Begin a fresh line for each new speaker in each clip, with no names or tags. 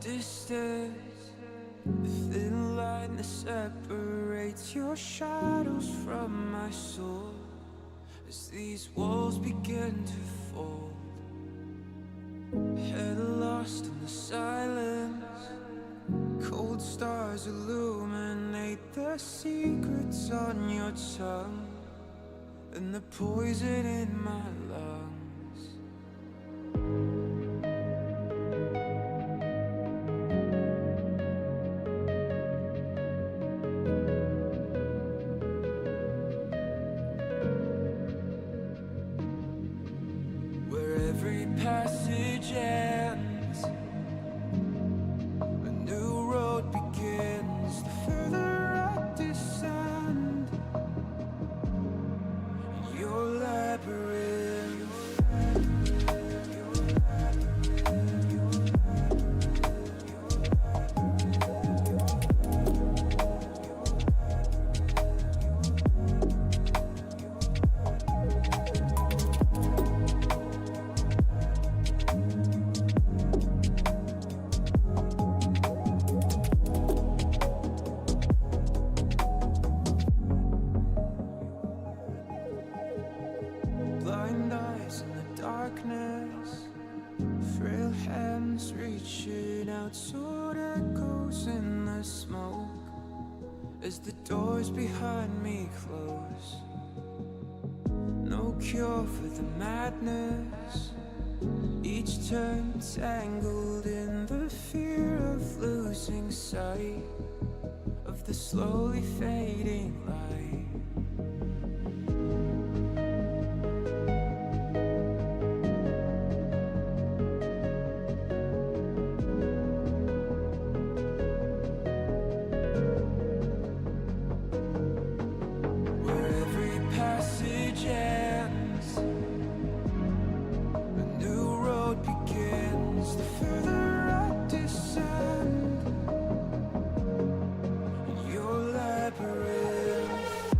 distance, the thin line that separates your shadows from my soul. As these walls begin to fold, head lost in the silence, cold stars illuminate the secrets on your tongue and the poison in my lungs. Every passage ends, a new road begins. The further I descend, your labyrinth. Blind eyes in the darkness, frail hands reaching out, sword echoes in the smoke as the doors behind me close. No cure for the madness, each turn tangled in the fear of losing sight of the slowly fading light. Your labyrinth.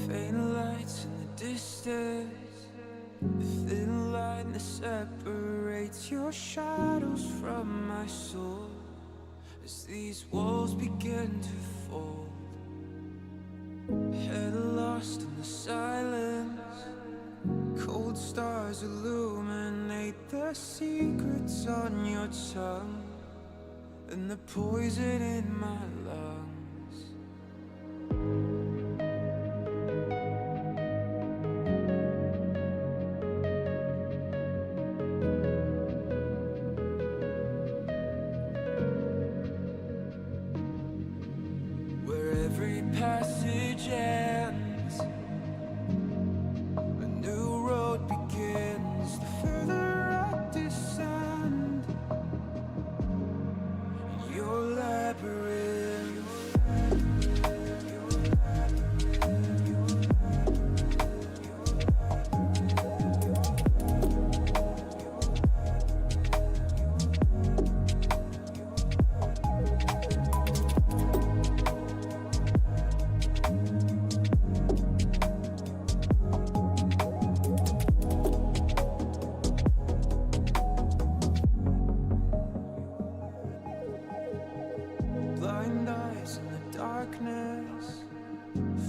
Faint lights in the distance, the thin line that separates your shadows from my soul. As these walls begin to fold, head lost in the silence, cold stars illuminate the secrets on your tongue and the poison in my lungs. Where every passage ends, a new road begins. The further I descend, your labyrinth. Blind eyes in the darkness,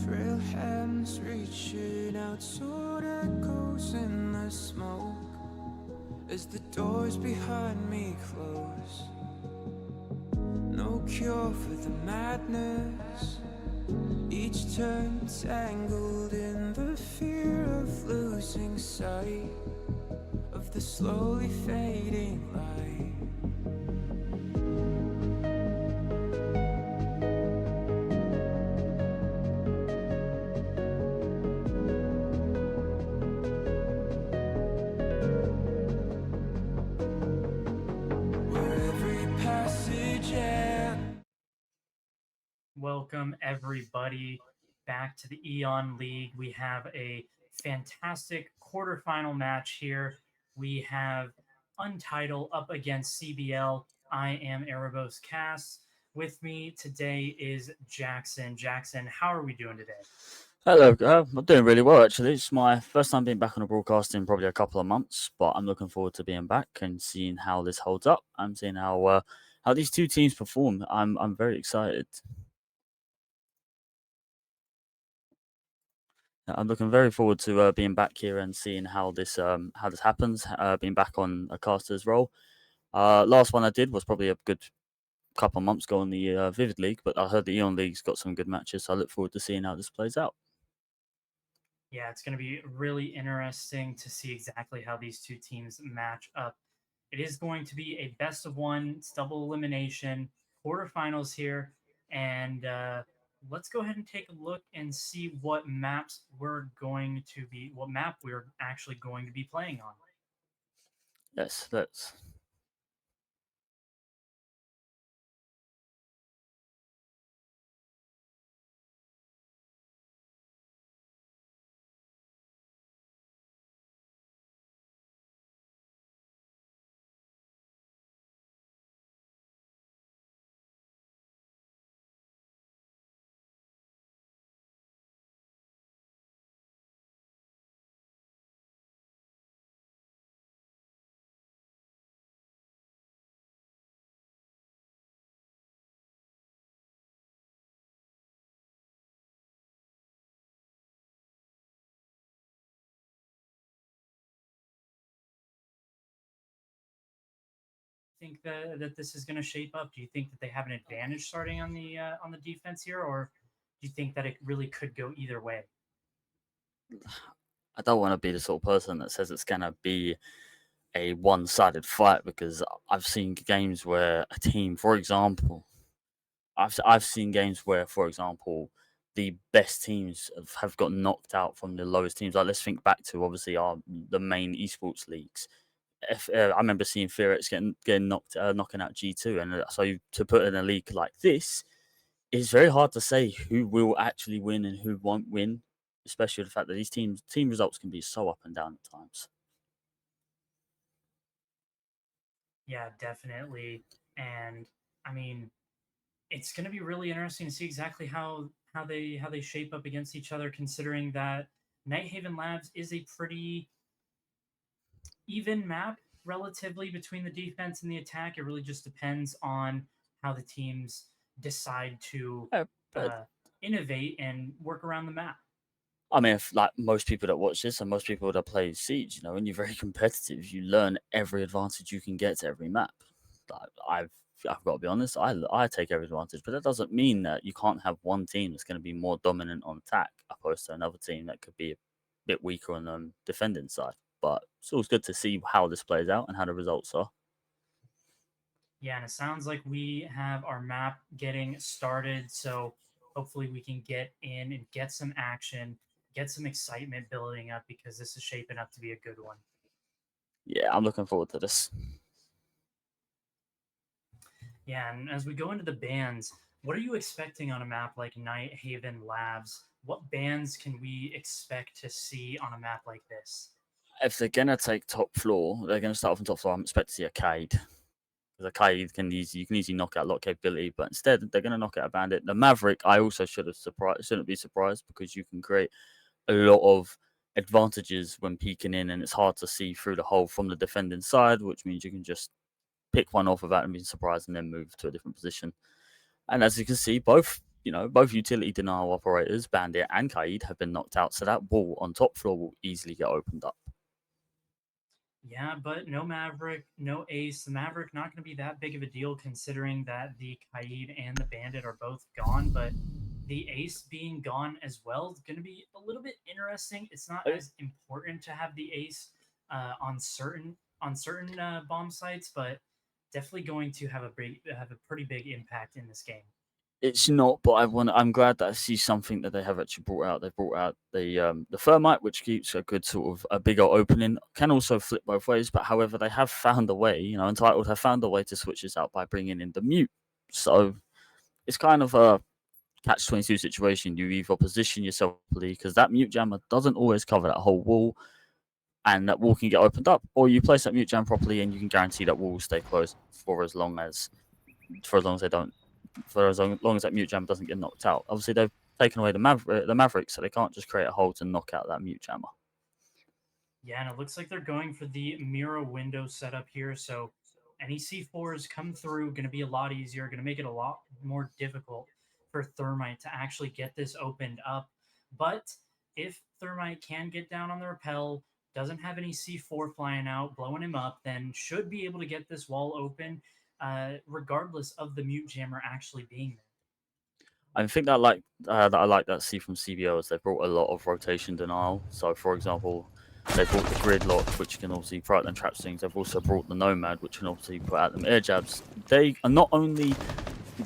frail hands reaching out, sword echoes in the smoke as the doors behind me close. No cure for the madness, each turn tangled in the fear of losing sight of the slowly fading light.
Welcome, everybody, back to the EON League. We have a fantastic quarterfinal match here. We have Untitle up against CBL. I am Erebos Cass. With me today is Jackson. Jackson, how are we doing today?
Hello, I'm doing really well actually. It's my first time being back on a broadcast in probably a couple of months, but I'm looking forward to being back and seeing how this holds up. I'm seeing how these two teams perform. I'm very excited. I'm looking very forward to being back here and seeing how this happens. Being back on a caster's role. Last one I did was probably a good couple of months ago on the Vivid League, but I heard the Eon League's got some good matches, so I look forward to seeing how this plays out.
Yeah, it's going to be really interesting to see exactly how these two teams match up. It is going to be a best of one, it's double elimination, quarterfinals here, and let's go ahead and take a look and see what map we're actually going to be playing on.
Yes, let's.
Think that this is going to shape up? Do you think that they have an advantage starting on the defense here, or do you think that it really could go either way?
I don't want to be the sort of person that says it's gonna be a one-sided fight because I've seen games where a team, for example, I've seen games where, for example, the best teams have got knocked out from the lowest teams. Like let's think back to obviously our the main esports leagues. I remember seeing Fearix getting knocking out G2, and so to put in a league like this, it's very hard to say who will actually win and who won't win, especially the fact that these team results can be so up and down at times.
Yeah, definitely. And I mean, it's going to be really interesting to see exactly how they shape up against each other, considering that Nighthaven Labs is a pretty even map relatively between the defense and the attack. It really just depends on how the teams decide to
Yeah, but
uh, innovate and work around the map.
I mean, if like most people that watch this and most people that play Siege, when you're very competitive, you learn every advantage you can get to every map. Like, I've got to be honest, I take every advantage, but that doesn't mean that you can't have one team that's going to be more dominant on attack opposed to another team that could be a bit weaker on the defending side. But it's always good to see how this plays out and how the results are.
Yeah, and it sounds like we have our map getting started. So hopefully we can get in and get some action, get some excitement building up because this is shaping up to be a good one.
Yeah, I'm looking forward to this.
Yeah, and as we go into the bans, what are you expecting on a map like Night Haven Labs? What bans can we expect to see on a map like this?
If they're gonna take top floor, they're gonna start off on top floor. I'm expecting to see a Cade. Because a Cade you can easily knock out a lot of capability, but instead they're gonna knock out a bandit. The Maverick, I also shouldn't be surprised because you can create a lot of advantages when peeking in, and it's hard to see through the hole from the defending side, which means you can just pick one off without being surprised and then move to a different position. And as you can see, both utility denial operators, Bandit and Kaid, have been knocked out, so that wall on top floor will easily get opened up.
Yeah, but no Maverick, no Ace. The Maverick not going to be that big of a deal considering that the Kaid and the Bandit are both gone, but the Ace being gone as well is going to be a little bit interesting. It's not
Uh,
as important to have the Ace on certain bomb sites, but definitely going to have a pretty big impact in this game.
It's not, but I'm glad that I see something that they have actually brought out. They brought out the thermite, which keeps a good sort of a bigger opening. Can also flip both ways, but however, they have found a way. Untitled have found a way to switch this out by bringing in the mute. So it's kind of a catch-22 situation. You either position yourself properly because that mute jammer doesn't always cover that whole wall, and that wall can get opened up, or you place that mute jam properly and you can guarantee that wall will stay closed for as long as they don't for as long as that mute jammer doesn't get knocked out. Obviously, they've taken away the Maverick, so they can't just create a hole to knock out that mute jammer.
Yeah, and it looks like they're going for the mirror window setup here. So any C4s come through, going to be a lot easier, going to make it a lot more difficult for Thermite to actually get this opened up. But if Thermite can get down on the rappel, doesn't have any C4 flying out, blowing him up, then should be able to get this wall open, regardless of the mute jammer actually being there.
I think that I like that see from CBO is they brought a lot of rotation denial. So, for example, they brought the gridlock, which can obviously throw out them trap strings. They've also brought the nomad, which can obviously put out them air jabs. They are not only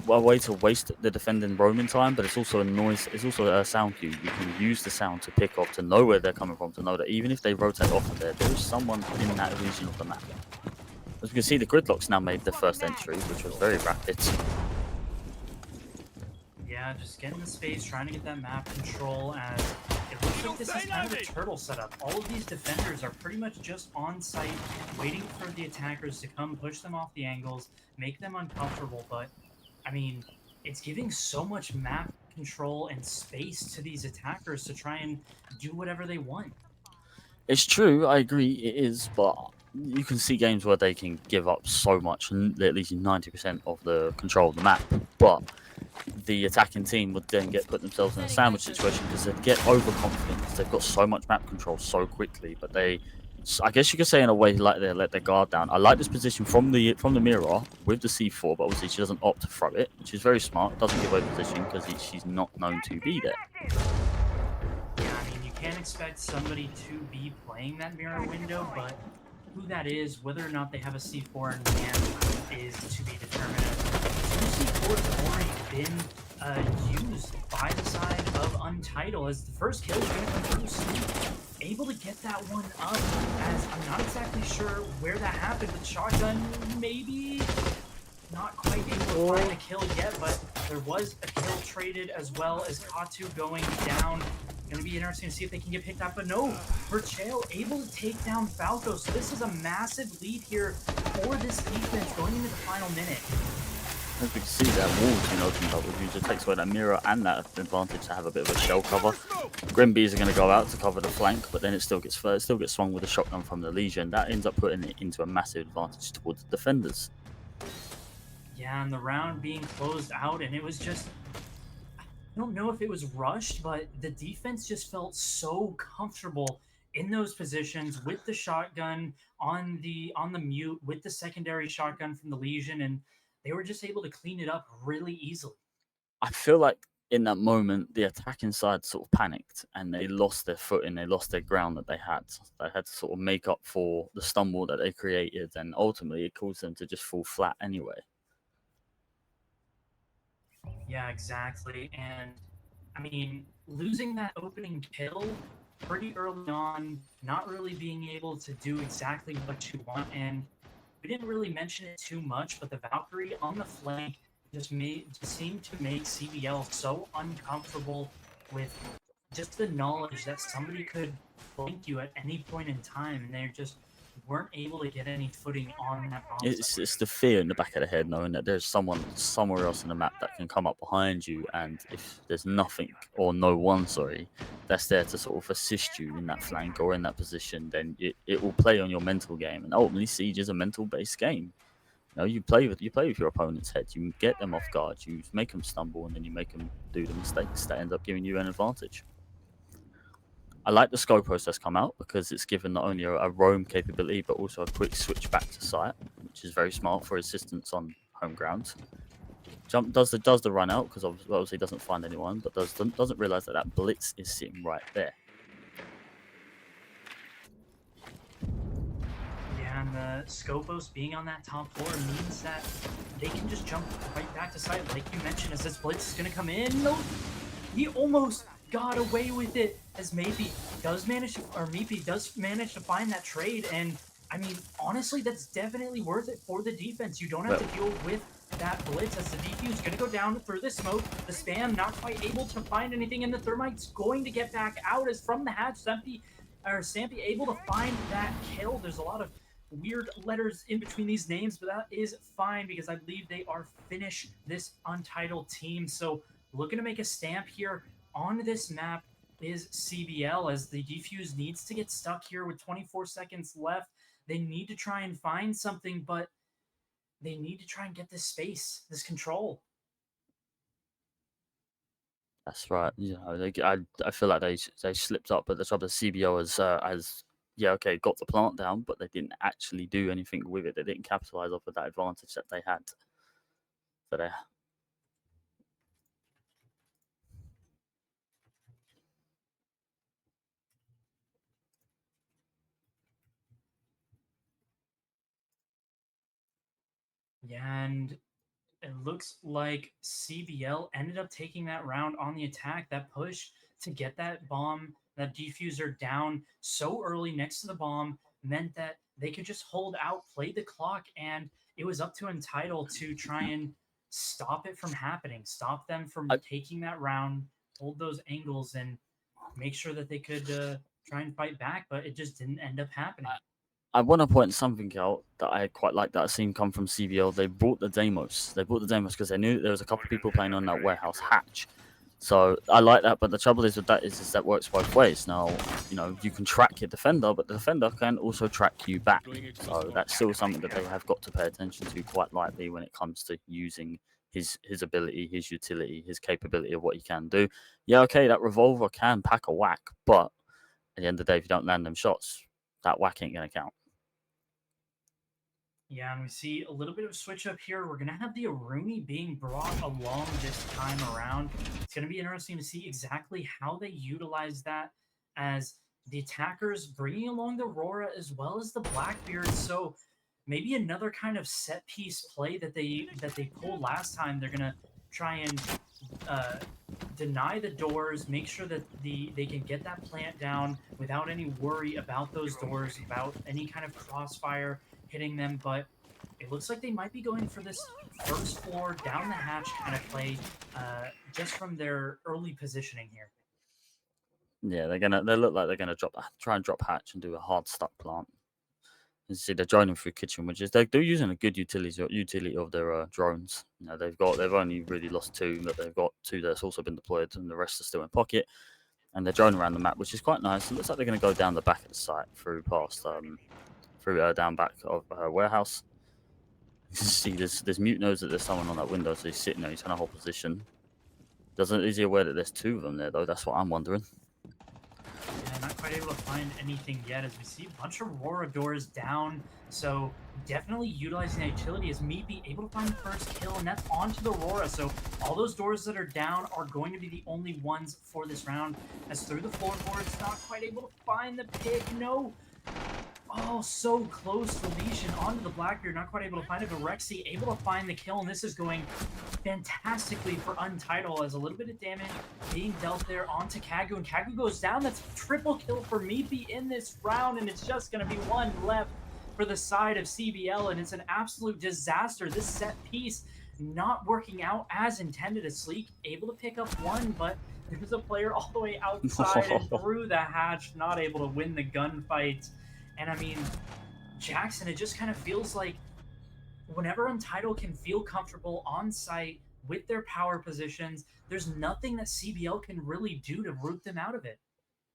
a way to waste the defending roaming time, but it's also a noise. It's also a sound cue. You can use the sound to pick off, to know where they're coming from, to know that even if they rotate off of there is someone in that region of the map. As we can see, the gridlocks now made their first entry, which was very rapid.
Yeah, just getting the space, trying to get that map control, as it looks like this is kind of a turtle setup. All of these defenders are pretty much just on site, waiting for the attackers to come push them off the angles, make them uncomfortable, but, I mean, it's giving so much map control and space to these attackers to try and do whatever they want.
It's true, I agree, it is, but you can see games where they can give up so much, at least 90% of the control of the map, but the attacking team would then put themselves in a sandwich situation because they'd get overconfident because they've got so much map control so quickly. But I guess you could say in a way, like they let their guard down. I like this position from the mirror with the C4, but obviously she doesn't opt to throw it, which is very smart. Doesn't give away position because she's not known to be there.
Yeah, I mean, you can't expect somebody to be playing that mirror window, but who that is, whether or not they have a C4 in hand, is to be determined. Two C4s have already been used by the side of Untitle, as the first kill is going to come through Sneak. Able to get that one up, as I'm not exactly sure where that happened with Shotgun, maybe not quite able to find a kill yet, but there was a kill traded as well as Katu going down. Going to be interesting to see if they can get picked up, but no, Verchel able to take down Falco, so this is a massive lead here for this defense going into the final minute.
As we can see, that wall's been opened up, which usually takes away that mirror and that advantage to have a bit of a shell cover. Grimbees are going to go out to cover the flank, but then it still gets swung with a shotgun from the Legion. That ends up putting it into a massive advantage towards the defenders.
Yeah, and the round being closed out, and it was just, I don't know if it was rushed, but the defense just felt so comfortable in those positions with the shotgun on the mute, with the secondary shotgun from the Legion, and they were just able to clean it up really easily.
I feel like in that moment, the attacking side sort of panicked and they lost their footing, they lost their ground that they had. They had to sort of make up for the stumble that they created, and ultimately it caused them to just fall flat anyway.
Yeah, exactly. And I mean, losing that opening kill pretty early on, not really being able to do exactly what you want. And we didn't really mention it too much, but the Valkyrie on the flank just seemed to make CBL so uncomfortable with just the knowledge that somebody could flank you at any point in time, and they just weren't able to get any footing on that bomb site.
It's the fear in the back of the head, knowing that there's someone somewhere else in the map that can come up behind you, and if there's nothing or no one, that's there to sort of assist you in that flank or in that position, then it will play on your mental game. And ultimately, Siege is a mental-based game. You know, you play with your opponent's head, you get them off guard, you make them stumble, and then you make them do the mistakes that end up giving you an advantage. I like the scope process come out because it's given not only a roam capability but also a quick switch back to site, which is very smart for assistance on home ground. Jump does the run out because obviously doesn't find anyone, but doesn't realize that blitz is sitting right there.
Yeah, and the Scopos being on that top floor means that they can just jump right back to site, like you mentioned, as this blitz is going to come in. No, he almost got away with it, as Meepy does manage to find that trade. And I mean, honestly, that's definitely worth it for the defense. You don't have to deal with that blitz, as the DQ is going to go down through the smoke. The spam not quite able to find anything, and the Thermite's going to get back out, as from the hatch, Stampy able to find that kill. There's a lot of weird letters in between these names, but that is fine because I believe they are Finnish, this Untitled team. So looking to make a stamp here on this map is CBL, as the defuse needs to get stuck here with 24 seconds left. They need to try and find something, but they need to try and get this space, this control.
That's right. You know, I feel like they slipped up, but the trouble is CBO has yeah, okay, got the plant down, but they didn't actually do anything with it. They didn't capitalize off of that advantage that they had. So they
Yeah, and it looks like CBL ended up taking that round on the attack, that push to get that bomb, that diffuser down so early next to the bomb meant that they could just hold out, play the clock, and it was up to Untitled to try and stop it from happening, stop them from
I,
taking that round, hold those angles, and make sure that they could try and fight back, but it just didn't end up happening.
I want to point something out that I quite like that I've seen come from CBL. They brought the Deimos. They brought the Deimos because they knew there was a couple of people playing on that warehouse hatch. So I like that, but the trouble is with that is that works both ways. Now, you know, you can track your defender, but the defender can also track you back. So that's still something that they have got to pay attention to quite lightly when it comes to using his ability, his utility, his capability of what he can do. Yeah, okay, that revolver can pack a whack, but at the end of the day, if you don't land them shots, that whack ain't gonna count.
Yeah, and we see a little bit of a switch up here. We're going to have the Aruni being brought along this time around. It's going to be interesting to see exactly how they utilize that as the attackers bringing along the Aurora as well as the Blackbeard. So maybe another kind of set piece play that they pulled last time. They're going to try and deny the doors, make sure that they can get that plant down without any worry about those doors, about any kind of crossfire hitting them. But it looks like they might be going for this first floor down the hatch kind of play, just from their early positioning here.
Yeah, they look like they're gonna try and drop hatch and do a hard stuck plant. You see, they're joining through kitchen, which is they're using a good utility of their drones. You know, they've only really lost 2, but they've got 2 that's also been deployed, and the rest are still in pocket. And they're droning around the map, which is quite nice. It looks like they're going to go down the back of the site through past down back of warehouse. You can see there's mute knows that there's someone on that window, so he's sitting there. He's trying to hold position. Is he aware that there's 2 of them there though? That's what I'm wondering.
Yeah, not quite able to find anything yet as we see a bunch of Aurora doors down. So definitely utilizing the utility as Meepy able to find the first kill, and that's onto the Aurora. So all those doors that are down are going to be the only ones for this round. As through the floorboards, not quite able to find the pick. No. Oh, so close. The Legion onto the Blackbeard, not quite able to find it, but Rexy able to find the kill, and this is going fantastically for Untitled as a little bit of damage being dealt there onto Kagu, and Kagu goes down. That's a triple kill for Meepy in this round, and it's just going to be one left for the side of CBL, and it's an absolute disaster. This set piece not working out as intended. As Sleek able to pick up 1, but there's a player all the way outside and through the hatch, not able to win the gunfight. And I mean, Jackson, it just kind of feels like whenever Untitled can feel comfortable on site with their power positions, there's nothing that CBL can really do to root them out of it.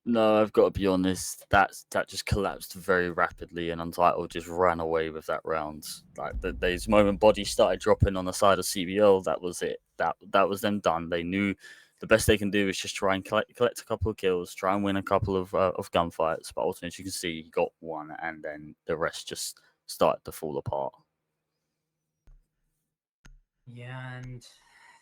No, I've got to be honest. That just collapsed very rapidly, and Untitled just ran away with that round. Like the moment bodies started dropping on the side of CBL, that was it. That was them done. They knew the best they can do is just try and collect a couple of kills, try and win a couple of gunfights. But ultimately, as you can see, he got 1, and then the rest just started to fall apart.
Yeah, and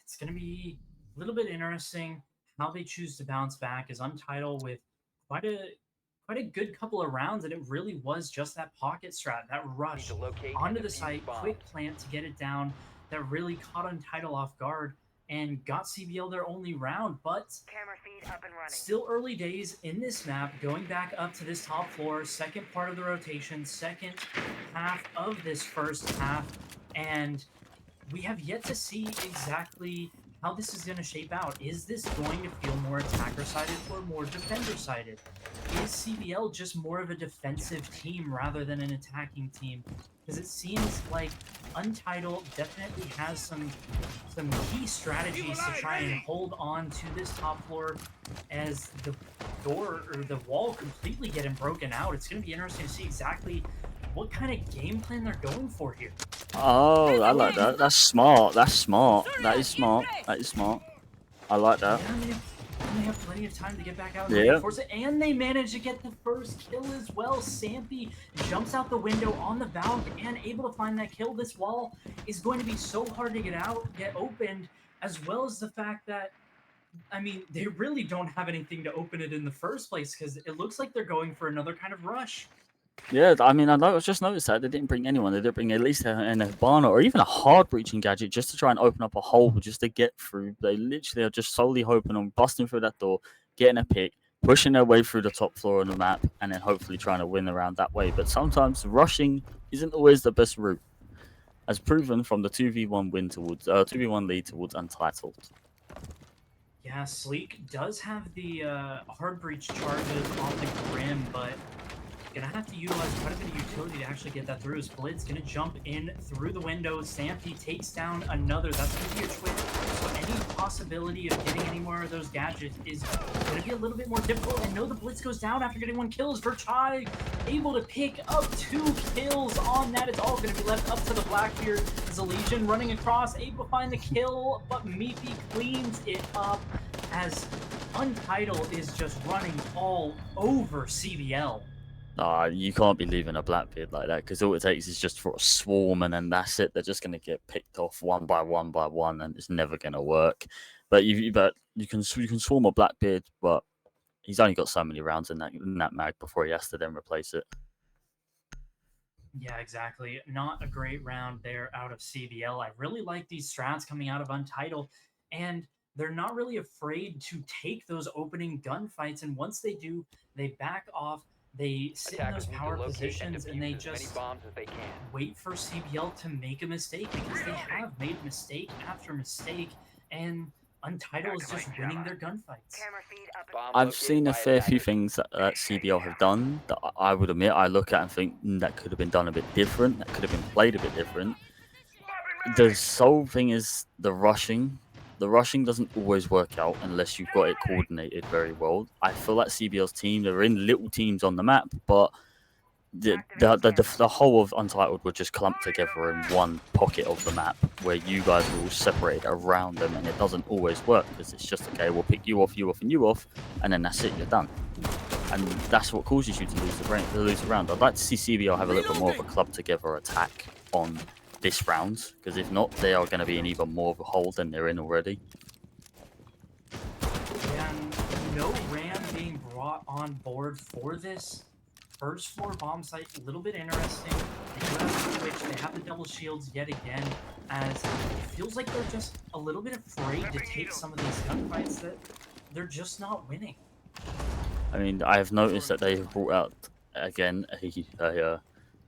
it's going to be a little bit interesting how they choose to bounce back as Untitled with quite a good couple of rounds, and it really was just that pocket strat, that rush onto the site, quick plant to get it down, that really caught Untitled off guard and got CBL their only round. But
Camera feed up and running.
Still early days in this map, going back up to this top floor, second part of the rotation, second half of this first half, and we have yet to see exactly how this is going to shape out. Is this going to feel more attacker-sided or more defender-sided? Is CBL just more of a defensive team rather than an attacking team? Because it seems like Untitled definitely has some key strategies to try and hold on to this top floor as the door or the wall completely getting broken out. It's going to be interesting to see exactly what kind of game plan they're going for here.
Oh, I like that. That's smart. That's smart. That is smart. That is smart. I like that.
Yeah, I mean, And they have plenty of time to get back out and
Yeah.
reinforce it. And they manage to get the first kill as well. Sampy jumps out the window on the Valk and able to find that kill. This wall is going to be so hard to get opened, as well as the fact that, I mean, they really don't have anything to open it in the first place because it looks like they're going for another kind of rush.
Yeah, I mean, I just noticed that they didn't bring anyone. They didn't bring at least an Hibana or even a hard breaching gadget just to try and open up a hole just to get through. They literally are just solely hoping on busting through that door, getting a pick, pushing their way through the top floor of the map, and then hopefully trying to win around that way. But sometimes rushing isn't always the best route, as proven from the 2v1 win towards 2v1 lead towards Untitled.
Yeah, Sleek does have the hard breach charges on the Grim, but gonna have to utilize quite a bit of utility to actually get that through. As Blitz gonna jump in through the window. Sampy takes down another. That's gonna be a twin. So any possibility of getting any more of those gadgets is gonna be a little bit more difficult. And no, the Blitz goes down after getting 1 kill. Verchai able to pick up 2 kills on that. It's all gonna be left up to the Blackbeard. Zalesion running across, able to find the kill, but Meepy cleans it up as Untitled is just running all over CBL.
You can't be leaving a Blackbeard like that because all it takes is just for a swarm and then that's it. They're just going to get picked off one by one and it's never going to work. But you can swarm a Blackbeard, but he's only got so many rounds in that mag before he has to then replace it.
Yeah, exactly. Not a great round there out of CBL. I really like these strats coming out of Untitled, and they're not really afraid to take those opening gunfights. And once they do, they back off. They sit in those power positions and they just wait for CBL to make a mistake because they have made mistake after mistake, and Untitled is just winning their gunfights.
I've seen a fair few things that CBL have done that I would admit I look at and think that could have been done a bit different, that could have been played a bit different. The sole thing is the rushing. The rushing doesn't always work out unless you've got it coordinated very well. I feel like CBL's team, they're in little teams on the map, but the whole of Untitled would just clump together in one pocket of the map where you guys are all separated around them, and it doesn't always work because it's just, okay, we'll pick you off, and you off, and then that's it, you're done. And that's what causes you to lose the round. I'd like to see CBL have a little bit more of a club together attack on this round, because if not, they are going to be in even more of a hole than they're in already.
And no Ram being brought on board for this first floor bomb site, a little bit interesting. They do have the switch, they have the double shields yet again, as it feels like they're just a little bit afraid to take some of these gunfights that they're just not winning.
I mean, I have noticed that they have brought out, again, a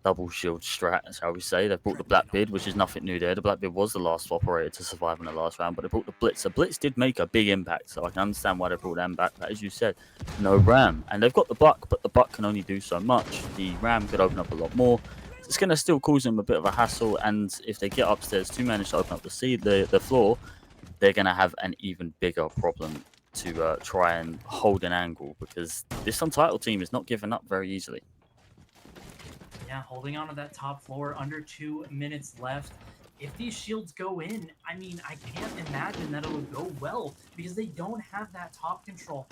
double shield strat, shall we say. They've brought the Blackbeard, which is nothing new there. The Blackbeard was the last operator to survive in the last round, but they brought the Blitz. The Blitz did make a big impact, so I can understand why they brought them back. But as you said, no Ram. And they've got the Buck, but the Buck can only do so much. The Ram could open up a lot more. It's going to still cause them a bit of a hassle, and if they get upstairs to manage to open up the floor, they're going to have an even bigger problem to try and hold an angle, because this Untitled team is not giving up very easily.
Yeah, holding on to that top floor, under 2 minutes left. If these shields go in, I mean, I can't imagine that it'll go well because they don't have that top control.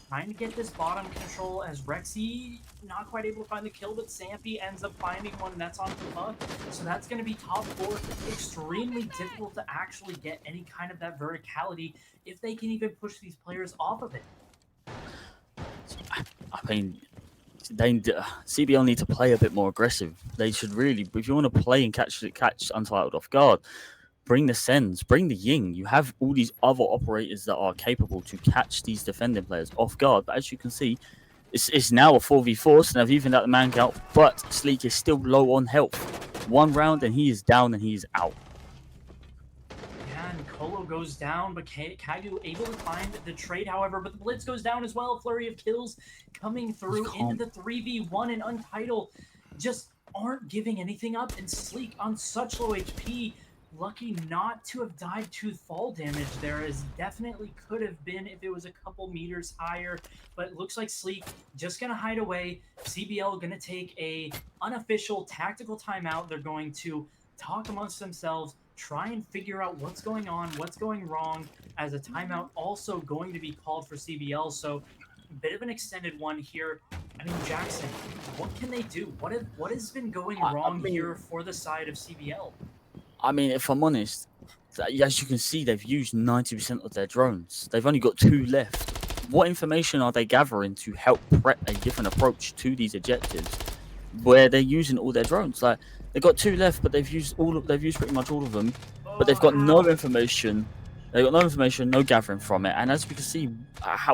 Trying to get this bottom control as Rexy not quite able to find the kill, but Sampy ends up finding one, and that's on Coulda. So that's going to be top 4. Extremely difficult to actually get any kind of that verticality if they can even push these players off of it.
I mean, CBL need to play a bit more aggressive. They should really, if you want to play and catch Untitled off guard, bring the Sens, bring the Ying. You have all these other operators that are capable to catch these defending players off guard. But as you can see, it's now a 4v4, so they've evened out the man count, but Sleek is still low on health. 1 round and he is down and he is out.
And Colo goes down, but Kagu able to find the trade, however, but the Blitz goes down as well. Flurry of kills coming through into the 3v1, and Untitled just aren't giving anything up, and Sleek on such low HP, lucky not to have died to fall damage there, as definitely could have been if it was a couple meters higher, but it looks like Sleek just gonna hide away. CBL gonna take a unofficial tactical timeout. They're going to talk amongst themselves, try and figure out what's going on, what's going wrong, as a timeout also going to be called for CBL. So a bit of an extended one here. I mean, Jackson, what can they do? What has been going
I
wrong
mean,
here for the side of CBL?
if I'm honest, as you can see, they've used 90% of their drones. They've only got 2 left. What information are they gathering to help prep a different approach to these objectives, where they're using all their drones? Like they've got 2 left, but they've used pretty much all of them. But they've
Oh,
got no
how?
information. They've got no information, no gathering from it. And as we can see,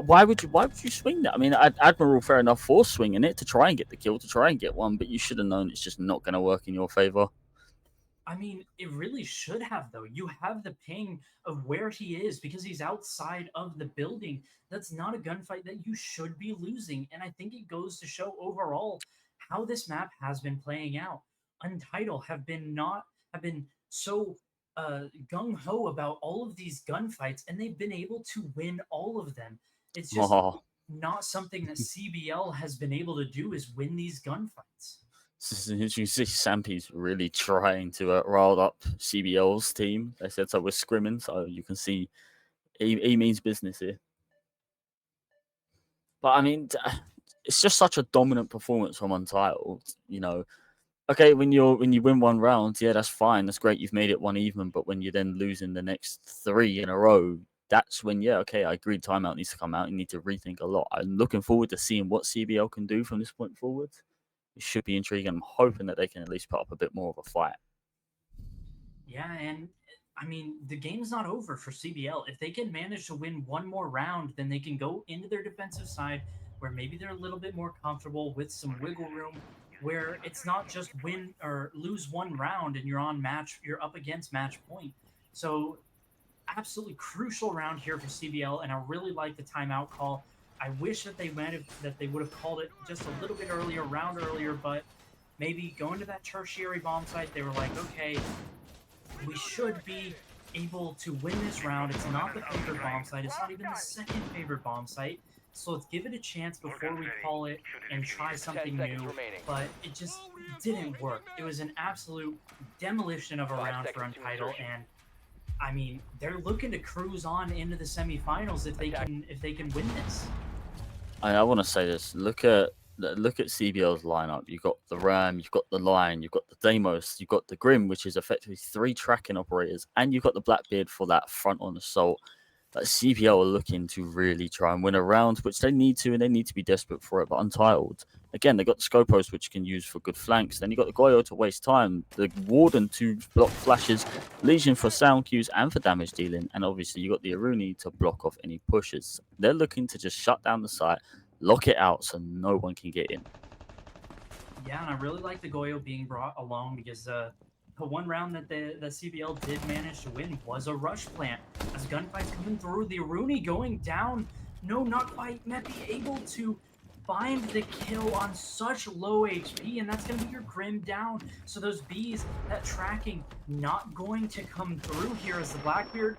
why would you swing that? I mean, Admiral, fair enough for swinging it to try and get the kill, to try and get one, but you should have known it's just not going to work in your favor.
I mean, it really should have, though. You have the ping of where he is because he's outside of the building. That's not a gunfight that you should be losing. And I think it goes to show overall how this map has been playing out. Untitled have been so gung ho about all of these gunfights, and they've been able to win all of them. It's just
Oh,
not something that CBL has been able to do is win these gunfights.
as you see, Sampi's really trying to rile up CBL's team. They said so we're scrimming, so you can see he means business here. But I mean, it's just such a dominant performance from Untitled. You know, okay, when you win one round, yeah, that's fine, that's great, you've made it one even. But when you're then losing the next 3 in a row, that's when, yeah, okay, I agree, timeout needs to come out. You need to rethink a lot. I'm looking forward to seeing what CBL can do from this point forward. It should be intriguing. I'm hoping that they can at least put up a bit more of a fight.
Yeah, and I mean, the game's not over for CBL. If they can manage to win one more round, then they can go into their defensive side where maybe they're a little bit more comfortable with some wiggle room, where it's not just win or lose one round and you're up against match point. So absolutely crucial round here for CBL, and I really like the timeout call. I wish that they would have called it just a little bit earlier, round earlier, but maybe going to that tertiary bomb site, they were like, okay, we should be able to win this round. It's not the favorite bomb site. It's not even the second favorite bomb site. So let's give it a chance before we call it and try something new. But it just didn't work. It was an absolute demolition of a round for Untitled, and I mean, they're looking to cruise on into the semifinals if they can win this.
I want to say this. Look at CBL's lineup. You've got the Ram, you've got the Lion, you've got the Deimos, you've got the Grim, which is effectively 3 tracking operators, and you've got the Blackbeard for that front on assault. That CBL are looking to really try and win a round, which they need to, and they need to be desperate for it. But Untitled, again, they got the Scopos, which can use for good flanks. Then you got the Goyo to waste time, the Warden to block flashes, Legion for sound cues and for damage dealing, and obviously you got the Aruni to block off any pushes. They're looking to just shut down the site, lock it out, so no one can get in.
Yeah, and I really like the Goyo being brought along because the one round that the CBL did manage to win was a rush plant. As gunfights coming through, the Rooney going down. No, not quite. Meppy able to find the kill on such low HP, and that's going to be your Grim down. So those Bs, that tracking, not going to come through here as the Blackbeard,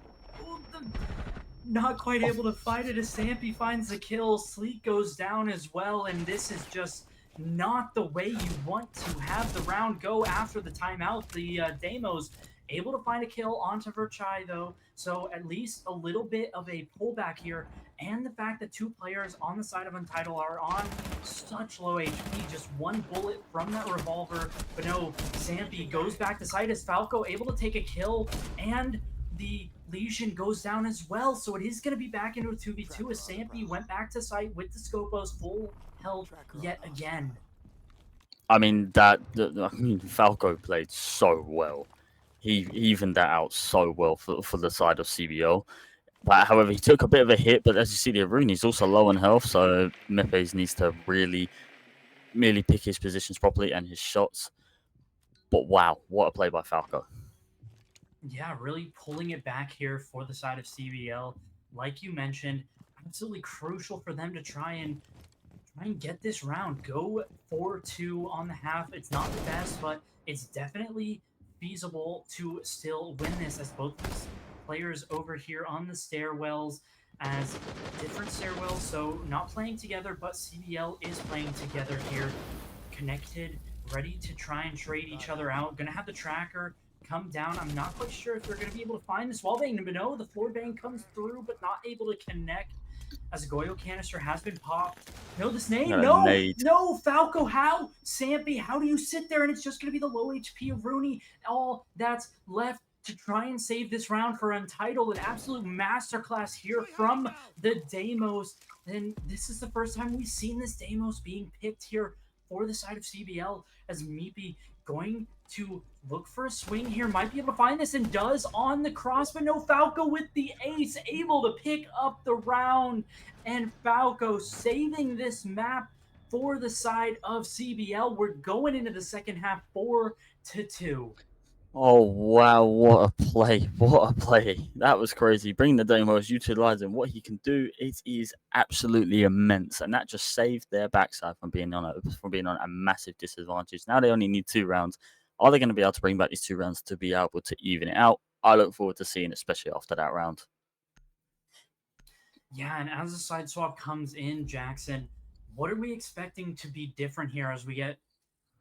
not quite able to fight it as Stampy finds the kill. Sleek goes down as well, and this is just not the way you want to have the round go after the timeout. The Deimos able to find a kill onto Verchai, though, so at least a little bit of a pullback here. And the fact that 2 players on the side of Untitled are on such low HP, just 1 bullet from that revolver. But no, Stampy goes back to site as Falco able to take a kill, and the Legion goes down as well. So it is going to be back into a 2v2 as Stampy went back to site with the Scopos full health yet again.
I mean, Falco played so well. He evened that out so well for the side of CBL. But however, he took a bit of a hit. But as you see, the Aruni's also low on health, so Mepes needs to really pick his positions properly and his shots. But wow, what a play by Falco.
Yeah, really pulling it back here for the side of CBL. Like you mentioned, absolutely crucial for them to try and get this round. Go 4-2 on the half. It's not the best, but it's definitely feasible to still win this, as both these players over here on the stairwells as different stairwells, so not playing together, but CBL is playing together here, connected, ready to try and trade each other out. Gonna have the tracker come down. I'm not quite sure if they're going to be able to find this wall bang. But no, the floor bang comes through, but not able to connect as a Goyo canister has been popped. No, this name? No!
Nade.
No! Falco, how? Sampy, how do you sit there and it's just going to be the low HP of Rooney? All that's left to try and save this round for Untitled. An absolute masterclass here from the Deimos. And this is the first time we've seen this Deimos being picked here for the side of CBL, as Meepy going to look for a swing here, might be able to find this, and does on the cross, but no, Falco with the ace, able to pick up the round, and Falco saving this map for the side of CBL. We're going into the second half 4-2.
Oh wow, what a play. What a play. That was crazy. Bringing the Deimos, utilizing what he can do, it is absolutely immense. And that just saved their backside from being on a massive disadvantage. Now they only need 2 rounds. Are they going to be able to bring back these 2 rounds to be able to even it out? I look forward to seeing, especially after that round.
Yeah, and as the side swap comes in, Jackson, what are we expecting to be different here as we get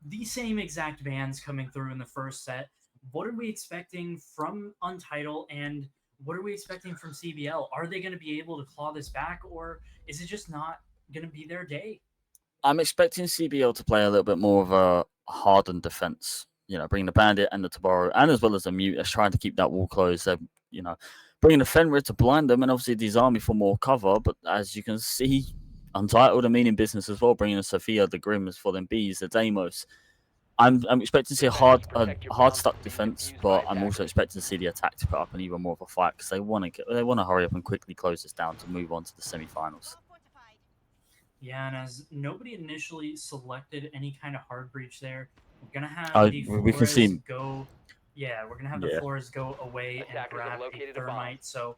the same exact bans coming through in the first set? What are we expecting from Untitled, and what are we expecting from CBL? Are they going to be able to claw this back, or is it just not going to be their day?
I'm expecting CBL to play a little bit more of a hardened defense. Bringing the Bandit and the Tabaro, and as well as the Mute, that's trying to keep that wall closed. Bringing the Fenrir to blind them, and obviously Disarmy for more cover. But as you can see, Untitled are meaning business as well, bringing the Sophia, the Grims for them Bees, the Deimos. I'm expecting to see a hard stuck defense, but I'm also expecting to see the attack to put up an even more of a fight because they want to hurry up and quickly close this down to move on to the semifinals.
Yeah, and as nobody initially selected any kind of hard breach there, we're gonna have the
we can
Flores
see.
go. Yeah, we're gonna have the Flores go away and grab a thermite. So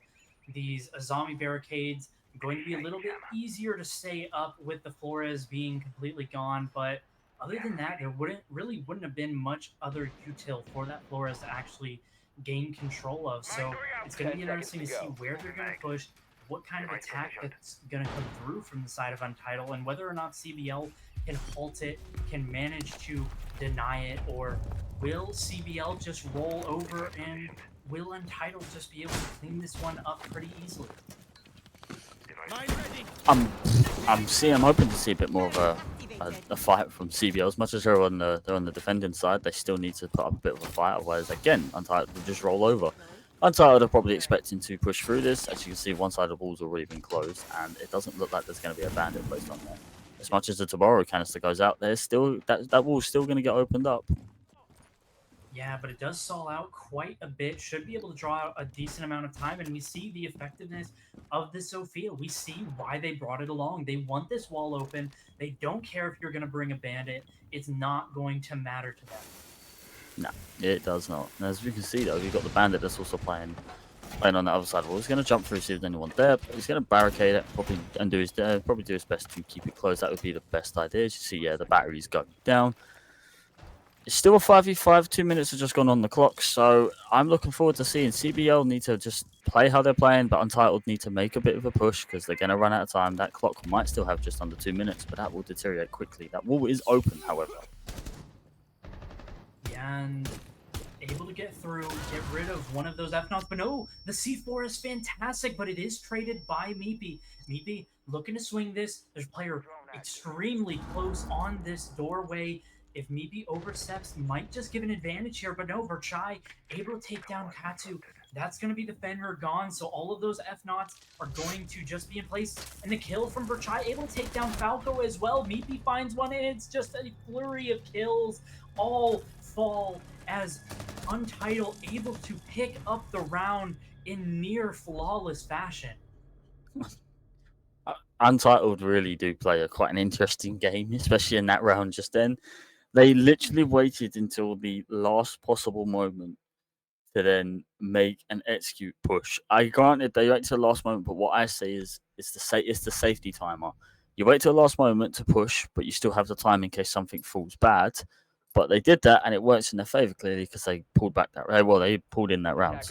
these zombie barricades going to be a little bit easier to stay up with the Flores being completely gone, but other than that, there wouldn't have been much other util for that Flores to actually gain control of. So it's going to be interesting to see where they're going to push, what kind of attack that's going to come through from the side of Untitled, and whether or not CBL can halt it, can manage to deny it, or will CBL just roll over and will Untitled just be able to clean this one up pretty easily?
I'm hoping to see a bit more of a fight from CBL. As much as they're on the defending side, they still need to put up a bit of a fight. Otherwise, again, Untitled will just roll over. Untitled are probably expecting to push through this. As you can see, one side of the wall's already been closed, and it doesn't look like there's going to be a bandit placed on there. As much as the Tabaro canister goes out, there's still that wall's still going to get opened up.
Yeah, but it does stall out quite a bit. Should be able to draw out a decent amount of time, and we see the effectiveness of the Sophia. We see why they brought it along. They want this wall open. They don't care if you're going to bring a bandit. It's not going to matter to them.
No, it does not. And as we can see, though, you've got the bandit that's also playing on the other side of the wall. He's going to jump through, see if there's anyone there. He's going to barricade it, probably do his best to keep it closed. That would be the best idea. As you see, yeah, the battery's going down. It's still a 5v5. 2 minutes have just gone on the clock, so I'm looking forward to seeing CBL need to just play how they're playing, but Untitled need to make a bit of a push because they're going to run out of time. That clock might still have just under 2 minutes, but that will deteriorate quickly. That wall is open, however.
And able to get through, get rid of one of those F-Nauts, but no, the C4 is fantastic, but it is traded by Meepy. Meepy looking to swing this. There's a player extremely close on this doorway. If Meepy oversteps, might just give an advantage here, but no, Verchai able to take down Katu. That's going to be the Fenrir gone, so all of those F-Nauts are going to just be in place. And the kill from Verchai, able to take down Falco as well. Meepy finds one, and it's just a flurry of kills. All fall as Untitled able to pick up the round in near flawless fashion.
Untitled really do play quite an interesting game, especially in that round just then. They literally waited until the last possible moment to then make an execute push. I granted they wait to the last moment, but what I say is it's the safety timer. You wait till the last moment to push, but you still have the time in case something falls bad. But they did that, and it works in their favor clearly because they pulled back that. Well, they pulled in that round.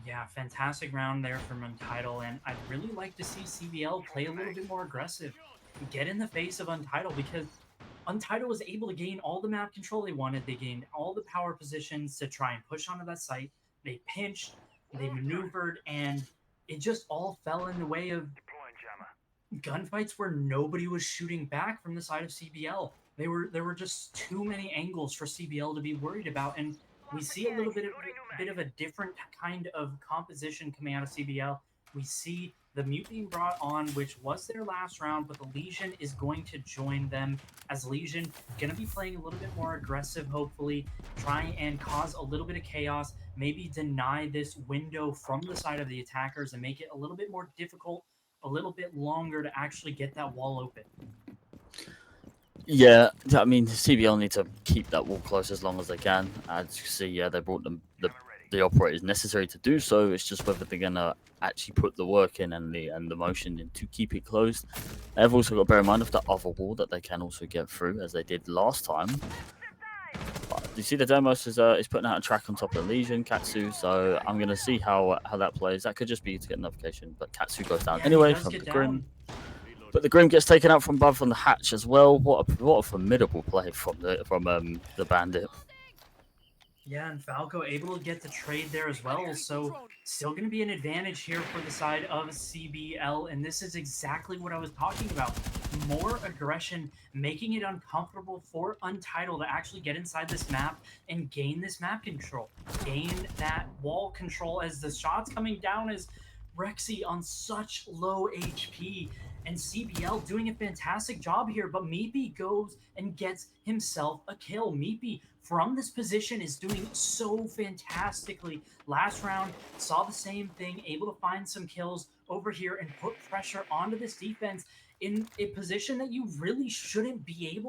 Yeah, fantastic round there from Untitled, and I'd really like to see CBL play a little bit more aggressive, get in the face of Untitled, because Untitled was able to gain all the map control they wanted. They gained all the power positions to try and push onto that site. They pinched, they maneuvered, and it just all fell in the way of gunfights where nobody was shooting back from the side of CBL. There were just too many angles for CBL to be worried about, and we see a little bit of a different kind of composition coming out of CBL. We see the Mute being brought on, which was their last round, but the Legion is going to join them as Legion, going to be playing a little bit more aggressive, hopefully, try and cause a little bit of chaos, maybe deny this window from the side of the attackers and make it a little bit more difficult, a little bit longer to actually get that wall open.
Yeah, I mean, CBL need to keep that wall close as long as they can. As you see, yeah, they brought them the operators necessary to do so. It's just whether they're gonna actually put the work in and the motion in to keep it closed. They've also got to bear in mind of the other wall that they can also get through, as they did last time. But you see, the Demos is putting out a track on top of the Legion, Katsu. So I'm gonna see how that plays. That could just be to get a notification, but Katsu goes down anyway from the Grim. But the Grim gets taken out from above from the hatch as well. What a formidable play from the Bandit.
Yeah, and Falco able to get the trade there as well. So still going to be an advantage here for the side of CBL. And this is exactly what I was talking about. More aggression, making it uncomfortable for Untitled to actually get inside this map and gain this map control. Gain that wall control as the shots coming down as Rexy on such low HP. And CBL doing a fantastic job here, but Meepy goes and gets himself a kill. Meepy from this position is doing so fantastically. Last round, saw the same thing, able to find some kills over here and put pressure onto this defense in a position that you really shouldn't be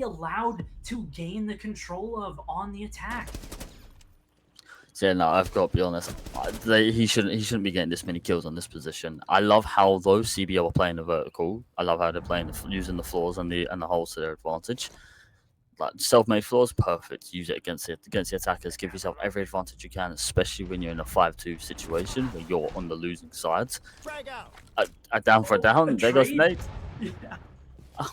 allowed to gain the control of on the attack.
So yeah, no, I've got to be honest. He shouldn't be getting this many kills on this position. I love how those CBL are playing the vertical. I love how they're playing using the floors and the holes to their advantage. Like self-made floors, perfect. Use it against the attackers. Give yourself every advantage you can, especially when you're in a 5-2 situation where you're on the losing sides. A down for a down. There goes Nate.
Yeah.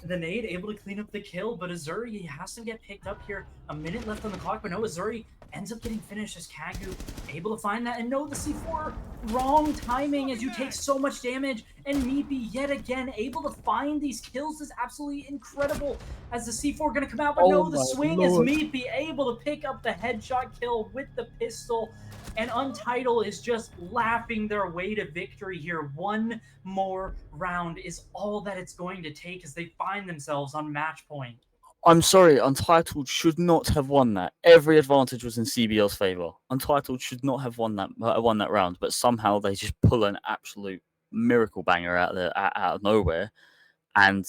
The nade able to clean up the kill, but Azuri has to get picked up here. A minute left on the clock, but no, Azuri ends up getting finished as Kagu able to find that. And no, the C4, wrong timing as you take so much damage. And Meepy yet again able to find these kills is absolutely incredible as the C4 gonna come out, but no, the swing is Meepy able to pick up the headshot kill with the pistol. And Untitled is just laughing their way to victory here. One more round is all that it's going to take as they find themselves on match point.
I'm sorry, Untitled should not have won that. Every advantage was in CBL's favor. Untitled should not have won that round, but somehow they just pull an absolute miracle banger out of nowhere, and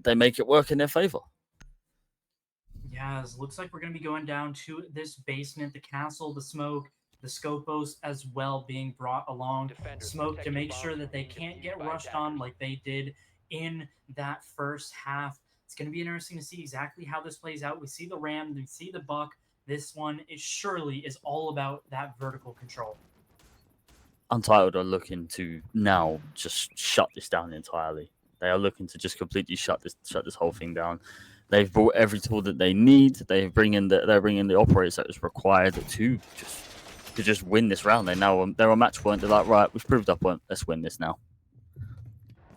they make it work in their favor.
Yeah, it looks like we're going to be going down to this basement, the castle, the smoke, the Scopos as well being brought along. Smoke to make sure that they can't get rushed on like they did in that first half. It's going to be interesting to see exactly how this plays out. We see the Ram, we see the Buck. This one surely is all about that vertical control.
Untitled are looking to now just shut this down entirely. They are looking to just completely shut this whole thing down. They've brought every tool that they need. They're bringing the operators that is required to just win this round. They're on match point. They're like, right, we've proved our point. Let's win this now.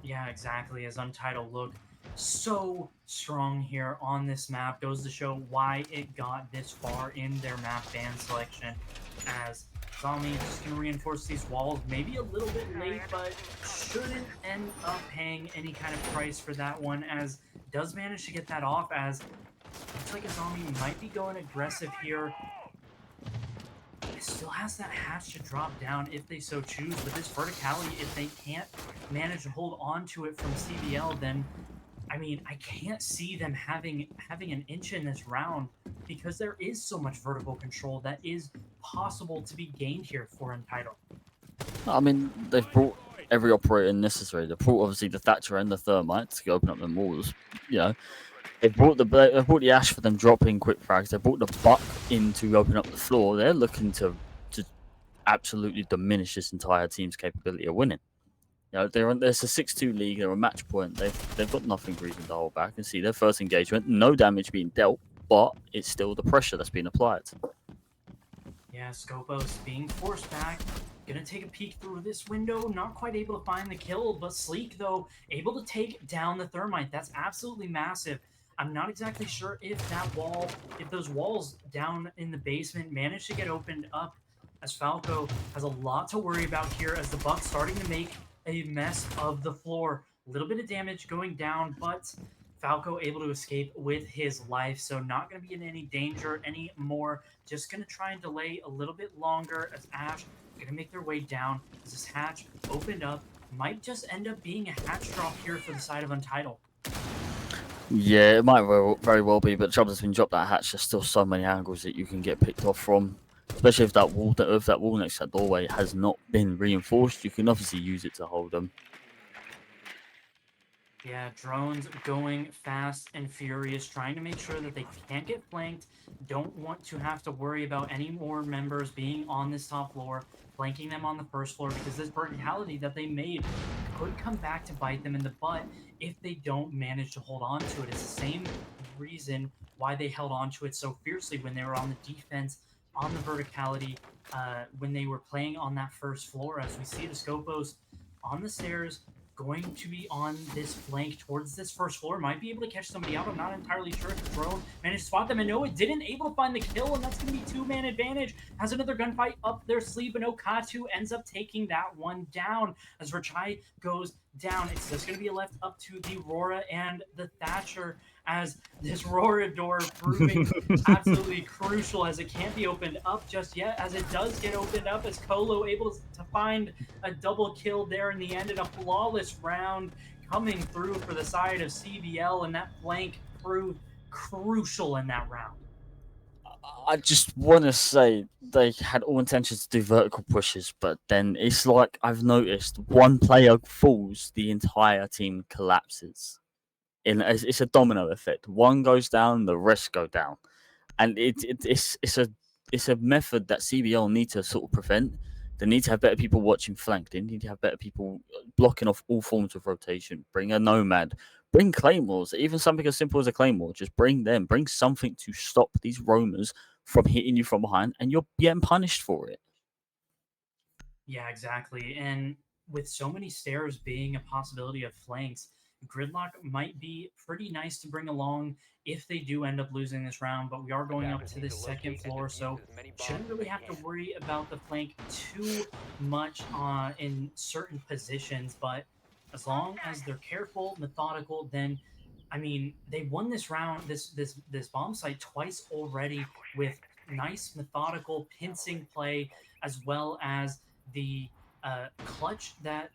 Yeah, exactly. As Untitled look so strong here on this map, goes to show why it got this far in their map ban selection. As Zombie is just going to reinforce these walls, maybe a little bit late, but shouldn't end up paying any kind of price for that one, as does manage to get that off, as looks like a Zombie might be going aggressive here. It still has that hatch to drop down if they so choose, but this verticality, if they can't manage to hold on to it from CBL, then I mean, I can't see them having an inch in this round, because there is so much vertical control that is possible to be gained here for Untitled.
I mean, they've brought every operator necessary. They brought obviously the Thatcher and the Thermite to open up the walls. You know, they brought the Ash for them dropping quick frags. They brought the Buck in to open up the floor. They're looking to absolutely diminish this entire team's capability of winning. You know, there's a 6-2 league. They're a match point. They've got nothing reason to hold back. And see their first engagement, no damage being dealt, but it's still the pressure that's being applied.
Yeah, Scopos being forced back. Gonna take a peek through this window. Not quite able to find the kill, but Sleek, though, able to take down the Thermite. That's absolutely massive. I'm not exactly sure if if those walls down in the basement managed to get opened up, as Falco has a lot to worry about here as the Bucks starting to make a mess of the floor. A little bit of damage going down, but Falco able to escape with his life, so not going to be in any danger anymore. Just going to try and delay a little bit longer as Ash going to make their way down as this hatch opened up. Might just end up being a hatch drop here for the side of Untitle.
Yeah, it might very well be, but Chubbs has been dropped that hatch. There's still so many angles that you can get picked off from, especially if that wall next to that doorway has not been reinforced. You can obviously use it to hold them.
Yeah, drones going fast and furious, trying to make sure that they can't get flanked. Don't want to have to worry about any more members being on this top floor, flanking them on the first floor, because this verticality that they made could come back to bite them in the butt if they don't manage to hold on to it. It's the same reason why they held on to it so fiercely when they were on the defense, on the verticality, when they were playing on that first floor. As we see the Scopos on the stairs, going to be on this flank towards this first floor. Might be able to catch somebody out. I'm not entirely sure if the drone managed to spot them. And no, it didn't. Able to find the kill, and that's going to be two-man advantage. Has another gunfight up their sleeve, and Okatu ends up taking that one down as Rachai goes down. It's just going to be left up to the Rora and the Thatcher, as this Rora door proving absolutely crucial, as it can't be opened up just yet. As it does get opened up, as Colo able to find a double kill there in the end, and a flawless round coming through for the side of CBL, and that flank proved crucial in that round.
I just want to say they had all intentions to do vertical pushes, but then it's like I've noticed one player falls, the entire team collapses. It's a domino effect. One goes down, the rest go down, and it's a method that CBL need to sort of prevent. They need to have better people watching flank. They need to have better people blocking off all forms of rotation. Bring a nomad. Bring claymores. Even something as simple as a claymore. Just bring them. Bring something to stop these roamers from hitting you from behind, and you're getting punished for it.
Yeah, exactly. And with so many stairs being a possibility of flanks, Gridlock might be pretty nice to bring along if they do end up losing this round, but we are going up to this second floor, so shouldn't really have to worry about the flank too much in certain positions, but as long as they're careful, methodical, then I mean, they won this round, this bomb site twice already with nice methodical pincing play, as well as the clutch that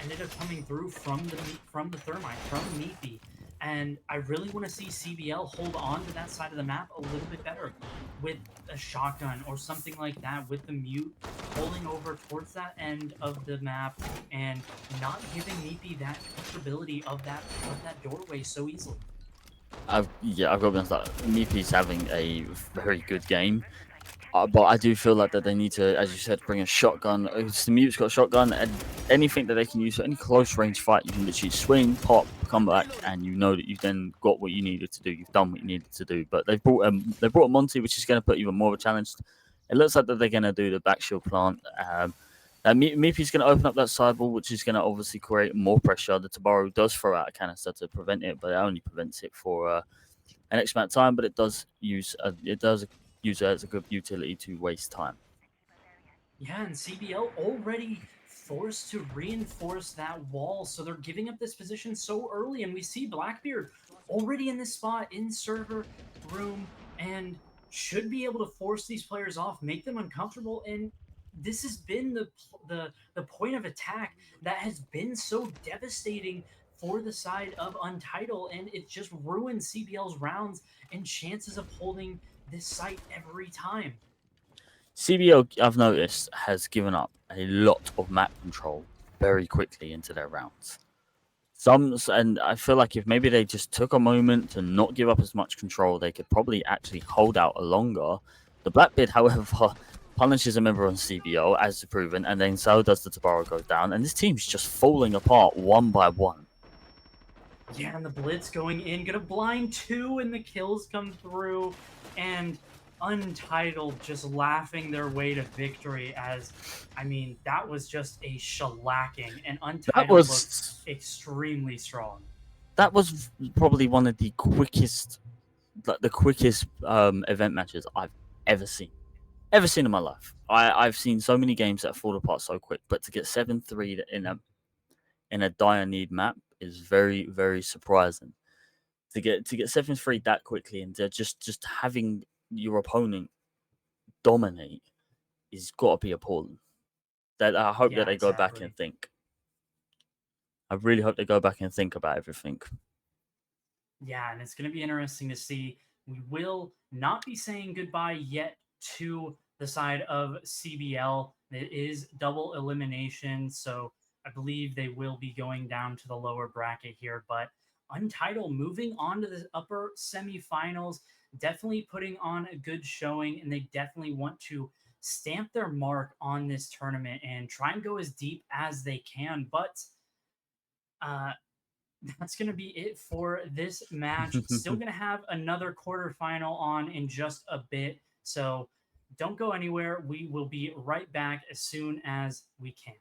ended up coming through from the thermite, from Meathy. And I really want to see CBL hold on to that side of the map a little bit better with a shotgun or something like that, with the mute holding over towards that end of the map and not giving Meathy that comfortability of that doorway so easily.
I've got to be honest. Meepy's having a very good game. But I do feel like that they need to, as you said, bring a shotgun. The mute's got a shotgun, and anything that they can use for any close range fight, you can literally swing, pop, come back, and you know that you've then got what you needed to do. You've done what you needed to do. But they've brought a Monty, which is going to put even more of a challenge. It looks like that they're going to do the back shield plant. Meepy's going to open up that sidewall, which is going to obviously create more pressure. The Tabaru does throw out a canister to prevent it, but it only prevents it for an X amount of time. But it does use it as a good utility to waste time.
Yeah, and CBL already forced to reinforce that wall, so they're giving up this position so early, and we see Blackbeard already in this spot in server room and should be able to force these players off, make them uncomfortable, and this has been the point of attack that has been so devastating for the side of Untitle, and it just ruined CBL's rounds and chances of holding this site every time.
CBL, I've noticed, has given up a lot of map control very quickly into their rounds. And I feel like if maybe they just took a moment to not give up as much control, they could probably actually hold out a longer. The Blackbeard, however, punishes a member on CBO, as proven, and then so does the Tabaro go down, and this team's just falling apart one by one.
Yeah, and the blitz going in, gonna blind 2, and the kills come through, and Untitled just laughing their way to victory. As I mean, that was just a shellacking, and Untitled looked extremely strong.
That was probably one of the quickest event matches I've ever seen in my life. I've seen so many games that fall apart so quick, but to get 7-3 in a dire need map is very, very surprising. To get 7-3 that quickly and just having your opponent dominate is got to be appalling. That I hope that they go back and think. I really hope they go back and think about everything.
Yeah, and it's going to be interesting to see. We will not be saying goodbye yet to the side of CBL. It is double elimination, so I believe they will be going down to the lower bracket here. But Untitled moving on to the upper semifinals, definitely putting on a good showing, and they definitely want to stamp their mark on this tournament and try and go as deep as they can. But that's going to be it for this match. Still going to have another quarterfinal on in just a bit. So don't go anywhere. We will be right back as soon as we can.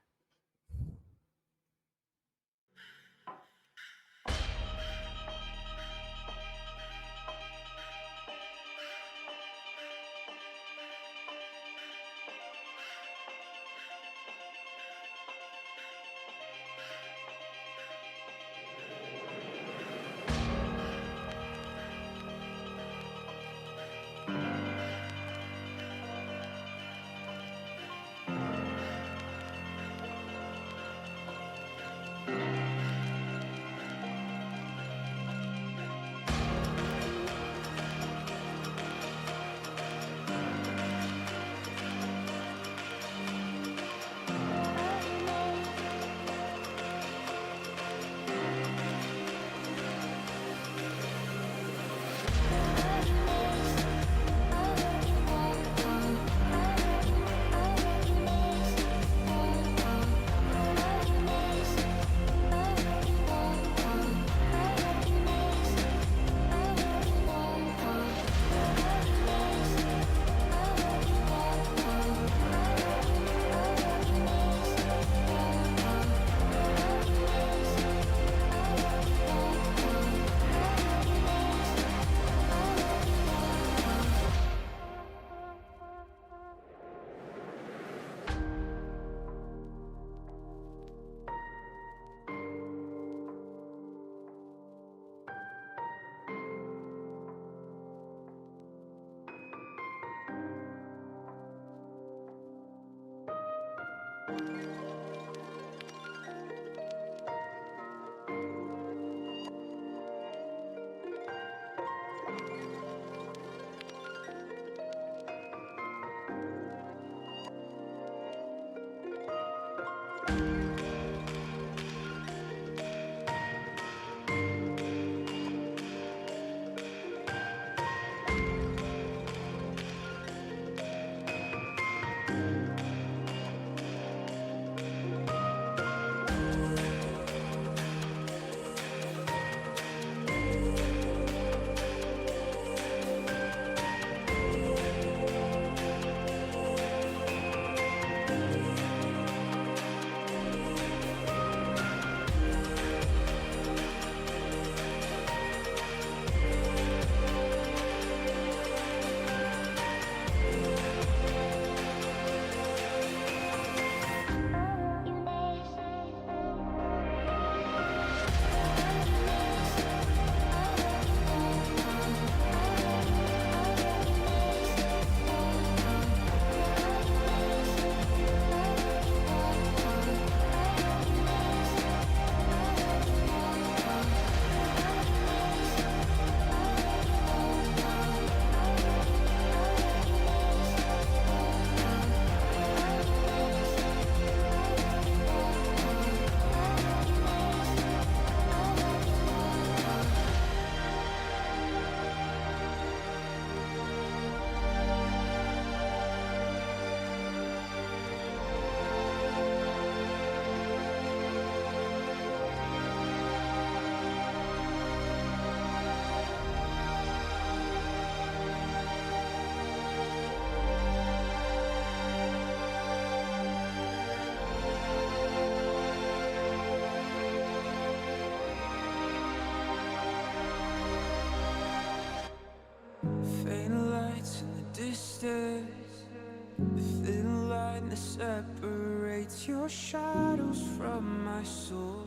your shadows from my soul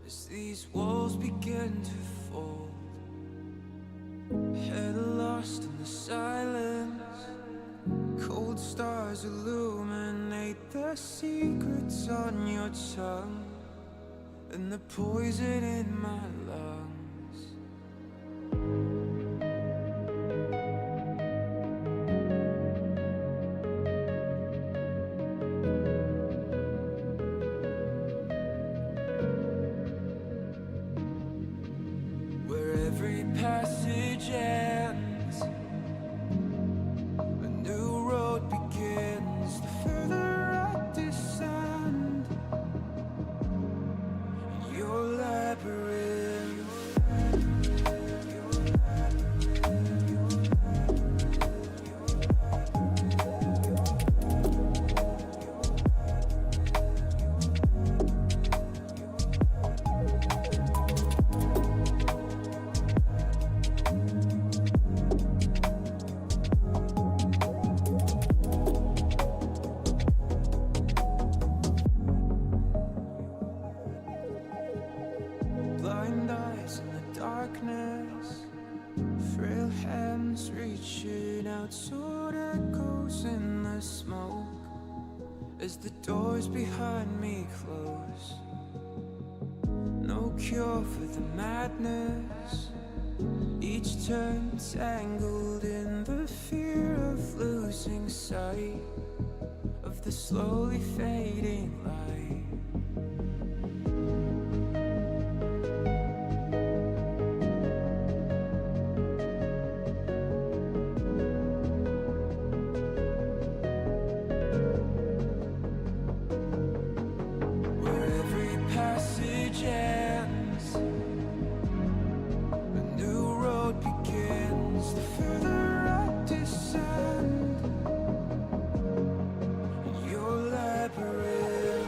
as these walls begin to fold. Head lost in the silence, cold stars illuminate the secrets on your tongue and the poison in my lungs. Where every passage ends, a new road begins. The further I descend, your labyrinth. Blind eyes in the darkness, frail hands reaching out, sword echoes in the smoke as the doors behind me close. No cure for the madness, each turn tangled in the fear of losing sight of the slowly fading light. Where every passage ends, a new road begins. The further I descend, your labyrinth.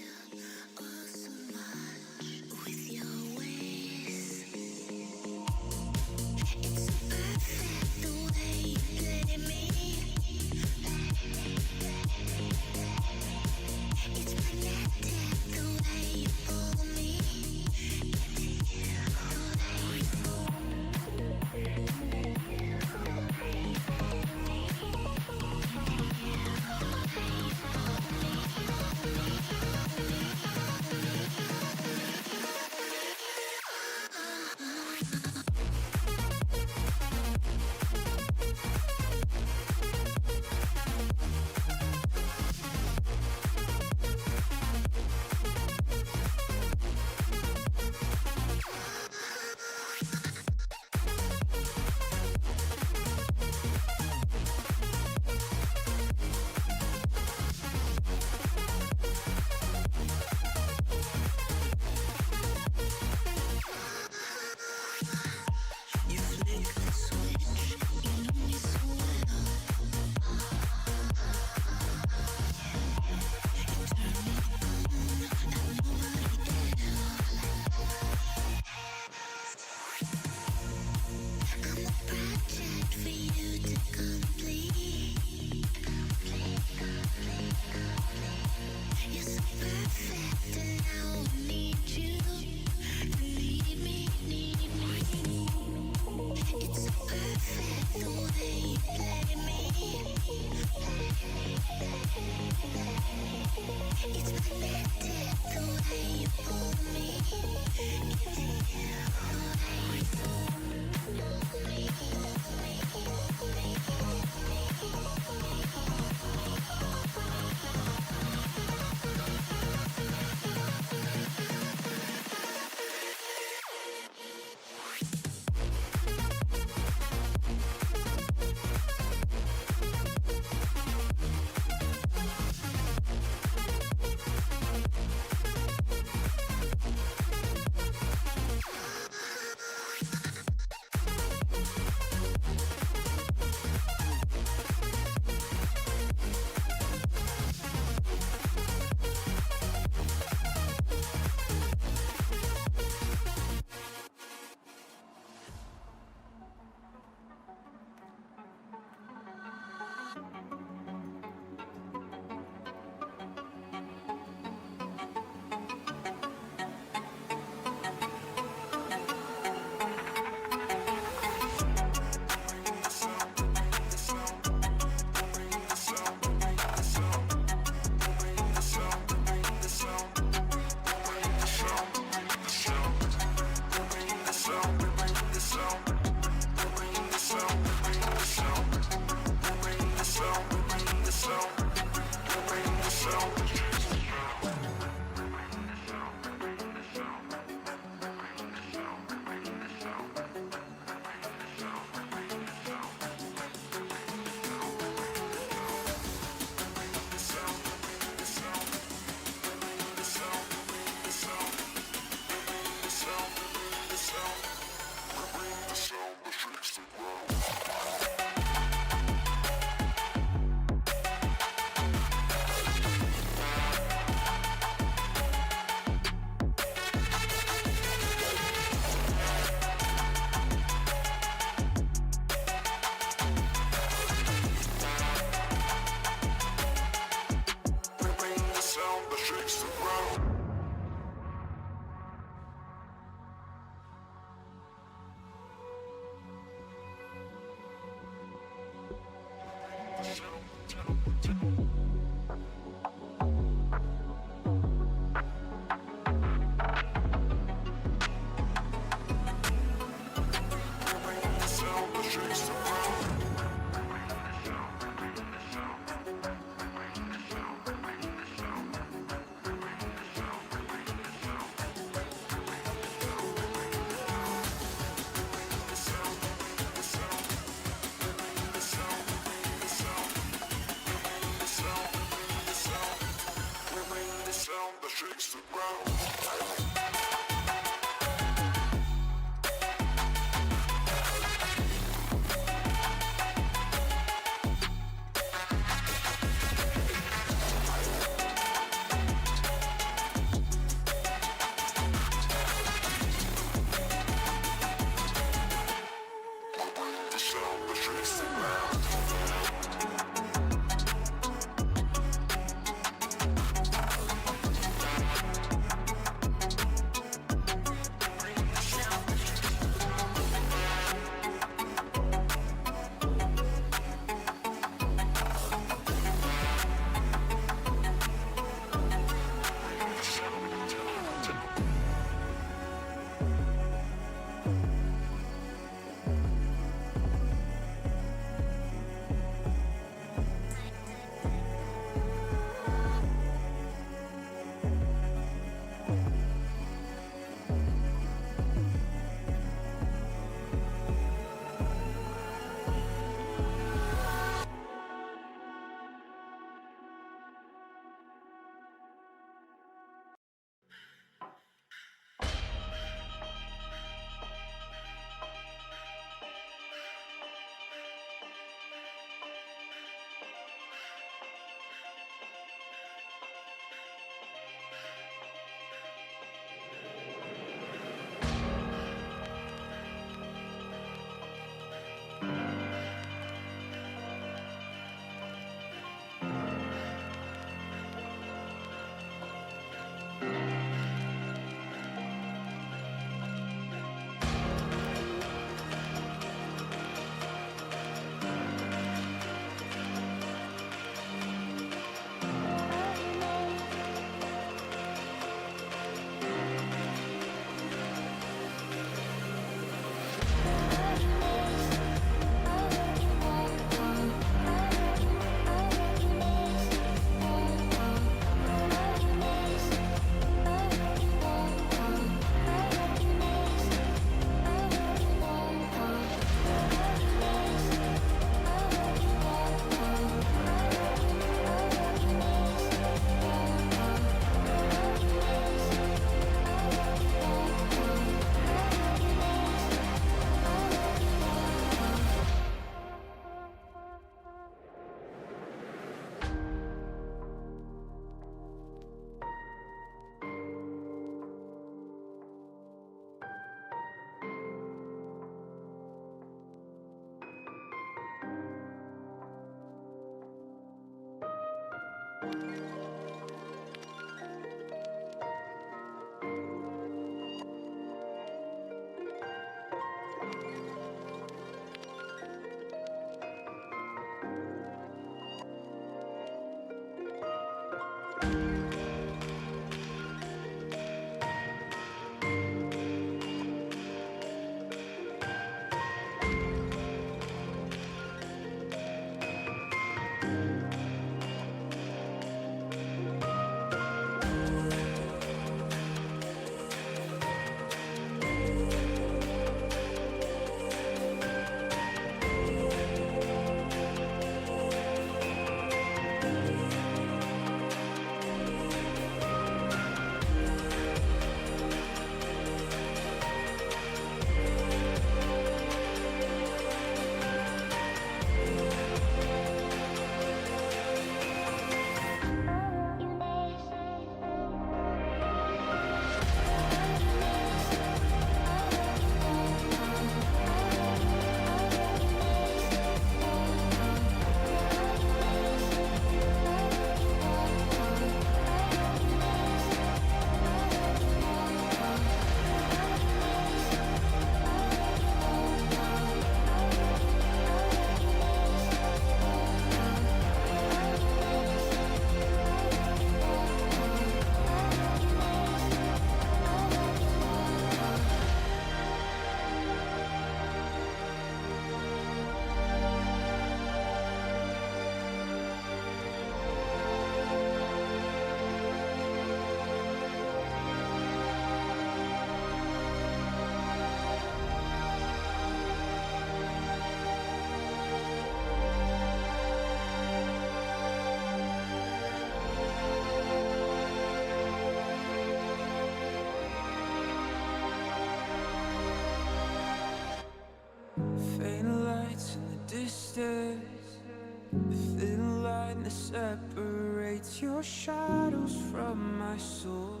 your shadows from my soul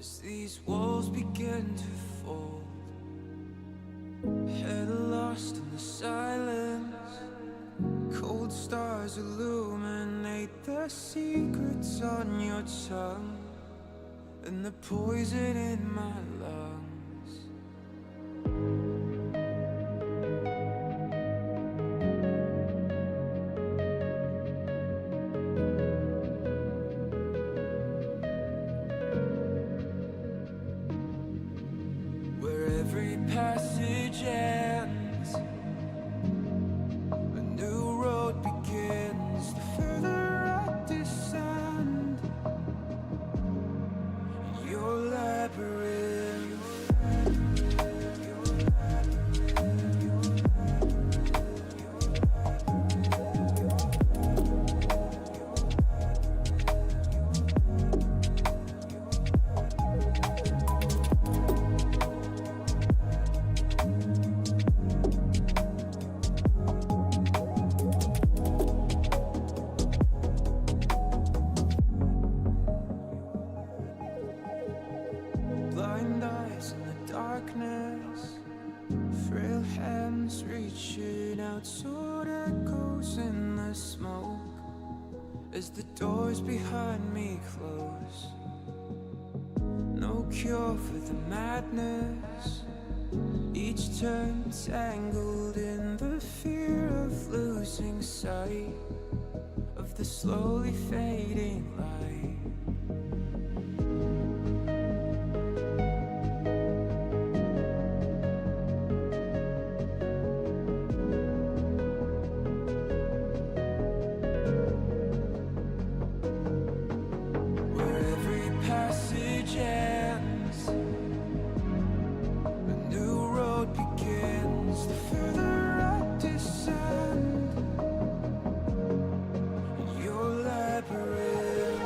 as these walls begin to fall. Head lost in the silence, cold stars illuminate the secrets on your tongue and the poison in my lungs. Where every passage ends, a new road begins. The further I descend, your labyrinth. Blind eyes in the darkness, frail hands reaching out, sword echoes in the smoke as the doors behind me close. No cure for the madness, each turn tangled in the fear of losing sight of the slowly fading light. Where every passage ends, a new road begins. The further I descend, your labyrinth.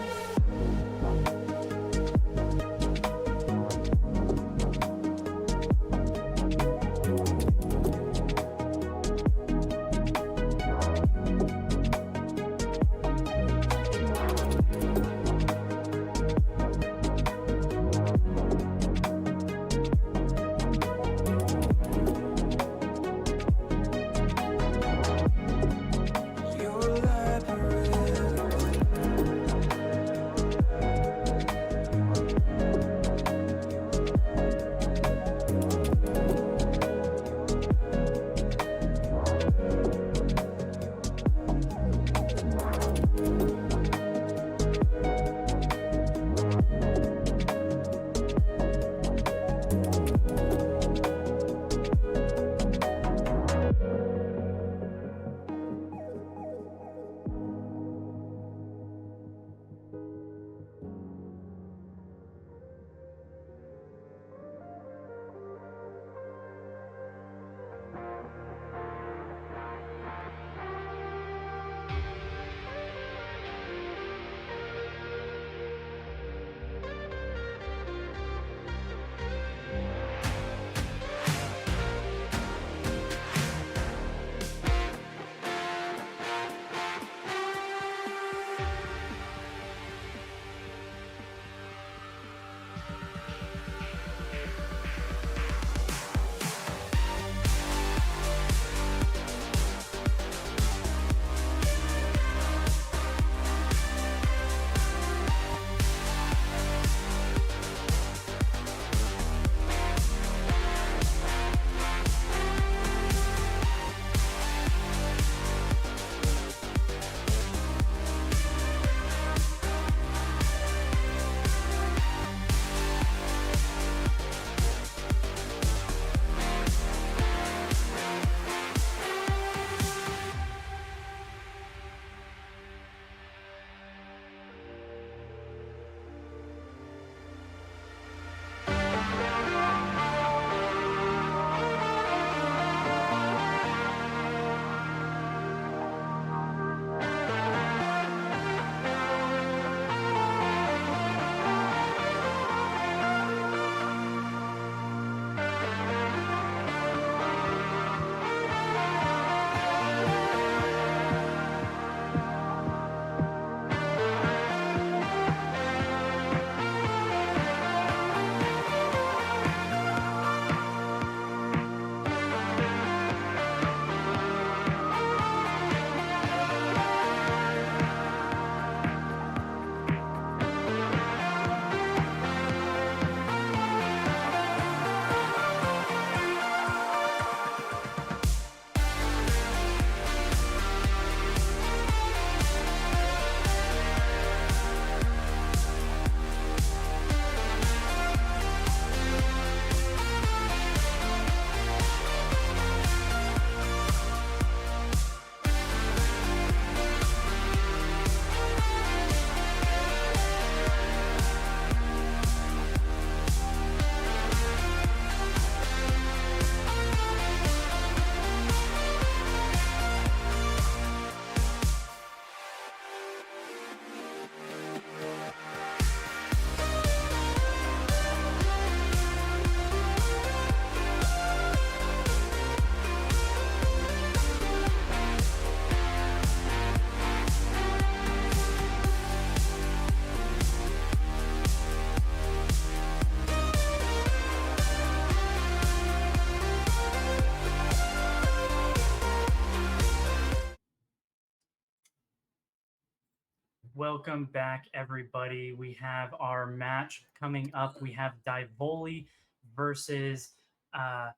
Welcome back, everybody. We have our match coming up. We have Divoli versus, I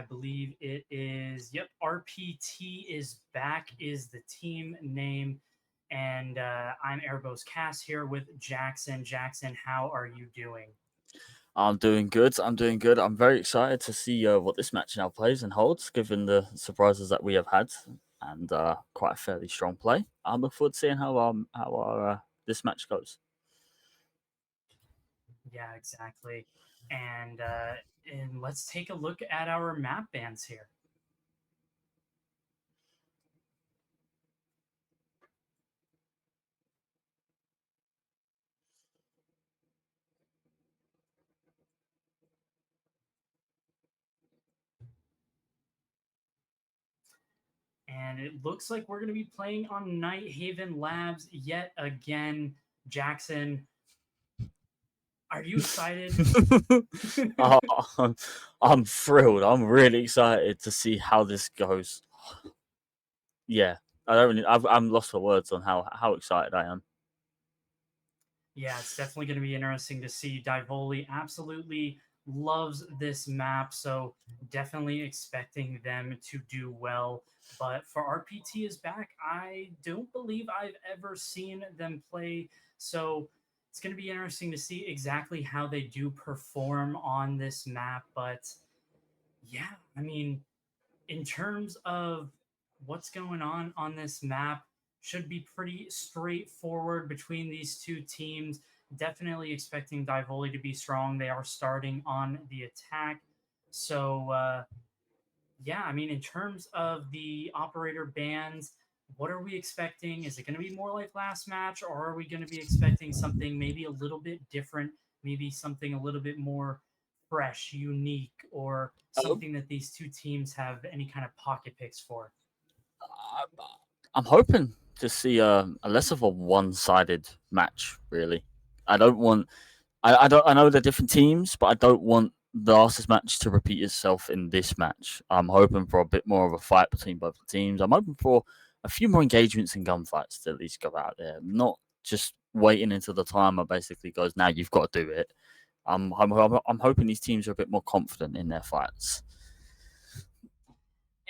believe it is, yep, RPT is back, is the team name. And I'm Erebos Cass here with Jackson. Jackson, how are you doing?
I'm doing good. I'm doing good. I'm very excited to see what this match now plays and holds, given the surprises that we have had and quite a fairly strong play. I'm looking forward to seeing how our this match goes.
Yeah, exactly. And let's take a look at our map bands here. And it looks like we're going to be playing on Night Haven Labs yet again. Jackson, are you excited?
Oh, I'm thrilled. I'm really excited to see how this goes. Yeah, I don't really. I'm lost for words on how excited I am.
Yeah, it's definitely going to be interesting to see. Divoli absolutely loves this map, so definitely expecting them to do well. But for RPT is back, I don't believe I've ever seen them play, so it's going to be interesting to see exactly how they do perform on this map. But yeah, I mean, in terms of what's going on this map, should be pretty straightforward between these two teams. Definitely expecting Divoli to be strong. They are starting on the attack. So, yeah, I mean, in terms of the operator bans, what are we expecting? Is it going to be more like last match, or are we going to be expecting something maybe a little bit different, maybe something a little bit more fresh, unique, or
Um,
something that these two teams have any kind of pocket picks for?
I- I'm hoping to see a less of a one-sided match. Really, I don't want. I don't. I know they're different teams, but I don't want the last match to repeat itself in this match. I'm hoping for a bit more of a fight between both the teams. I'm hoping for a few more engagements and gunfights to at least go out there, not just waiting until the timer basically goes. Now you've got to do it. I'm hoping these teams are a bit more confident in their fights.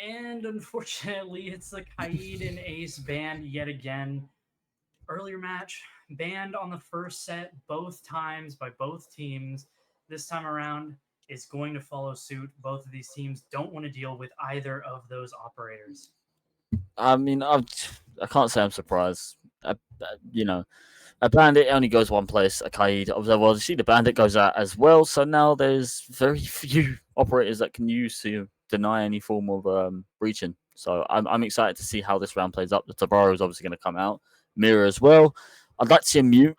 And unfortunately, it's the Kaid and Ace banned yet again. Earlier match, banned on the first set both times by both teams. This time around is going to follow suit. Both of these teams don't want to deal with either of those operators.
I mean, I can't say I'm surprised. You know, a bandit only goes one place. A Kaid, well, you see, the bandit goes out as well. So now there's very few operators that can use to deny any form of breaching. So I'm excited to see how this round plays up. The Tabaro is obviously going to come out. Mirror as well. I'd like to see a mute.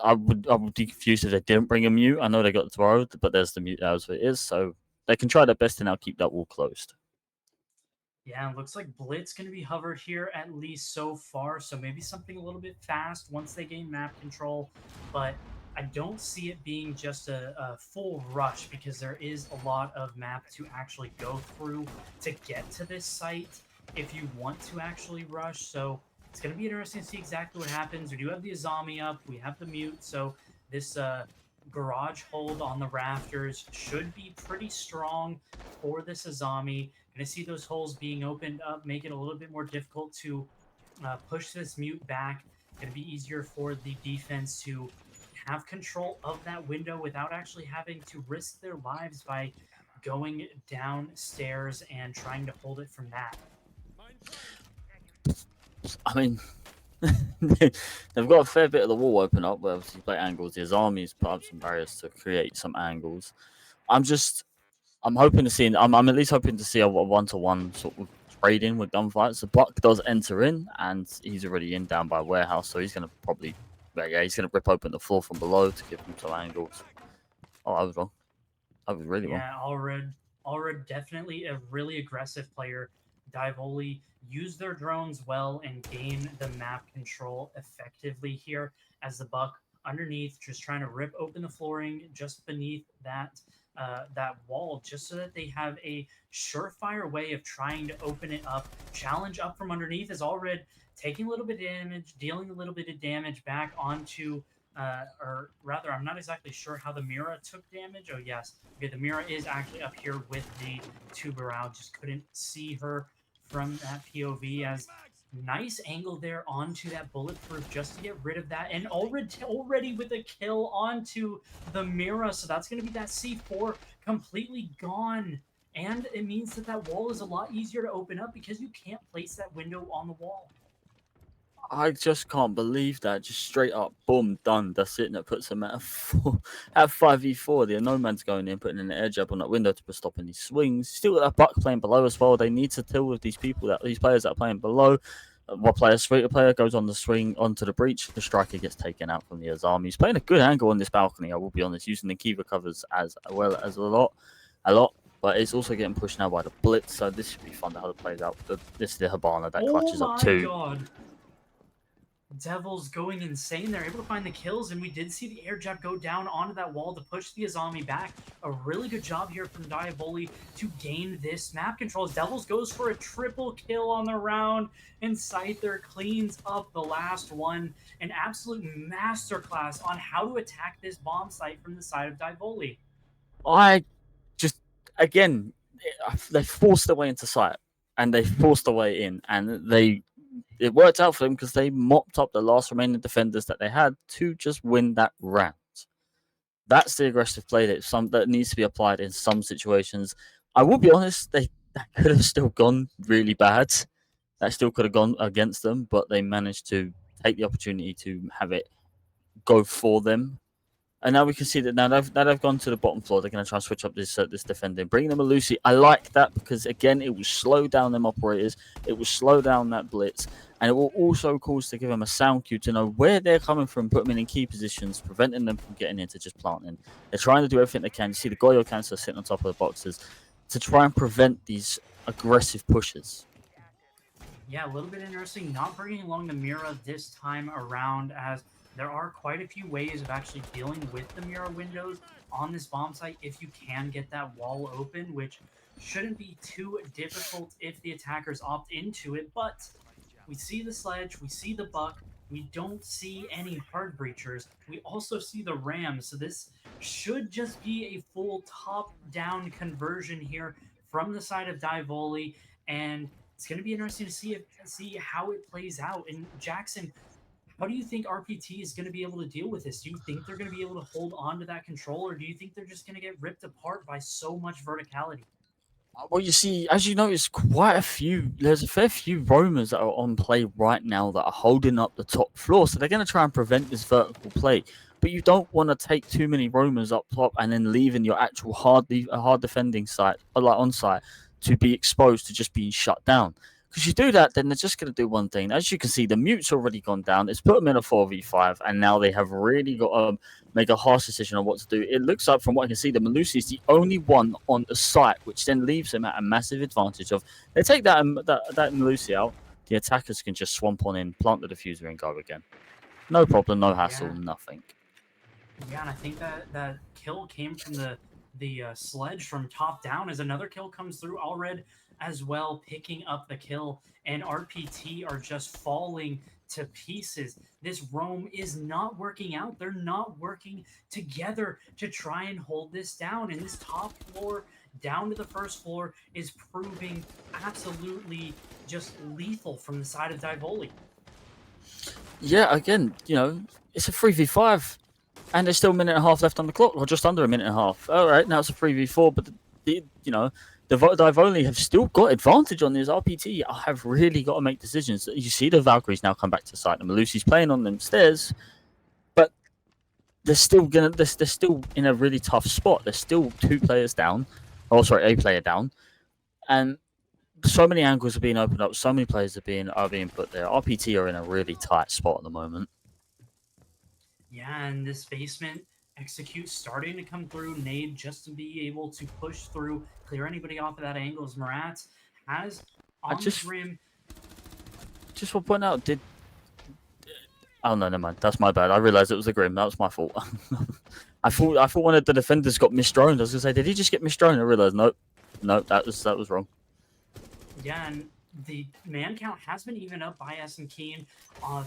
I would be confused if they didn't bring a mute. I know they got the Tabaro, but there's the mute as it is. So they can try their best to now keep that wall closed.
Yeah, it looks like Blitz going to be hovered here at least so far. So maybe something a little bit fast once they gain map control. But I don't see it being just a full rush because there is a lot of map to actually go through to get to this site if you want to actually rush. So it's going to be interesting to see exactly what happens. We do have the Azami up. We have the mute. So this garage hold on the rafters should be pretty strong for this Azami. Going to see those holes being opened up, make it a little bit more difficult to push this mute back. Going to be easier for the defense to have control of that window without actually having to risk their lives by going downstairs and trying to hold it from that.
I mean, they've got a fair bit of the wall open up where obviously play angles. His army's put up some barriers to create some angles. I'm just I'm hoping to see I'm at least hoping to see a one-to-one sort of trade in with gunfights. The Buck does enter in and he's already in down by warehouse, so he's gonna probably he's gonna rip open the floor from below to give him some angles. Oh, I was wrong. I was really wrong.
Yeah, Allred definitely a really aggressive player. Divoli use their drones well and gain the map control effectively here as the Buck underneath just trying to rip open the flooring just beneath that that wall, just so that they have a surefire way of trying to open it up. Challenge up from underneath is already taking a little bit of damage, dealing a little bit of damage back onto, or rather, I'm not exactly sure how the Mira took damage. Oh, yes. Okay, the Mira is actually up here with the Tubarao. Just couldn't see her from that POV. As nice angle there onto that bulletproof just to get rid of that. And already with a kill onto the Mira. So that's going to be that C4 completely gone. And it means that that wall is a lot easier to open up because you can't place that window on the wall.
I just can't believe that. Just straight up, boom, done. That's it. And it puts them at at 5v4. The no man's going in, putting an air jab on that window to stop any swings. Still got that Buck playing below as well. They need to deal with these players that are playing below. One player, sweeter player, goes on the swing onto the breach. The striker gets taken out from the Azami. He's playing a good angle on this balcony, I will be honest, using the Kiva covers as well as a lot. But it's also getting pushed now by the Blitz, so this should be fun to how it plays out. This is the Habana that clutches up too.
Oh my god. Devils going insane. They're able to find the kills, and we did see the air jab go down onto that wall to push the Azami back. A really good job here from Diavoli to gain this map control. Devils goes for a triple kill on the round, and Scyther cleans up the last one. An absolute masterclass on how to attack this bomb site from the side of Diavoli.
I just, again, they forced their way into sight, and they forced their way in, and it worked out for them because they mopped up the last remaining defenders that they had to just win that round. That's the aggressive play that needs to be applied in some situations. I will be honest, that could have still gone really bad. That still could have gone against them, but they managed to take the opportunity to have it go for them. And now we can see that now they've gone to the bottom floor. They're going to try and switch up this defending, bring them a Lucy. I like that because again, it will slow down them operators. It will slow down that blitz, and it will also cause to give them a sound cue to know where they're coming from, put them in key positions, preventing them from getting into just planting. They're trying to do everything they can. You see the Goyo cancer sitting on top of the boxes to try and prevent these aggressive pushes.
Yeah, a little bit interesting. Not bringing along the Mira this time around, as there are quite a few ways of actually dealing with the Mira windows on this bomb site if you can get that wall open, which shouldn't be too difficult if the attackers opt into it. But we see the sledge, we see the buck, we don't see any hard breachers. We also see the ram, so this should just be a full top-down conversion here from the side of Divoli, and it's going to be interesting to see how it plays out. And Jackson, how do you think RPT is going to be able to deal with this? Do you think they're going to be able to hold on to that control, or do you think they're just going to get ripped apart by so much verticality?
Well, you see, as you notice, there's a fair few roamers that are on play right now that are holding up the top floor. So they're going to try and prevent this vertical play. But you don't want to take too many roamers up top and then leaving your actual hard defending site, like on site, to be exposed to just being shut down. Because you do that, then they're just going to do one thing. As you can see, the mute's already gone down. It's put them in a 4v5, and now they have really got to make a harsh decision on what to do. It looks like, from what I can see, that Malusi is the only one on the site, which then leaves him at a massive advantage of, they take that Malusi out, the attackers can just swamp on in, plant the diffuser, and go again. No problem, no hassle, nothing.
Yeah, and I think that kill came from the sledge from top down, as another kill comes through. Allred as well picking up the kill, and RPT are just falling to pieces. This roam is not working out. They're not working together to try and hold this down, and this top floor down to the first floor is proving absolutely just lethal from the side of Divoli.
Yeah, again, it's a 3v5. And there's still a minute and a half left on the clock, or just under a minute and a half. All right, now it's a 3v4, but the Divoli have still got advantage on this. RPT have really got to make decisions. You see the Valkyries now come back to site, and Malusi's playing on them stairs, but they're still in a really tough spot. There's still a player down, and so many angles are being opened up. So many players are being put there. RPT are in a really tight spot at the moment.
Yeah, and this basement execute starting to come through. Nade just to be able to push through, clear anybody off of that angle, as Marat has on the rim.
Just want to point out, oh no, never mind. That's my bad. I realized it was a Grim. That was my fault. I thought one of the defenders got misdroned. I was gonna say, did he just get misdroned? I realized, nope, that was wrong.
Yeah, and the man count has been even up by SM Keen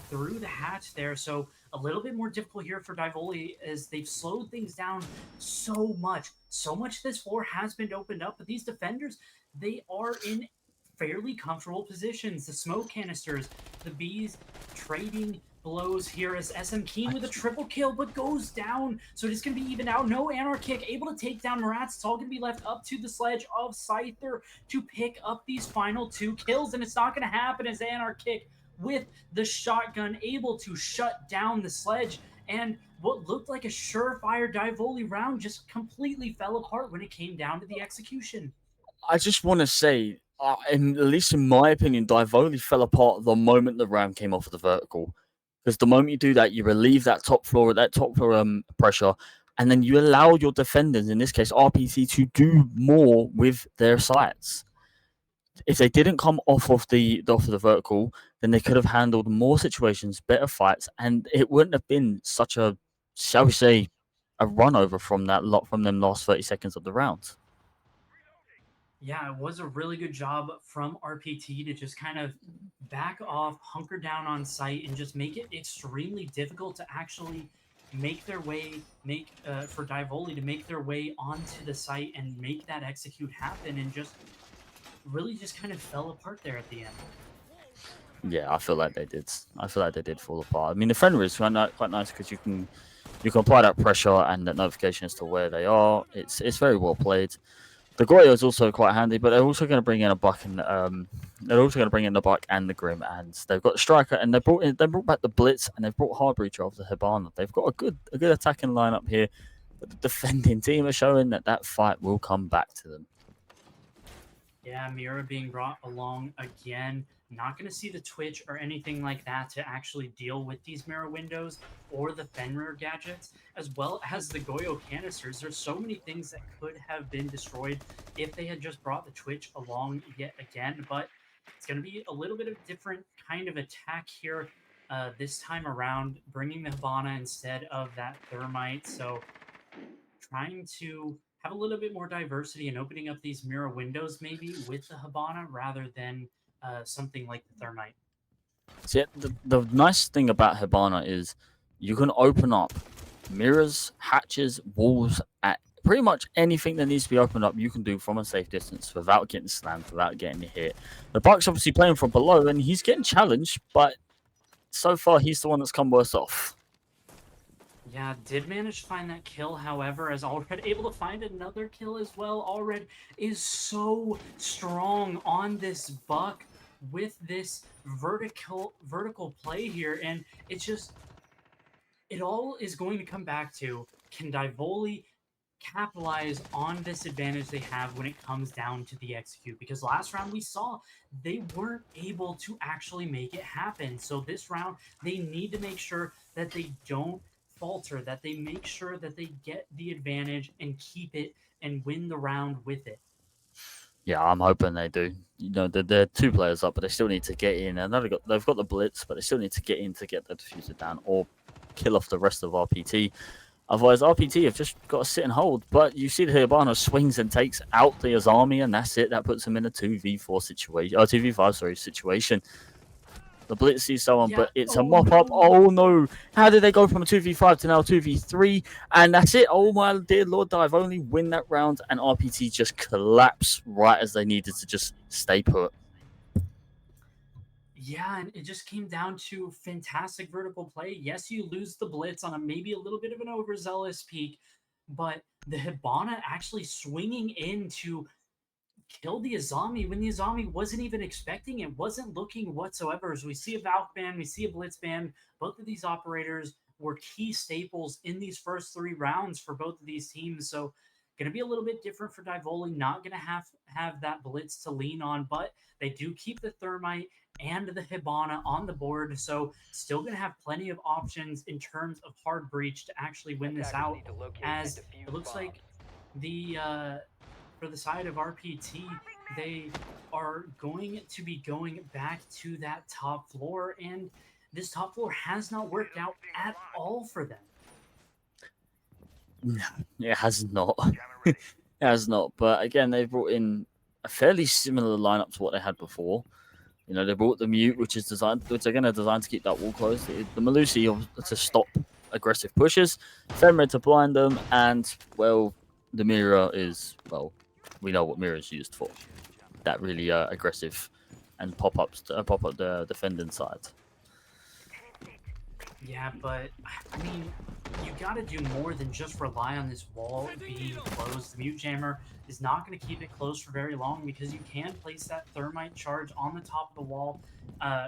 through the hatch there, so a little bit more difficult here for Divoli as they've slowed things down so much. So much this floor has been opened up, but these defenders, they are in fairly comfortable positions. The smoke canisters, the bees trading blows here as SM Keen with a triple kill, but goes down. So it is going to be even out. No Anarchic able to take down Maratz. It's all going to be left up to the sledge of Scyther to pick up these final 2 kills, and it's not going to happen as Anarchic with the shotgun able to shut down the sledge, and what looked like a surefire Divoli round just completely fell apart when it came down to the execution.
I just want to say, at least in my opinion, Divoli fell apart the moment the ram came off of the vertical. Because the moment you do that, you relieve that top floor pressure, and then you allow your defenders, in this case RPT, to do more with their sights. If they didn't come off of the vertical, then they could have handled more situations, better fights, and it wouldn't have been such a, shall we say, a run over from them last 30 seconds of the round.
Yeah, it was a really good job from RPT to just kind of back off, hunker down on site, and just make it extremely difficult to actually make their way, for Divoli to make their way onto the site and make that execute happen, and just really just kind of fell apart there at the end.
Yeah, I feel like they did. I feel like they did fall apart. I mean, the Fenrir is quite nice because you can apply that pressure and that notification as to where they are. It's very well played. The Goyo is also quite handy, but they're also going to bring in a buck and the buck and the Grim, and they've got the striker, and they brought back the Blitz, and they've brought Hardbreacher of the Hibana. They've got a good attacking lineup here, but the defending team are showing that fight will come back to them.
Yeah, Mira being brought along again. Not going to see the Twitch or anything like that to actually deal with these mirror windows or the Fenrir gadgets, as well as the Goyo canisters. There's so many things that could have been destroyed if they had just brought the Twitch along yet again, but it's going to be a little bit of a different kind of attack here this time around, bringing the Hibana instead of that Thermite. So trying to have a little bit more diversity and opening up these mirror windows maybe with the Hibana rather than something like the Thermite.
See, the nice thing about Hibana is you can open up mirrors, hatches, walls at pretty much anything that needs to be opened up. You can do from a safe distance without getting slammed, without getting hit. The Buck's obviously playing from below, and he's getting challenged, but so far he's the one that's come worse off.
Yeah, did manage to find that kill, however, as Allred able to find another kill as well. Allred is so strong on this Buck with this vertical play here, and it's just, it all is going to come back to, can Divoli capitalize on this advantage they have when it comes down to the execute? Because last round we saw they weren't able to actually make it happen. So this round, they need to make sure that they don't falter, that they make sure that they get the advantage and keep it and win the round with it.
Yeah, I'm hoping they do. You know, they're 2 players up, but they still need to get in. And they've got the blitz, but they still need to get in to get the diffuser down or kill off the rest of RPT. Otherwise, RPT have just got to sit and hold. But you see the Hibana swings and takes out the Azami, and that's it. That puts them in a 2v4 situation, 2v5 situation. The Blitz sees someone, but it's a mop-up.
No.
Oh, no. How did they go from a 2v5 to now 2v3? And that's it. Oh, my dear Lord, I've only win that round, and RPT just collapse right as they needed to just stay put.
Yeah, and it just came down to fantastic vertical play. Yes, you lose the Blitz on maybe a little bit of an overzealous peak, but the Hibana actually swinging in to kill the Azami when the Azami wasn't even expecting it, wasn't looking whatsoever. As we see a Valk ban, we see a Blitz ban. Both of these operators were key staples in these first 3 rounds for both of these teams. So going to be a little bit different for Divoli. Not going to have that Blitz to lean on, but they do keep the Thermite and the Hibana on the board. So still going to have plenty of options in terms of hard breach to actually win this out, as it looks like the for the side of RPT, they are going to be going back to that top floor, and this top floor has not worked out at all for them.
No, it has not. It has not. But again, they've brought in a fairly similar lineup to what they had before. You know, they brought the mute, which they're going to design to keep that wall closed. The Malusi to stop aggressive pushes, Fenrir to blind them, and well, the mirror is we know what mirror is used for. That really aggressive and pop up the defending side.
Yeah, but I mean, you got to do more than just rely on this wall being closed. The mute jammer is not going to keep it closed for very long because you can place that thermite charge on the top of the wall,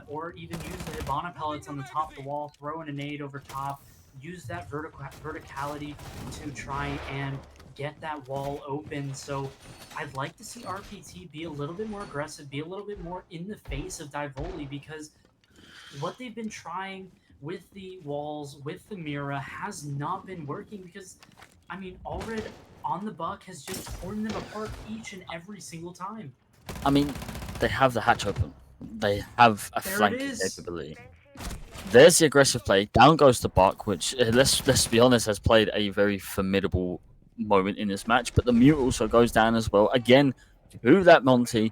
or even use the Hibana pellets on the top of the wall, throw in a nade over top, use that verticality to try and get that wall open. So I'd like to see RPT be a little bit more aggressive, be a little bit more in the face of Divoli, because what they've been trying with the walls, with the Mira, has not been working because, I mean, Allred on the Buck has just torn them apart each and every single time.
I mean, they have the hatch open. They have a flanking capability. There's the aggressive play. Down goes the Buck, which let's be honest, has played a very formidable moment in this match. But the mute also goes down as well. Again, who that Monty?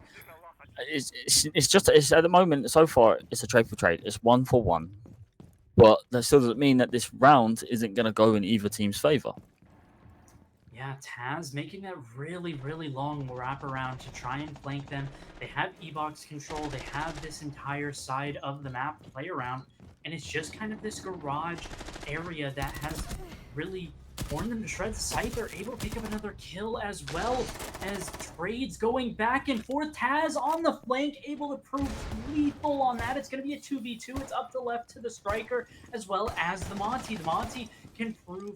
It's just at the moment so far it's a trade for trade. It's 1-for-1, but that still doesn't mean that this round isn't going to go in either team's favor.
Yeah, Taz making that really, really long wraparound to try and flank them. They have E-Box control. They have this entire side of the map to play around. And it's just kind of this garage area that has really torn them to shreds. Scyther able to pick up another kill as well as trades going back and forth. Taz on the flank, able to prove lethal on that. It's going to be a 2v2. It's up to left to the Striker as well as the Monty. The Monty can prove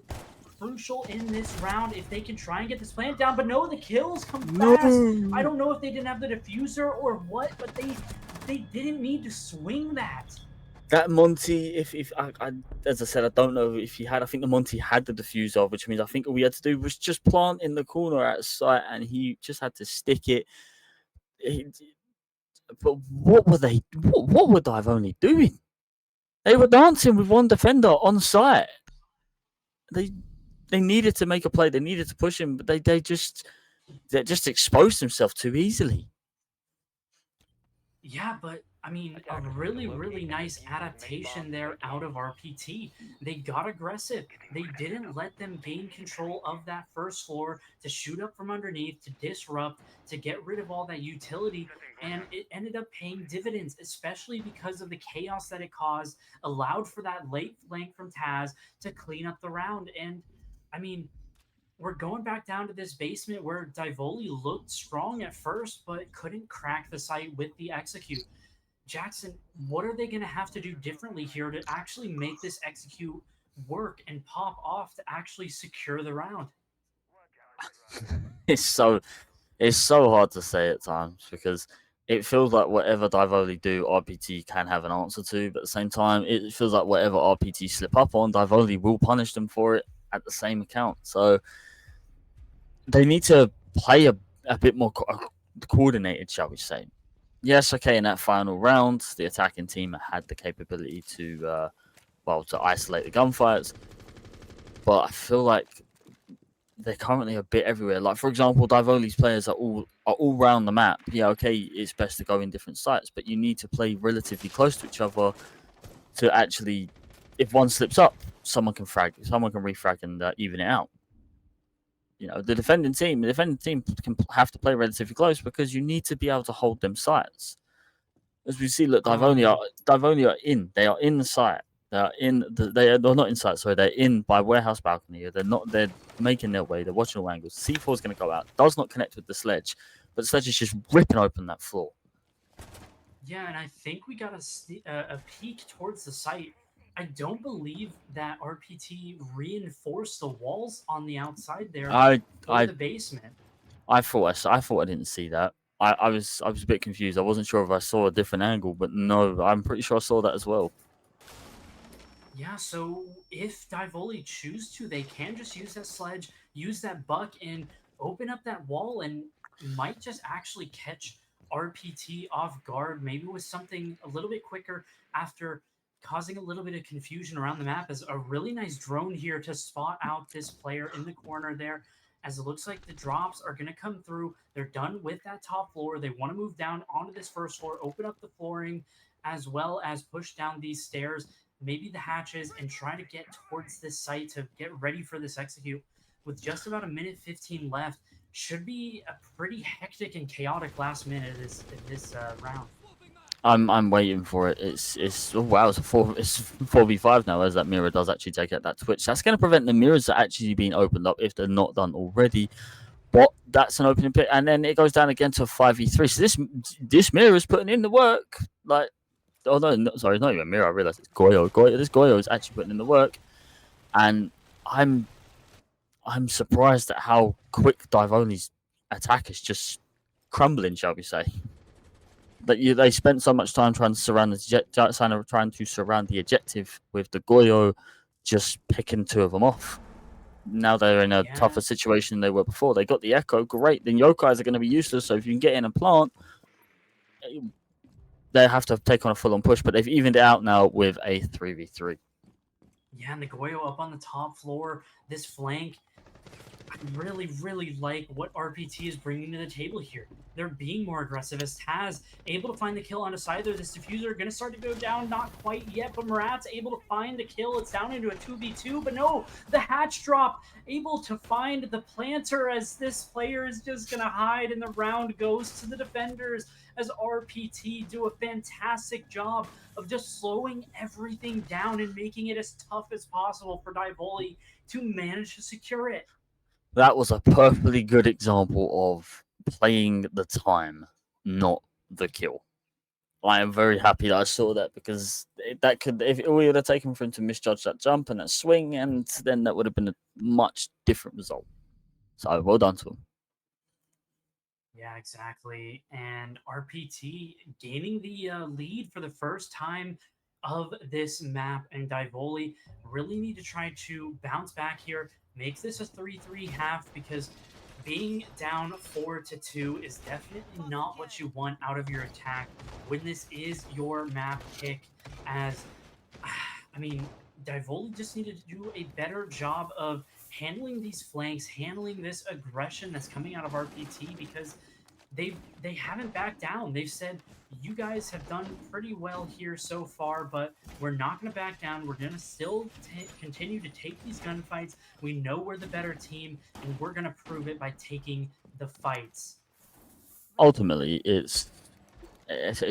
crucial in this round if they can try and get this plant down. But no, the kills come fast. I don't know if they didn't have the diffuser or what, but they didn't need to swing that.
That Monty, if I as I said, I don't know if he had. I think the Monty had the diffuser, which means I think all we had to do was just plant in the corner at sight, and he just had to stick it. But what were they? What were Dive only doing? They were dancing with one defender on site. They needed to make a play. They needed to push him, but they just exposed themselves too easily.
Yeah, but I mean, a really, really nice adaptation there out of RPT. They got aggressive. They didn't let them gain control of that first floor to shoot up from underneath, to disrupt, to get rid of all that utility. And it ended up paying dividends, especially because of the chaos that it caused, allowed for that late flank from Taz to clean up the round. And I mean, we're going back down to this basement where Divoli looked strong at first, but couldn't crack the site with the execute. Jackson, what are they going to have to do differently here to actually make this execute work and pop off to actually secure the round?
It's so hard to say at times because it feels like whatever Divoli do, RPT can have an answer to, but at the same time, it feels like whatever RPT slip up on, Divoli will punish them for it at the same account. So they need to play a bit more coordinated, shall we say. Yes, okay, in that final round, the attacking team had the capability to isolate the gunfights, but I feel like they're currently a bit everywhere. Like, for example, Divoli's players are all around the map. Yeah, okay, it's best to go in different sites, but you need to play relatively close to each other to actually, if one slips up, someone can refrag and even it out. You know, the defending team can have to play relatively close because you need to be able to hold them sites. As we see, look, Divoli are in. They are in the site. They're not inside. Sorry, they're in by warehouse balcony. They're not. They're making their way. They're watching all angles. C4 is going to go out. Does not connect with the sledge, but the sledge is just ripping open that floor.
Yeah, and I think we got a peek towards the site. I don't believe that RPT reinforced the walls on the outside there for the basement.
I thought I didn't see that. I was a bit confused. I wasn't sure if I saw a different angle, but no, I'm pretty sure I saw that as well.
Yeah, so if Divoli choose to, they can just use that sledge, use that buck, and open up that wall, and might just actually catch RPT off guard, maybe with something a little bit quicker after causing a little bit of confusion around the map as a really nice drone here to spot out this player in the corner there. As it looks like the drops are going to come through. They're done with that top floor. They want to move down onto this first floor, open up the flooring, as well as push down these stairs, maybe the hatches, and try to get towards this site to get ready for this execute. With just about a minute 15 left, should be a pretty hectic and chaotic last minute in this round.
I'm waiting for it. It's oh wow, it's 4v5 now as that mirror does actually take out that twitch. That's going to prevent the mirrors actually being opened up if they're not done already. But that's an opening pick, and then it goes down again to 5v3. So this mirror is putting in the work. Like, oh no, sorry, it's not even mirror. I realize it's Goyo. This Goyo is actually putting in the work, and I'm surprised at how quick Divoni's attack is just crumbling, shall we say. That they spent so much time trying to surround the objective with the Goyo just picking two of them off. Now they're in a tougher situation than they were before. They got the Echo, great. Then Yokais are going to be useless, so if you can get in and plant, they have to take on a full-on push, but they've evened it out now with a 3v3.
Yeah, and the Goyo up on the top floor, this flank, I really, really like what RPT is bringing to the table here. They're being more aggressive as Taz able to find the kill on a side there. This diffuser going to start to go down, not quite yet, but Murat's able to find the kill. It's down into a 2v2, but no, the hatch drop, able to find the planter as this player is just going to hide, and the round goes to the defenders as RPT do a fantastic job of just slowing everything down and making it as tough as possible for Divoli to manage to secure it.
That was a perfectly good example of playing the time, not the kill. I am very happy that I saw that, because that could, if we would have taken for him to misjudge that jump and that swing, and then that would have been a much different result. So well done to him.
Yeah, exactly. And RPT gaining the lead for the first time of this map, and Divoli really need to try to bounce back here, make this a 3-3 half, because being down 4-2 is definitely not what you want out of your attack when this is your map pick. As I mean, Divoli just needed to do a better job of handling these flanks, handling this aggression that's coming out of RPT, because they haven't backed down. They've said, you guys have done pretty well here so far, but we're not going to back down. We're going to still continue to take these gunfights. We know we're the better team, and we're going to prove it by taking the fights.
Ultimately, it's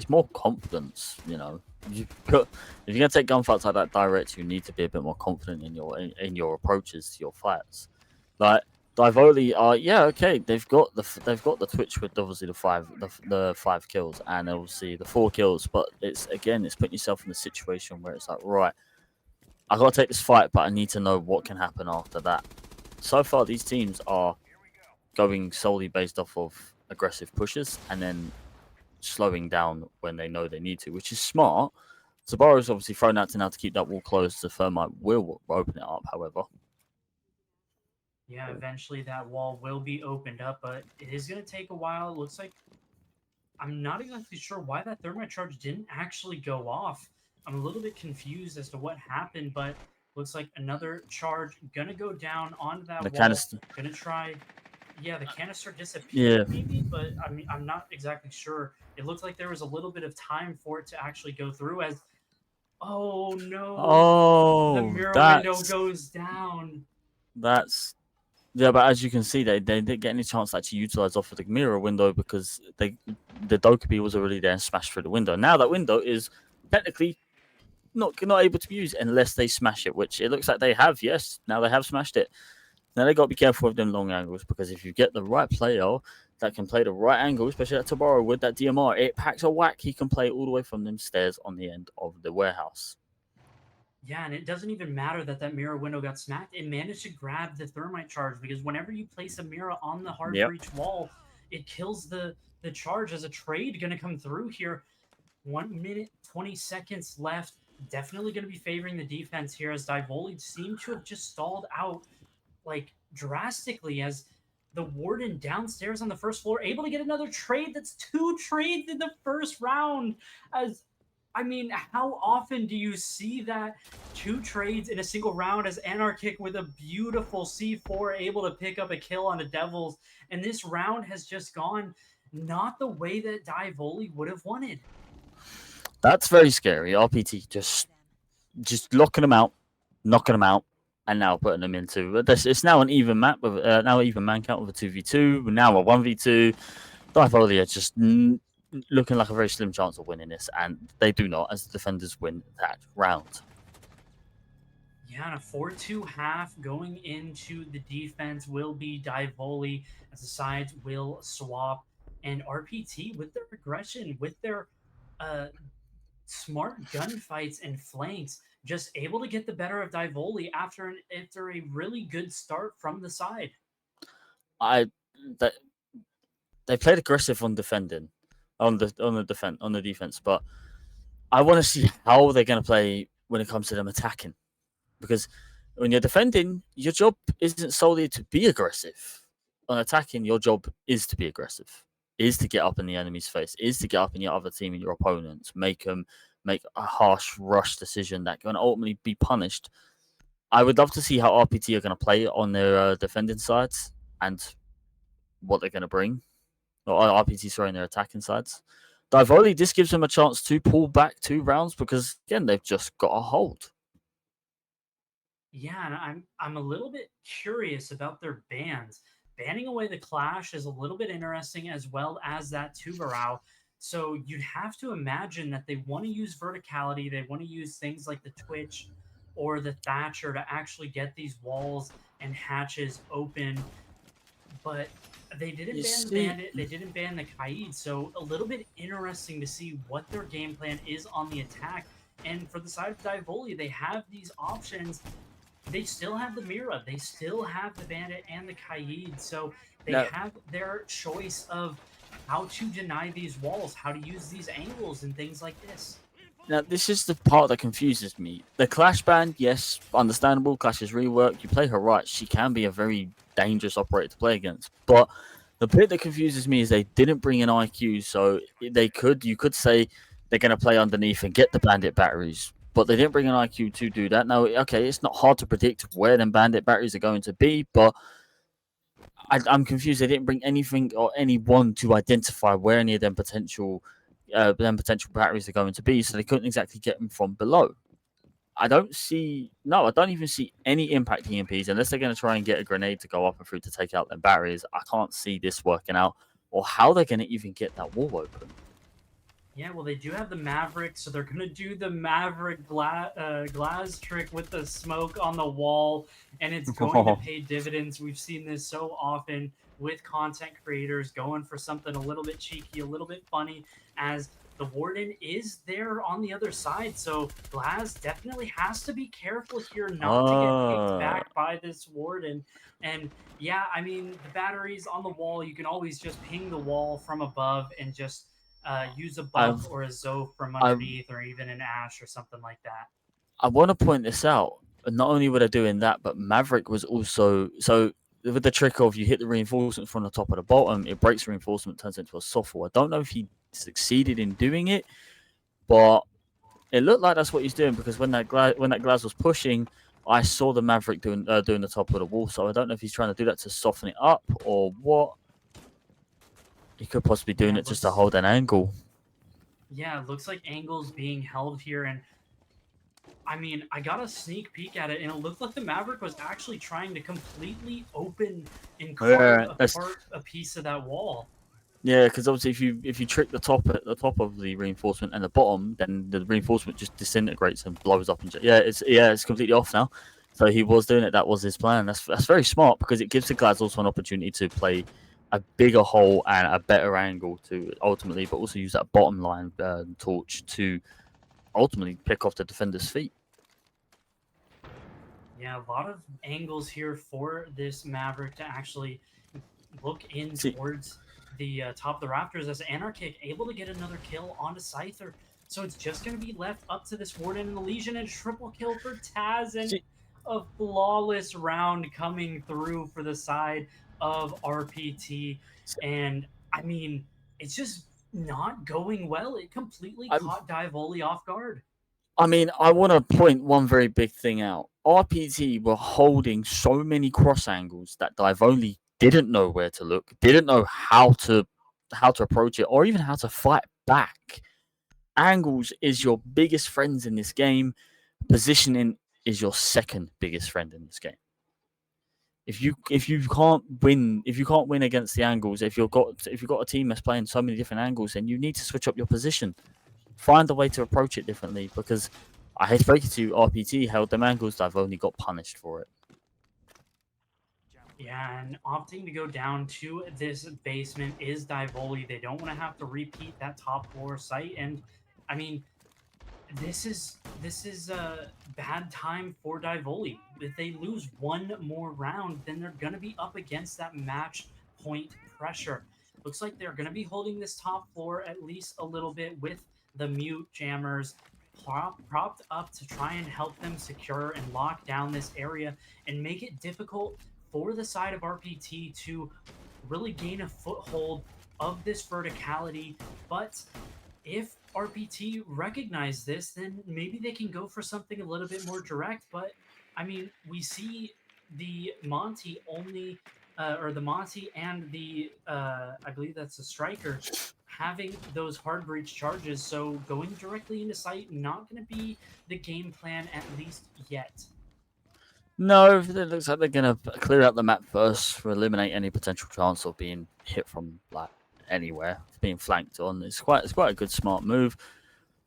more confidence, you know. If you're going to take gunfights like that direct, you need to be a bit more confident in your approaches to your fights. Like Divoli are, yeah, okay, they've got the Twitch with obviously the five kills and obviously the 4 kills, but it's putting yourself in a situation where it's like, right, I gotta take this fight, but I need to know what can happen after that. So far, these teams are going solely based off of aggressive pushes and then slowing down when they know they need to, which is smart. Sabaro's obviously thrown out to now to keep that wall closed. The Thermite will open it up, however.
Yeah, eventually that wall will be opened up, but it is going to take a while. It looks like I'm not exactly sure why that thermite charge didn't actually go off. I'm a little bit confused as to what happened, but looks like another charge going to go down onto that wall.
Canister.
Going to try... Yeah, the canister disappeared,
Yeah.
maybe, but I mean, I'm not exactly sure. It looked like there was a little bit of time for it to actually go through as... Oh, no.
Oh,
the mirror window goes down.
Yeah, but as you can see, they didn't get any chance to actually utilize off of the mirror window because the Dokubi was already there and smashed through the window. Now that window is technically not able to be used unless they smash it, which it looks like they have. Yes, now they have smashed it. Now they got to be careful with them long angles, because if you get the right player that can play the right angle, especially at Tabaro with that DMR, it packs a whack. He can play all the way from them stairs on the end of the warehouse.
Yeah, and it doesn't even matter that mirror window got smacked. It managed to grab the thermite charge, because whenever you place a mirror on the hard breach wall, it kills the charge. As a trade going to come through here. 1 minute, 20 seconds left. Definitely going to be favoring the defense here, as Divoli seemed to have just stalled out like drastically, as the warden downstairs on the first floor able to get another trade. That's 2 trades in the first round, as I mean, how often do you see that two trades in a single round as Anarchic with a beautiful C4 able to pick up a kill on a Devils? And this round has just gone not the way that Divoli would have wanted.
That's very scary. RPT just locking them out, knocking them out, and now putting them into. It's now an even map with now even man count with a 2v2. Now a 1v2. Divoli are just looking like a very slim chance of winning this, and they do not, as the defenders win that round.
Yeah, and a 4-2 half going into the defense will be Divoli as the sides will swap. And RPT with their aggression, with their uh, smart gunfights and flanks, just able to get the better of Divoli after a really good start from the side.
I that they played aggressive on defending, on the defense, but I want to see how they're going to play when it comes to them attacking, because when you're defending, your job isn't solely to be aggressive. On attacking, your job is to be aggressive, is to get up in the enemy's face, is to get up in your other team and your opponents, make them make a harsh rush decision that can ultimately be punished. I would love to see how RPT are going to play on their defending sides and what they're going to bring, or RPT, sorry, on their attacking sides. Divoli, this gives them a chance to pull back 2 rounds because again they've just got a hold.
Yeah, and I'm a little bit curious about their bans. Banning away the Clash is a little bit interesting, as well as that Tubarao. So you'd have to imagine that they want to use verticality. They want to use things like the Twitch or the Thatcher to actually get these walls and hatches open. But they didn't
You
ban the
see,
Bandit. They didn't ban the Kaid. So a little bit interesting to see what their game plan is on the attack. And for the side of Divoli, they have these options. They still have the Mira, they still have the Bandit and the Kaid, so they
now,
have their choice of how to deny these walls, how to use these angles and things like this.
now this is the part that confuses me. The Clash band, yes, understandable. Clash's rework. You play her right, she can be a very dangerous operator to play against. But the bit that confuses me is they didn't bring in IQ, so you could say they're going to play underneath and get the bandit batteries, but they didn't bring an IQ to do that. Now, okay, it's not hard to predict where them bandit batteries are going to be, but I'm confused. They didn't bring anything or anyone to identify where any of them potential batteries are going to be, so they couldn't exactly get them from below. I don't see no, I don't even see any impact EMPs unless they're going to try and get a grenade to go up and through to take out their batteries. I can't see this working out or how they're going to even get that wall open.
Yeah, well, they do have the Maverick, so they're going to do the Maverick glass trick with the smoke on the wall, and it's going to pay dividends. We've seen this so often with content creators going for something a little bit cheeky, a little bit funny, as the Warden is there on the other side. So Glass definitely has to be careful here not to get picked back by this Warden. And yeah, I mean, the batteries on the wall, you can always just ping the wall from above and just use a buff
I've,
or a Zoe from
I've,
underneath, or even an Ash or something like that.
I want to point this out. Not only were they doing that, but Maverick was also so with the trick of you hit the reinforcement from the top or the bottom, it breaks the reinforcement, turns into a soft wall. I don't know if he succeeded in doing it, but it looked like that's what he's doing because when that glass was pushing, I saw the Maverick doing the top of the wall. So I don't know if he's trying to do that to soften it up or what. He could possibly be doing it just to hold an angle.
Yeah, it looks like Angle's being held here, and I mean, I got a sneak peek at it, and it looked like the Maverick was actually trying to completely open and carve apart a piece of that wall.
Yeah, because obviously, if you trick the top at the top of the reinforcement and the bottom, then the reinforcement just disintegrates and blows up. And it's completely off now. So he was doing it. That was his plan. That's very smart because it gives the Glads also an opportunity to play a bigger hole and a better angle to ultimately, but also use that bottom line torch to ultimately pick off the defender's feet.
Yeah, a lot of angles here for this Maverick to actually look in towards the top of the rafters as Anarchic able to get another kill onto Scyther. So it's just going to be left up to this Warden and the Legion, and triple kill for Taz, and a flawless round coming through for the side of RPT. And I mean, it's just not going well. It completely
I'm,
caught Divoli off guard.
I mean, I want to point one very big thing out. RPT were holding so many cross angles that Divoli didn't know where to look, didn't know how to approach it, or even how to fight back. Angles is your biggest friends in this game. Positioning is your second biggest friend in this game. If you can't win against the angles, if you've got a team that's playing so many different angles, then you need to switch up your position. Find a way to approach it differently because I hate to break it to you, RPT held them angles. I've only got punished for it.
Yeah, and opting to go down to this basement is Divoli. They don't want to have to repeat that top floor site, and I mean, this is a bad time for Divoli. If they lose one more round, then they're gonna be up against that match point pressure. Looks like they're gonna be holding this top floor at least a little bit with the mute jammers propped up to try and help them secure and lock down this area and make it difficult for the side of RPT to really gain a foothold of this verticality. But if RPT recognize this, then maybe they can go for something a little bit more direct. But I mean, we see the Monty only, or the Monty and the, I believe that's the striker, having those hard breach charges. So going directly into sight, not going to be the game plan at least yet.
No, it looks like they're gonna clear out the map first to eliminate any potential chance of being hit from like anywhere, being flanked on. It's quite a good smart move.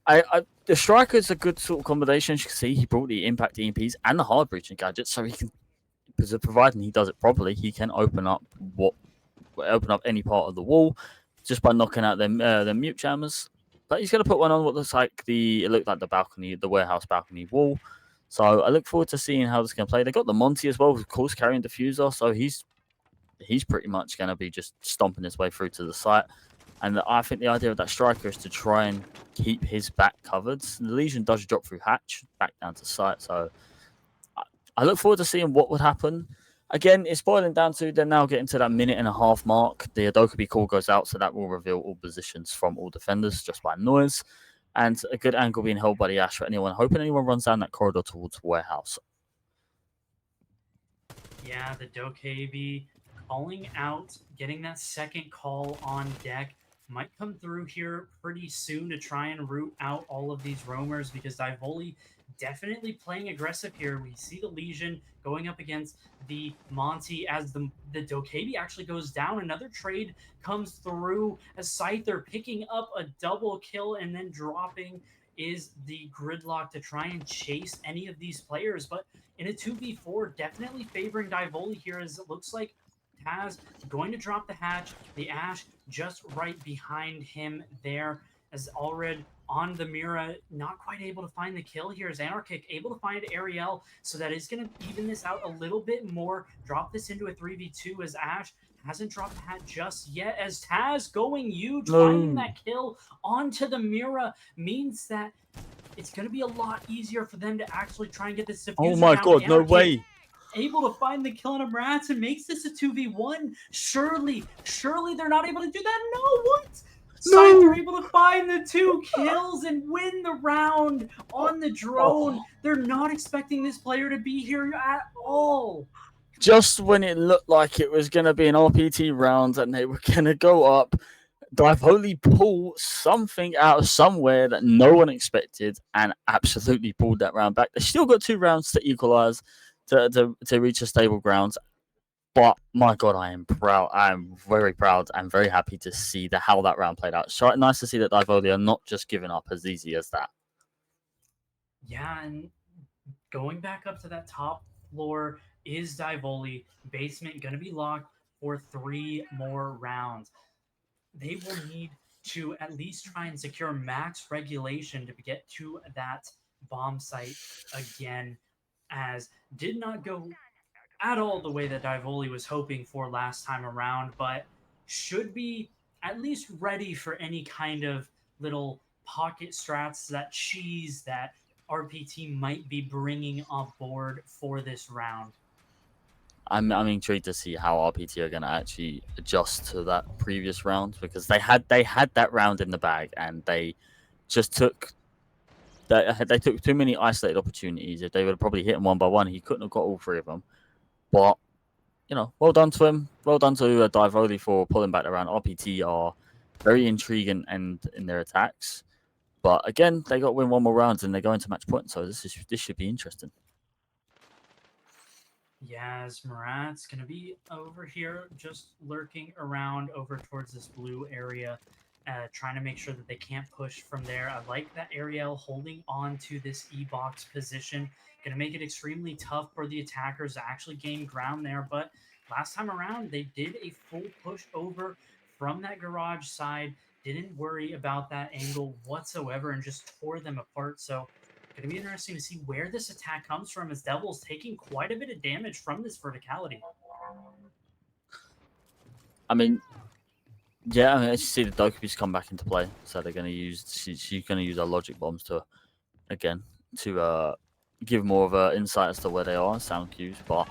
The striker's a good sort of combination. As you can see, he brought the impact EMPs and the hard breaching gadgets, so he can, because providing he does it properly, he can open up any part of the wall just by knocking out the mute jammers. But he's going to put one on what looks like the balcony, the warehouse balcony wall. So I look forward to seeing how this can play. They got the Monty as well, of course, carrying diffuser. So he's pretty much going to be just stomping his way through to the site. And I think the idea of that striker is to try and keep his back covered. The Legion does drop through hatch back down to site. So I look forward to seeing what would happen. Again, it's boiling down to they're now getting to that minute and a half mark. The Adobe call goes out, so that will reveal all positions from all defenders just by noise. And a good angle being held by the Ash for anyone, hoping anyone runs down that corridor towards warehouse.
Yeah, the Dokkaebi calling out, getting that second call on deck might come through here pretty soon to try and root out all of these roamers because Divoli definitely playing aggressive here. We see the Legion going up against the Monty as the Dokkaebi actually goes down. Another trade comes through as Scyther picking up a double kill and then dropping is the gridlock to try and chase any of these players. But in a 2v4, definitely favoring Divoli here as it looks like Taz going to drop the hatch. The Ash just right behind him there as Allred on the Mira, not quite able to find the kill here as Anarchic able to find Ariel, so that is going to even this out a little bit more, drop this into a 3v2 as Ash hasn't dropped the hat just yet as Taz going huge, finding that kill onto the Mira means that it's going to be a lot easier for them to actually try and get this diffuser
Oh my
down.
god, no way.
Able to find the kill on a Rats and makes this a 2v1. Surely they're not able to do that. No, what? Scyther able to find the 2 kills and win the round on the drone. They're not expecting this player to be here at all.
Just when it looked like it was going to be an RPT round and they were going to go up, Divoli pulled something out of somewhere that no one expected and absolutely pulled that round back. They still got 2 rounds to equalize to reach a stable ground. But my God, I am proud. I'm very proud and very happy to see how that round played out. So nice to see that Divoli are not just giving up as easy as that.
Yeah, and going back up to that top floor is Divoli. Basement going to be locked for 3 more rounds. They will need to at least try and secure max regulation to get to that bomb site again, as did not go at all the way that Divoli was hoping for last time around, but should be at least ready for any kind of little pocket strats, that cheese that RPT might be bringing on board for this round.
I'm intrigued to see how RPT are going to actually adjust to that previous round, because they had that round in the bag and they just took they took too many isolated opportunities. If they would have probably hit him one by one, he couldn't have got all three of them. But well done to him. Well done to Divoli for pulling back the round. RPT are very intriguing and in their attacks, but again, they got to win one more round and they're going to match point. So this should be interesting.
Yaz Marat's going to be over here, just lurking around over towards this blue area, trying to make sure that they can't push from there. I like that Ariel holding on to this E-box position. Going to make it extremely tough for the attackers to actually gain ground there, but last time around, they did a full push over from that garage side, didn't worry about that angle whatsoever, and just tore them apart. So going to be interesting to see where this attack comes from, as Devil's taking quite a bit of damage from this verticality.
I mean, yeah, I see the Dokubi's come back into play, so they're going to use she's going to use our logic bombs to give more of an insight as to where they are, sound cues. But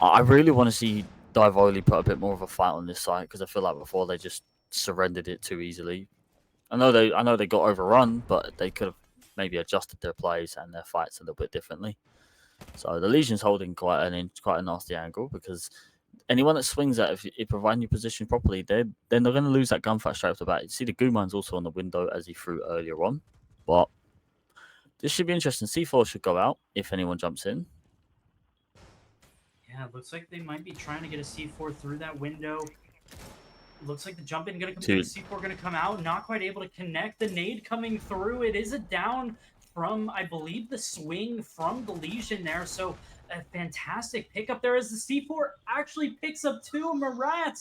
I really want to see Divoli put a bit more of a fight on this site, because I feel like before they just surrendered it too easily. I know they got overrun, but they could have maybe adjusted their plays and their fights a little bit differently. So the Legion's holding quite a nasty angle, because anyone that swings at if you provide your position properly, then they're going to lose that gunfight straight off the bat. You see the Guman's also on the window as he threw earlier on, but this should be interesting. C4 should go out if anyone jumps in.
Yeah, it looks like they might be trying to get a C4 through that window. Looks like the jump in going to come through. C4 going to come out. Not quite able to connect. The nade coming through. It is a down from, I believe, the swing from the Legion there. So a fantastic pickup there as the C4 actually picks up two. Marat,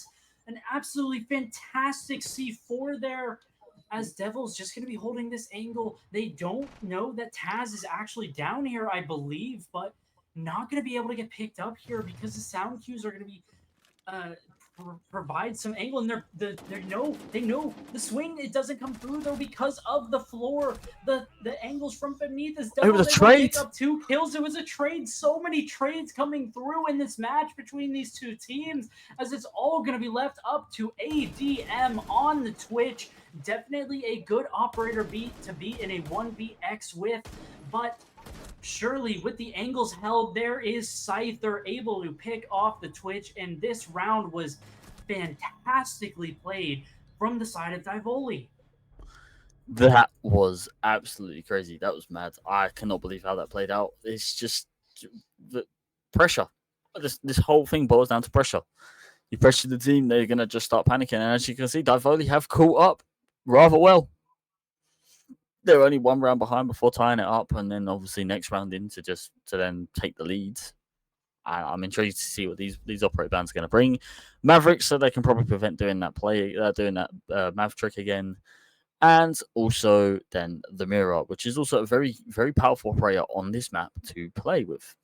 an absolutely fantastic C4 there, as Devil's just going to be holding this angle. They don't know that Taz is actually down here, I believe, but not going to be able to get picked up here because the sound cues are going to be provide some angle, and they know the swing, it doesn't come through though because of the floor, the angles from beneath. Is
it was a trade.
Pick up 2 kills. It was a trade. So many trades coming through in this match between these two teams, as it's all going to be left up to ADM on the Twitch. Definitely a good operator beat to be in a 1vx with, but surely with the angles held, there is Scyther able to pick off the Twitch, and this round was fantastically played from the side of Divoli.
That was absolutely crazy. That was mad. I cannot believe how that played out. It's just the pressure. This whole thing boils down to pressure. You pressure the team, they're going to just start panicking. And as you can see, Divoli have caught up rather well. They're only one round behind before tying it up, and then obviously next round in to then take the leads. I'm intrigued to see what these operator bands are going to bring. Mavericks, so they can probably prevent doing that Mav trick again. And also then the Mirror, which is also a very, very powerful operator on this map to play with.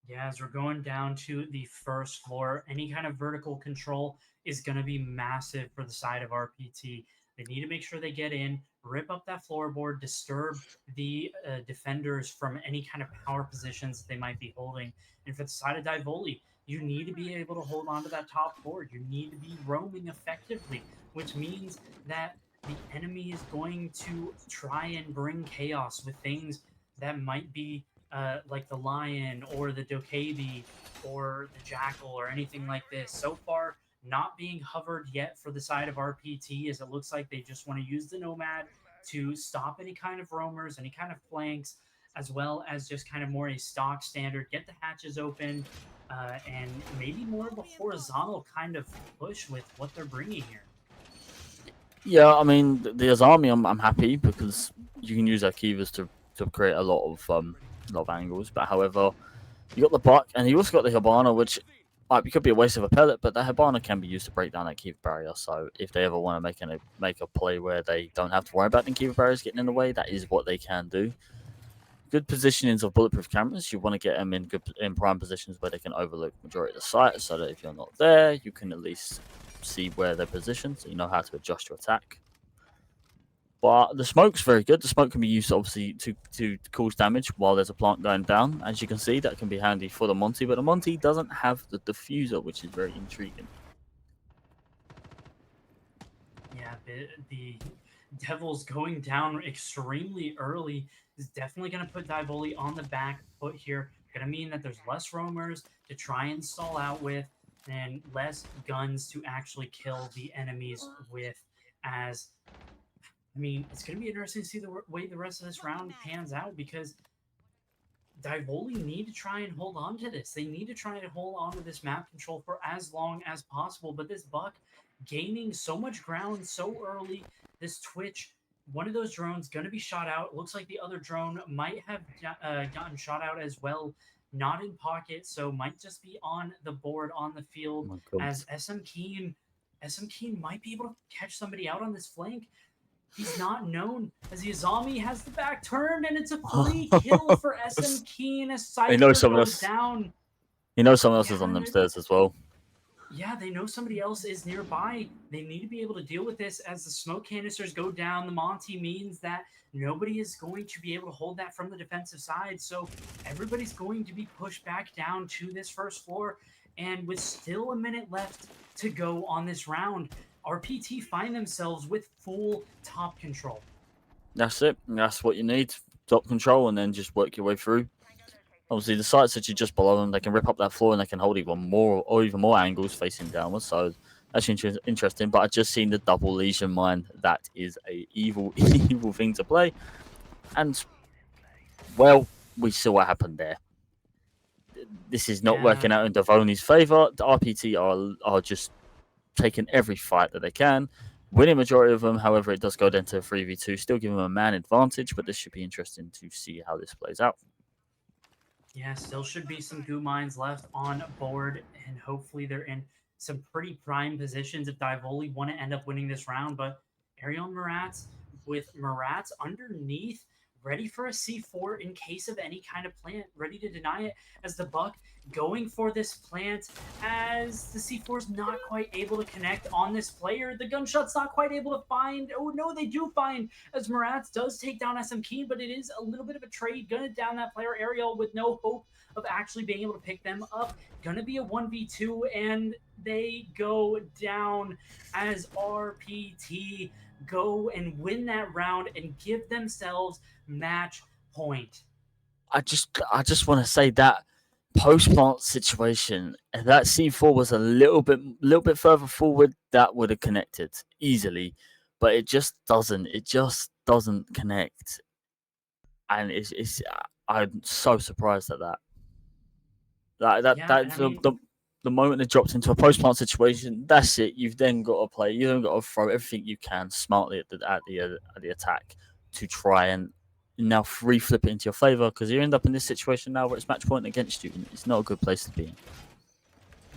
Yeah, as we're going down to the first floor, any kind of vertical control is going to be massive for the side of RPT. They need to make sure they get in, rip up that floorboard, disturb the defenders from any kind of power positions they might be holding. And for the side of Divoli, you need to be able to hold on to that top board. You need to be roaming effectively, which means that the enemy is going to try and bring chaos with things that might be like the Lion or the Dokebi or the Jackal or anything like this. So far, not being hovered yet for the side of RPT, as it looks like they just want to use the Nomad to stop any kind of roamers, any kind of flanks, as well as just kind of more a stock standard, get the hatches open, and maybe more of a horizontal kind of push with what they're bringing here.
Yeah, I mean, the Azami, I'm happy because you can use Akivas to create a lot of angles. But however, you got the Buck, and you also got the Hibana, which it could be a waste of a pellet, but the Hibana can be used to break down that Kiva barrier. So if they ever want to make a play where they don't have to worry about the Kiva barriers getting in the way, that is what they can do. Good positionings of bulletproof cameras. You want to get them in prime positions where they can overlook the majority of the site, so that if you're not there, you can at least see where they're positioned, so you know how to adjust your attack. But the smoke's very good. The smoke can be used obviously to cause damage while there's a plant going down. As you can see, that can be handy for the Monty, but the Monty doesn't have the diffuser, which is very intriguing.
Yeah, the Devils going down extremely early is definitely going to put Divoli on the back foot here. Going to mean that there's less roamers to try and stall out with and less guns to actually kill the enemies with. As I mean, it's going to be interesting to see the way the rest of this round pans out because Divoli need to try and hold on to this. They need to try and hold on to this map control for as long as possible. But this Buck gaining so much ground so early, this Twitch, one of those drones going to be shot out. It looks like the other drone might have gotten shot out as well. Not in pocket, so might just be on the board on the field
Oh my God.
as SM Keen might be able to catch somebody out on this flank. He's not known as the Azami has the back turned, and it's a free kill for SM Keen as Cypher
someone
goes
else.
down.
Someone else is on them stairs as well.
Yeah, they know somebody else is nearby. They need to be able to deal with this as the smoke canisters go down. The Monty means that nobody is going to be able to hold that from the defensive side. So everybody's going to be pushed back down to this first floor. And with still a minute left to go on this round, RPT find themselves with full top control.
That's it. That's what you need. Top control and then just work your way through. Obviously, the sites that are just below them, they can rip up that floor and they can hold even more angles facing downwards. So that's interesting. But I just seen the double lesion mine. That is a evil, evil thing to play. And well, we saw what happened there. This is not working out in Devoni's favor. The RPT are just taking every fight that they can, winning majority of them. However, it does go down to a 3v2, still giving them a man advantage. But this should be interesting to see how this plays out.
Yeah, still should be some goo mines left on board, and hopefully they're in some pretty prime positions if Divoli want to end up winning this round. But Arion Maratz with Maratz underneath, ready for a C4 in case of any kind of plant, ready to deny it as the Buck going for this plant as the C4 is not quite able to connect on this player. The gunshot's not quite able to find. Oh, no, they do find as Maratz does take down SM Keen, but it is a little bit of a trade. Gonna down that player Ariel with no hope of actually being able to pick them up. Gonna be a 1v2, and they go down as RPT go and win that round and give themselves match point.
I just want to say that post-plant situation, if that C4 was a little bit further forward, that would have connected easily, but it just doesn't. It just doesn't connect, and it's I'm so surprised at that. The moment they dropped into a post-plant situation, that's it. You've then got to play. You've then got to throw everything you can smartly at the attack to try and now flip it into your favor, because you end up in this situation now where it's match point against you, and it's not a good place to be in.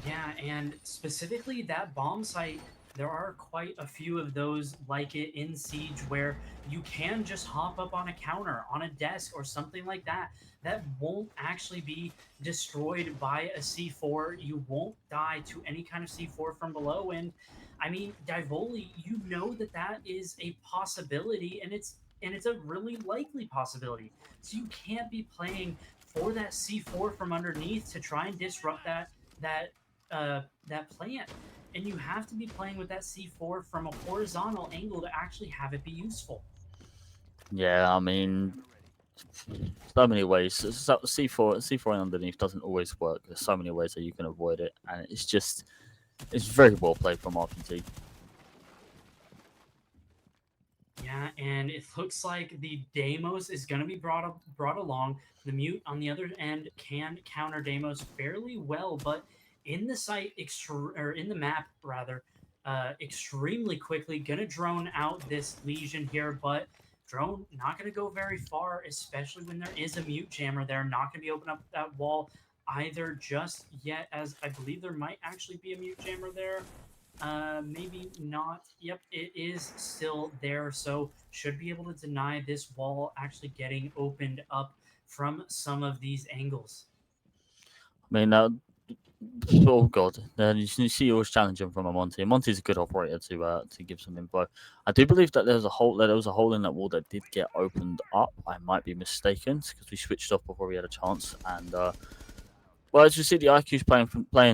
Yeah, and specifically that bomb site, there are quite a few of those like it in Siege where you can just hop up on a counter, on a desk, or something like that. That won't actually be destroyed by a C4. You won't die to any kind of C4 from below. And I mean, Divoli, you know that that is a possibility, and it's a really likely possibility. So you can't be playing for that C4 from underneath to try and disrupt that plant, and you have to be playing with that C4 from a horizontal angle to actually have it be useful.
Yeah, I mean, so many ways. So C4 underneath doesn't always work. There's so many ways that you can avoid it, and it's very well played from RPT.
Yeah, and it looks like the Deimos is going to be brought along. The Mute on the other end can counter Deimos fairly well, but in the site or in the map rather, extremely quickly gonna drone out this Legion here, but drone not gonna go very far, especially when there is a Mute jammer there. Not gonna be opening up that wall either just yet, as I believe there might actually be a Mute jammer there. Maybe not. Yep, it is still there, so should be able to deny this wall actually getting opened up from some of these angles.
I mean, Oh god, then you see always challenging from a Monty. Monty's a good operator to give some info. I do believe that there was a hole in that wall that did get opened up. I might be mistaken because we switched off before we had a chance. And well, as you see, the IQ's playing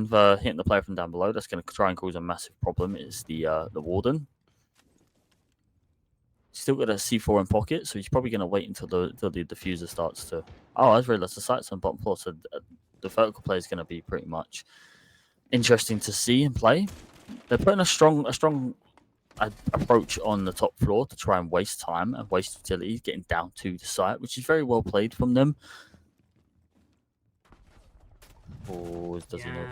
for hitting the player from down below. That's going to try and cause a massive problem. Is the warden. Still got a C4 in pocket, so he's probably going to wait until the diffuser starts to. Oh, I realised the site's on bottom floor, so the vertical play is going to be pretty much interesting to see and play. They're putting a strong approach on the top floor to try and waste time and waste utilities getting down to the site, which is very well played from them. Oh, it doesn't look.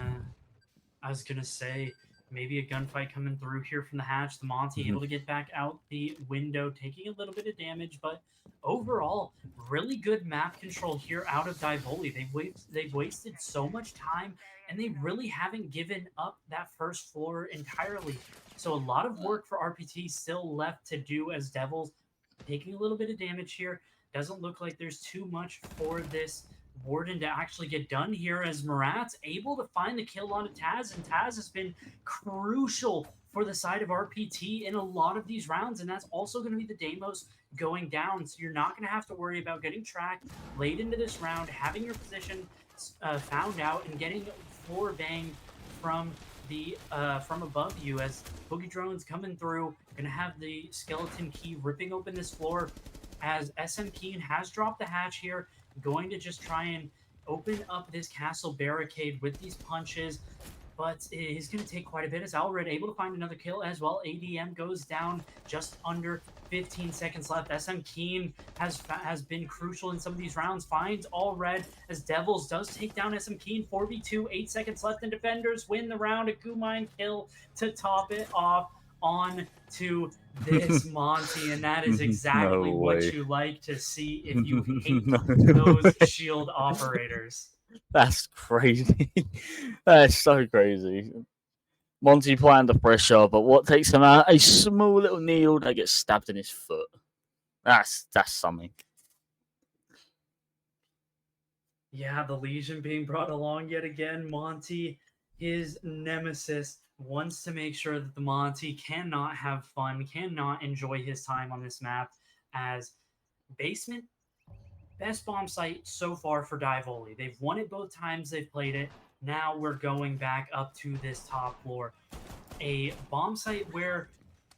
I was gonna say maybe a gunfight coming through here from the hatch. The Monty able to get back out the window, taking a little bit of damage, but overall, really good map control here out of Divoli. They've wasted so much time, and they really haven't given up that first floor entirely. So a lot of work for RPT still left to do as Devils, taking a little bit of damage here. Doesn't look like there's too much for this Warden to actually get done here, as Marat's able to find the kill on Taz, and Taz has been crucial for the side of RPT in a lot of these rounds, and that's also going to be the Deimos going down, so you're not going to have to worry about getting tracked late into this round, having your position found out, and getting floor banged from above you, as Boogie Drone's coming through, going to have the skeleton key ripping open this floor, as SM Keen has dropped the hatch here, going to just try and open up this castle barricade with these punches, but it is going to take quite a bit, as Alred able to find another kill as well. ADM goes down, just under 15 seconds left. SM Keen has been crucial in some of these rounds, finds Alred, as Devils does take down SM Keen. 4v2, 8 seconds left, and Defenders win the round. A Gumine kill to top it off on to this Monty, and that is exactly what you like to see if you hate those shield operators.
That's crazy. That's so crazy. Monty planned the pressure, but what takes him out? A small little needle that gets stabbed in his foot. That's something.
Yeah, the Legion being brought along yet again. Monty, his nemesis, wants to make sure that the Monty cannot have fun, cannot enjoy his time on this map, as basement, best bomb site so far for Divoli. They've won it both times they've played it. Now we're going back up to this top floor. A bomb site where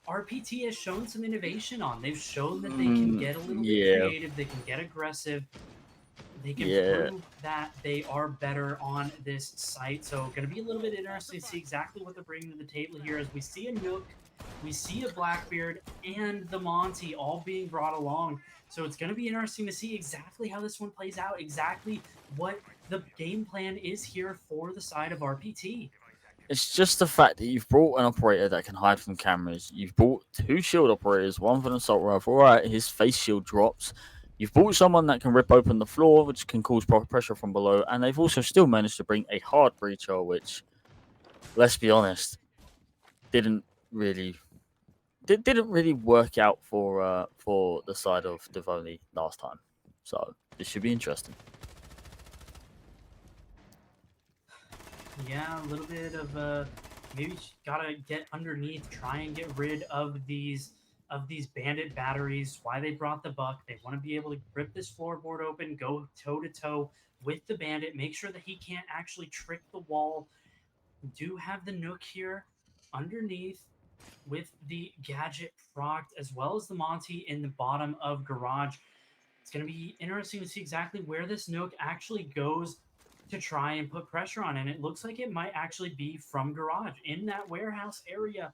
RPT has shown some innovation on. They've shown that they can get a little bit creative, they can get aggressive, they can prove that they are better on this site. So going to be a little bit interesting to see exactly what they're bringing to the table here, as we see a Nook, we see a Blackbeard, and the Monty all being brought along. So it's going to be interesting to see exactly how this one plays out, exactly what the game plan is here for the side of RPT.
It's just the fact that you've brought an operator that can hide from cameras. You've brought 2 shield operators, one for an assault rifle. All right, his face shield drops. You've brought someone that can rip open the floor, which can cause pressure from below, and they've also still managed to bring a hard breacher, which, let's be honest, didn't really work out for the side of Divoli last time. So this should be interesting.
Yeah, a little bit of maybe gotta get underneath, try and get rid of these bandit batteries. Why they brought the buck? They want to be able to rip this floorboard open, go toe to toe with the bandit, make sure that he can't actually trick the wall. Do have the Nook here underneath with the gadget procced, as well as the Monty in the bottom of garage. It's going to be interesting to see exactly where this Nook actually goes to try and put pressure on, and it looks like it might actually be from garage in that warehouse area.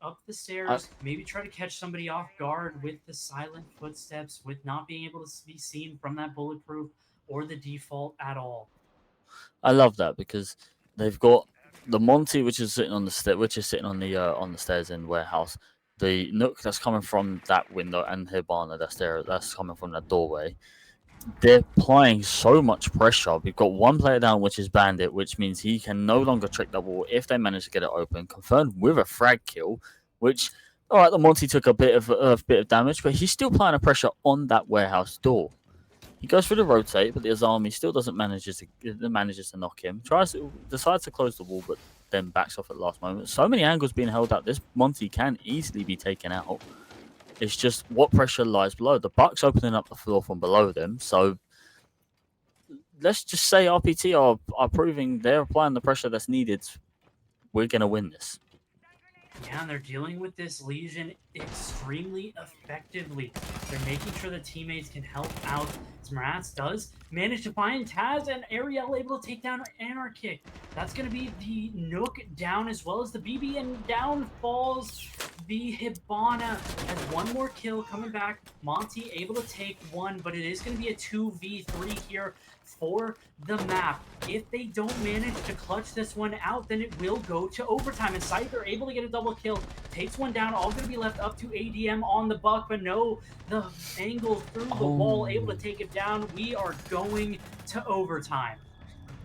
Up the stairs, maybe try to catch somebody off guard with the silent footsteps, with not being able to be seen from that bulletproof or the default at all.
I love that, because they've got the Monty, which is sitting on the on the stairs in warehouse. The Nook that's coming from that window, and Hibana that's coming from that doorway. They're applying so much pressure. We've got one player down, which is Bandit, which means he can no longer trick that wall if they manage to get it open. Confirmed with a frag kill, which, all right, the Monty took a bit of damage, but he's still applying a pressure on that warehouse door. He goes for the rotate, but the Azami still doesn't manages to knock him. Decides to close the wall, but then backs off at the last moment. So many angles being held out. This Monty can easily be taken out. It's just what pressure lies below. The Bucks opening up the floor from below them. So let's just say RPT are proving they're applying the pressure that's needed. We're gonna win this.
Yeah, and they're dealing with this Legion extremely effectively. They're making sure the teammates can help out. Smarats does manage to find Taz, and Ariel able to take down Anarchic. That's going to be the Nook down as well as the BB, and down falls the Hibana. Has one more kill coming back. Monty able to take one, but it is going to be a 2v3 here for the map. If they don't manage to clutch this one out, then it will go to overtime. And Scyther able to get a double kill, takes one down, all going to be left up to ADM on the Buck, but no, the angle through the wall, able to take it down. We are going to overtime.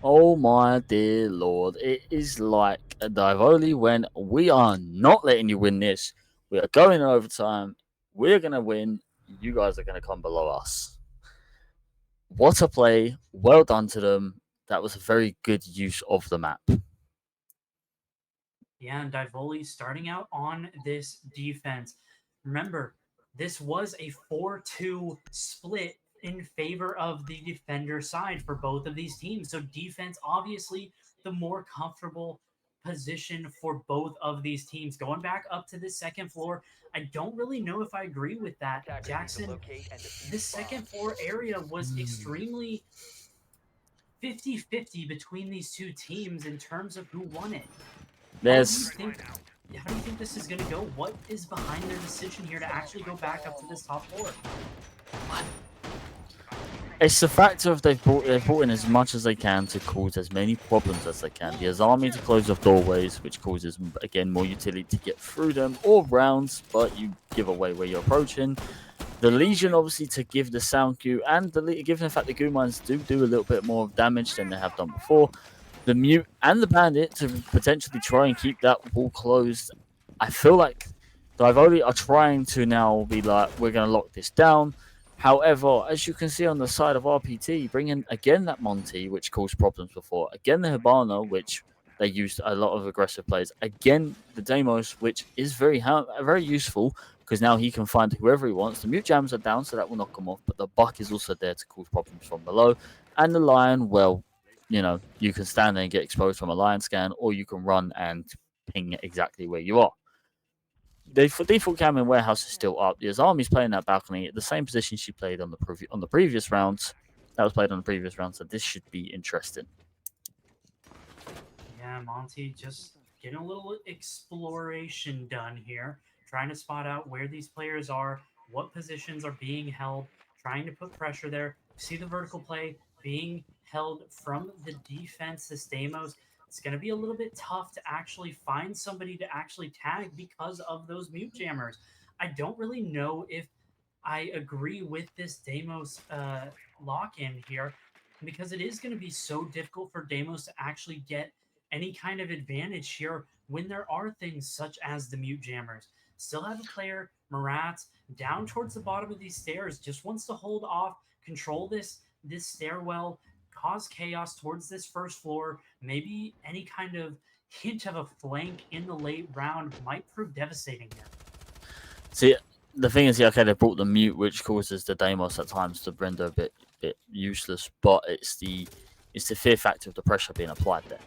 Oh my dear lord. It is like a Divoli when we are not letting you win this. We are going in overtime. We're going to win. You guys are going to come below us. What a play. Well done to them. That was a very good use of the map.
Yeah, and Divoli starting out on this defense. Remember, this was a 4-2 split in favor of the defender side for both of these teams. So defense, obviously, the more comfortable position for both of these teams. Going back up to the second floor, I don't really know if I agree with that. Jackson, this second floor area was extremely 50-50 between these two teams in terms of who won it. How do you think this is going to go? What is behind their decision here to actually go back up to this top floor?
It's the factor of they've brought in as much as they can to cause as many problems as they can. The Azami to close off doorways, which causes, again, more utility to get through them, or rounds, but you give away where you're approaching. The Legion, obviously, to give the sound cue, and given the fact the goo mines do a little bit more damage than they have done before. The Mute and the Bandit to potentially try and keep that wall closed. I feel like Divoli are trying to now be like, we're going to lock this down. However, as you can see on the side of RPT, bringing again that Monty, which caused problems before. Again, the Hibana, which they used a lot of aggressive plays. Again, the Deimos, which is very useful because now he can find whoever he wants. The Mute Jams are down, so that will knock him off. But the Buck is also there to cause problems from below. And the Lion, well, you know, you can stand there and get exposed from a Lion scan, or you can run and ping exactly where you are. The default cam in Warehouse is still up. The Azami's playing that balcony at the same position she played on the previous rounds. That was played on the previous round, so this should be interesting.
Yeah, Monty just getting a little exploration done here, trying to spot out where these players are, what positions are being held, trying to put pressure there. See the vertical play being held from the defense, the Stamos. It's going to be a little bit tough to actually find somebody to actually tag because of those Mute Jammers. I don't really know if I agree with this Deimos lock-in here, because it is going to be so difficult for Deimos to actually get any kind of advantage here when there are things such as the Mute Jammers. Still have a player, Marat, down towards the bottom of these stairs, just wants to hold off, control this stairwell, cause chaos towards this first floor. Maybe any kind of hint of a flank in the late round might prove devastating here.
See, the thing is, okay, they brought the Mute, which causes the Deimos at times to render a bit useless, but it's the fear factor of the pressure being applied there.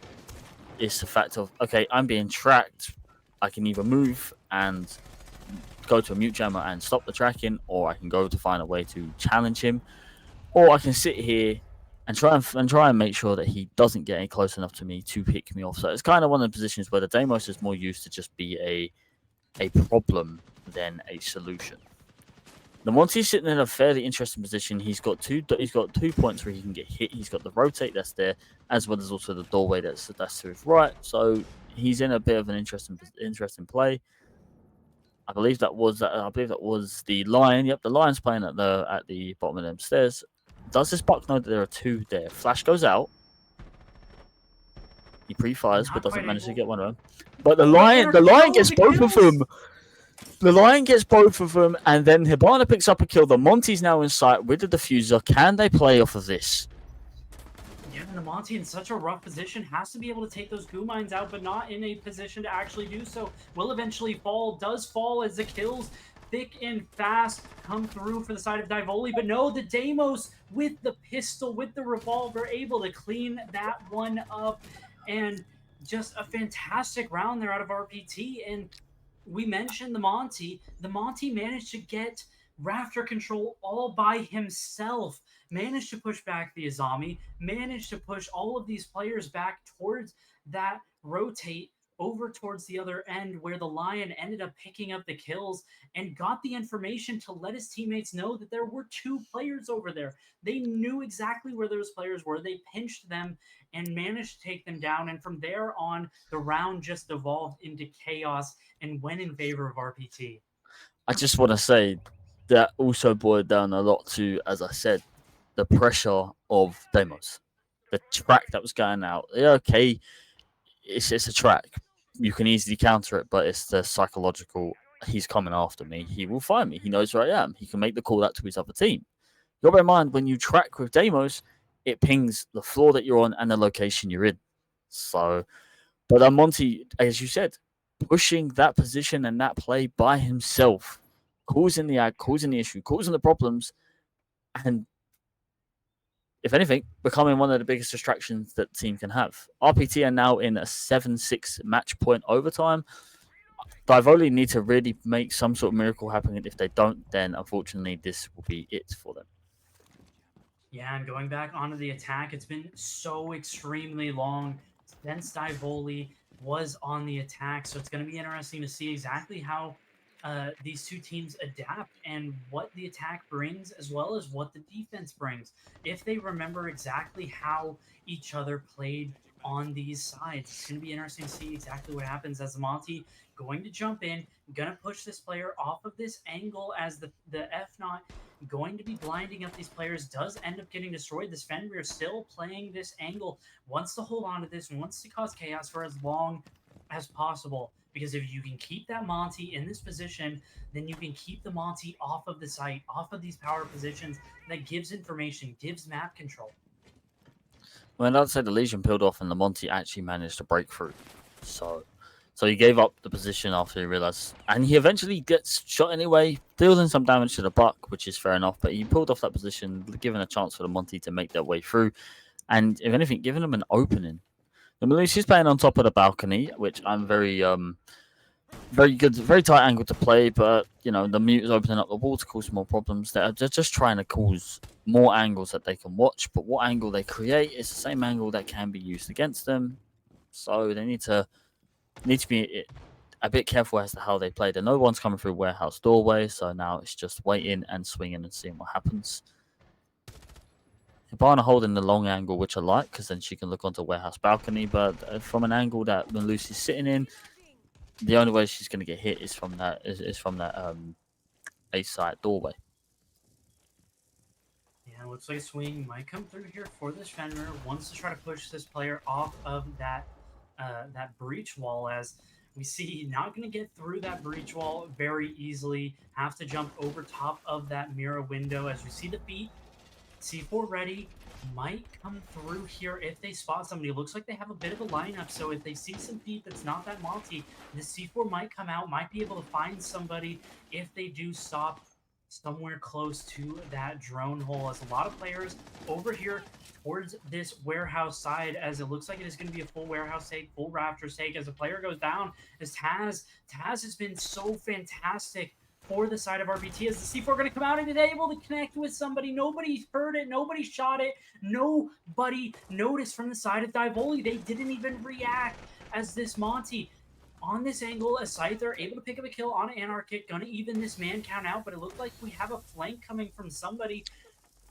It's the fact of, okay, I'm being tracked. I can either move and go to a Mute Jammer and stop the tracking, or I can go to find a way to challenge him, or I can sit here and try and make sure that he doesn't get any close enough to me to pick me off. So it's kind of one of the positions where the Deimos is more used to just be a problem than a solution. The Monty's sitting in a fairly interesting position. He's got two points where he can get hit. He's got the rotate that's there, as well as also the doorway that's to his right. So he's in a bit of an interesting play. I believe that was the Lion. Yep, the Lion's playing at the bottom of them stairs. Does this Buck know that there are two there? Flash goes out. He pre-fires, but doesn't manage to get one of them. But the Lion gets both of them. The Lion gets both of them, and then Hibana picks up a kill. The Monty's now in sight with the diffuser. Can they play off of this?
Yeah, and the Monty in such a rough position has to be able to take those goo mines out, but not in a position to actually do so. Will eventually fall, does fall as the kills thick and fast come through for the side of Divoli, but no, the Deimos with the pistol, with the revolver, able to clean that one up, and just a fantastic round there out of RPT. And we mentioned the Monty. The Monty managed to get Rafter control all by himself, managed to push back the Azami, managed to push all of these players back towards that rotate over towards the other end where the Lion ended up picking up the kills and got the information to let his teammates know that there were two players over there. They knew exactly where those players were. They pinched them and managed to take them down. And from there on, the round just evolved into chaos and went in favor of RPT.
I just want to say that also boiled down a lot to, as I said, the pressure of Demos. The track that was going out. Yeah, okay, it's a track. You can easily counter it, but it's the psychological. He's coming after me. He will find me. He knows where I am. He can make the call out to his other team. You got to bear in mind, when you track with Demos, it pings the floor that you're on and the location you're in. So, but Monty, as you said, pushing that position and that play by himself, causing the ag, causing the issue, causing the problems, and if anything, becoming one of the biggest distractions that the team can have. RPT are now in a 7-6 match point overtime. Divoli need to really make some sort of miracle happen, and if they don't, then unfortunately this will be it for them.
Yeah, and going back onto the attack, it's been so extremely long since Divoli was on the attack, so it's going to be interesting to see exactly how these two teams adapt and what the attack brings, as well as what the defense brings. If they remember exactly how each other played on these sides, it's going to be interesting to see exactly what happens as Monty going to jump in, going to push this player off of this angle as the F not going to be blinding up these players, does end up getting destroyed. This Fenrir still playing this angle, wants to hold on to this, wants to cause chaos for as long as possible. Because if you can keep that Monty in this position, then you can keep the Monty off of the site, off of these power positions. That gives information, gives map control.
Well, I'd say the Legion peeled off and the Monty actually managed to break through. So he gave up the position after he realized, and he eventually gets shot anyway, dealing some damage to the Buck, which is fair enough. But he pulled off that position, giving a chance for the Monty to make their way through, and if anything, giving them an opening. The Malusi's playing on top of the balcony, which I'm very good, very tight angle to play. But you know, the mute is opening up the wall to cause more problems. They're just trying to cause more angles that they can watch. But what angle they create is the same angle that can be used against them. So they need to be a bit careful as to how they play. No one's coming through warehouse doorway, so now it's just waiting and swinging and seeing what happens. Hibana holding the long angle, which I like, because then she can look onto warehouse balcony. But from an angle that when Lucy's sitting in, the only way she's going to get hit is from that A side doorway.
Yeah, looks like a swing might come through here for this Fenrir. Wants to try to push this player off of that breach wall, as we see not going to get through that breach wall very easily. Have to jump over top of that mirror window as we see the feet. C4 ready. Might come through here if they spot somebody. Looks like they have a bit of a lineup, so if they see some feet that's not that Monty, the C4 might come out, might be able to find somebody if they do stop somewhere close to that drone hole, as a lot of players over here towards this warehouse side, as it looks like it is going to be a full warehouse take, full Raptors take, as the player goes down, as Taz has been so fantastic for the side of RBT, as the C4 going to come out and is able to connect with somebody. Nobody heard it. Nobody shot it. Nobody noticed from the side of Divoli. They didn't even react, as this Monty on this angle, a Scyther able to pick up a kill on an Anarchic, gonna even this man count out, but it looked like we have a flank coming from somebody.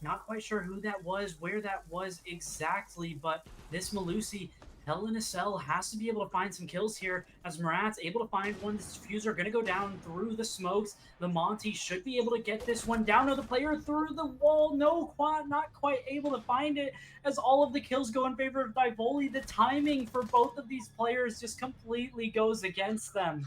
Not quite sure who that was, where that was exactly, but this Malusi, Hell in a Cell, has to be able to find some kills here, as Murat's able to find one. This diffuser gonna go down through the smokes. The Monty should be able to get this one down. No, the player through the wall. No, not quite able to find it, as all of the kills go in favor of Divoli. The timing for both of these players just completely goes against them.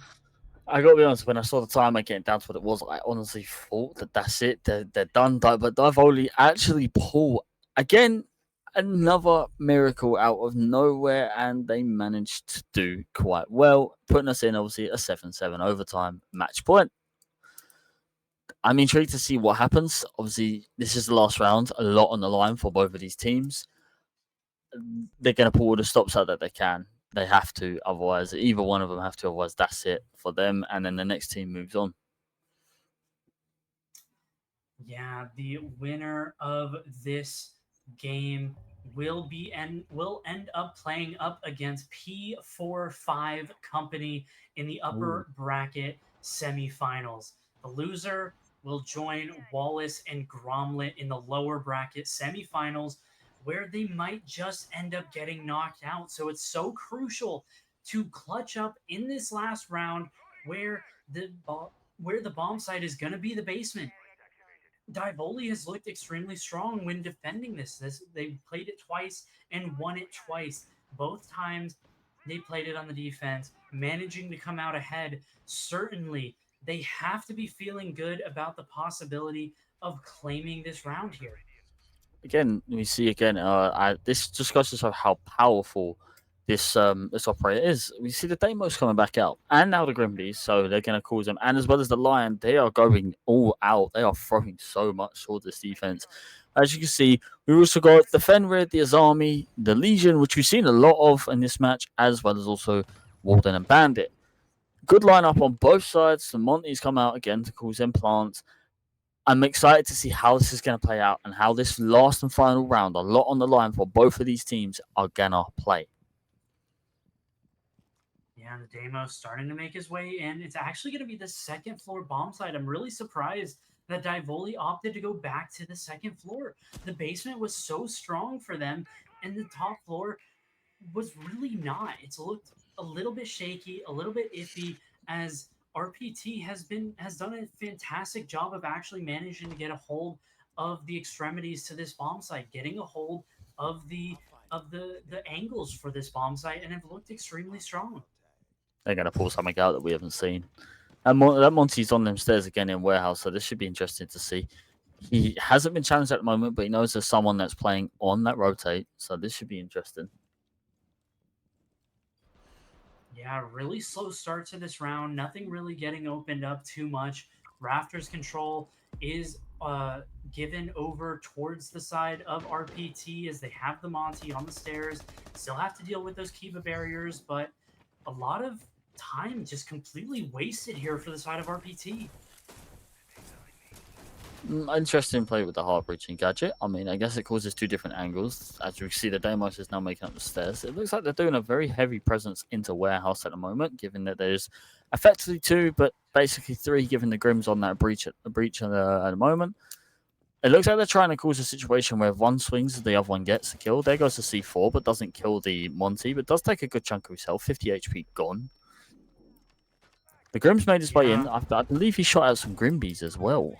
I gotta be honest, when I saw the timer getting down to what it was, I honestly thought that that's it. They're done. But Divoli actually pull again another miracle out of nowhere, and they managed to do quite well, putting us in obviously a 7-7 overtime match point. I'm intrigued to see what happens. Obviously, this is the last round, a lot on the line for both of these teams. They're going to pull all the stops out that they can. They have to, otherwise, either one of them have to, otherwise, that's it for them. And then the next team moves on.
Yeah, the winner of this game will end up playing up against P45 Company in the upper bracket semifinals. The loser will join Wallace and Gromlet in the lower bracket semifinals, where they might just end up getting knocked out. So it's so crucial to clutch up in this last round where the bomb site is going to be the basement. Divoli has looked extremely strong when defending this. They played it twice and won it twice. Both times they played it on the defense, managing to come out ahead. Certainly, they have to be feeling good about the possibility of claiming this round here.
Again, we see again. This just goes to show how powerful this operator is. We see the Deimos coming back out, and now the Grimbies, so they're going to cause them. And as well as the Lion, they are going all out. They are throwing so much towards this defense. As you can see, we've also got the Fenrir, the Azami, the Legion, which we've seen a lot of in this match, as well as also Walden and Bandit. Good lineup on both sides. The Monties come out again to cause them plants. I'm excited to see how this is going to play out and how this last and final round, a lot on the line for both of these teams, are going to play.
Yeah, the Deimos starting to make his way in. It's actually going to be the second floor bomb site. I'm really surprised that Divoli opted to go back to the second floor. The basement was so strong for them, and the top floor was really not. It's looked a little bit shaky, a little bit iffy, as RPT has done a fantastic job of actually managing to get a hold of the extremities to this bomb site, getting a hold of the angles for this bomb site, and have looked extremely strong.
They're going to pull something out that we haven't seen. And that Monty's on them stairs again in warehouse, so this should be interesting to see. He hasn't been challenged at the moment, but he knows there's someone that's playing on that rotate, so this should be interesting.
Yeah, really slow start to this round. Nothing really getting opened up too much. Rafters control is given over towards the side of RPT as they have the Monty on the stairs. Still have to deal with those Kiva barriers, but a lot of time just completely wasted here for the side of RPT.
Interesting play with the heart breaching gadget. I mean, I guess it causes two different angles. As you see, the Deimos is now making up the stairs. It looks like they're doing a very heavy presence into warehouse at the moment, given that there's effectively two, but basically three, given the Grims on that breach at the moment. It looks like they're trying to cause a situation where if one swings, the other one gets a kill. There goes the C4, but doesn't kill the Monty, but does take a good chunk of his health. 50 HP gone. The Grims made his way in. I believe he shot out some Grimbies as well.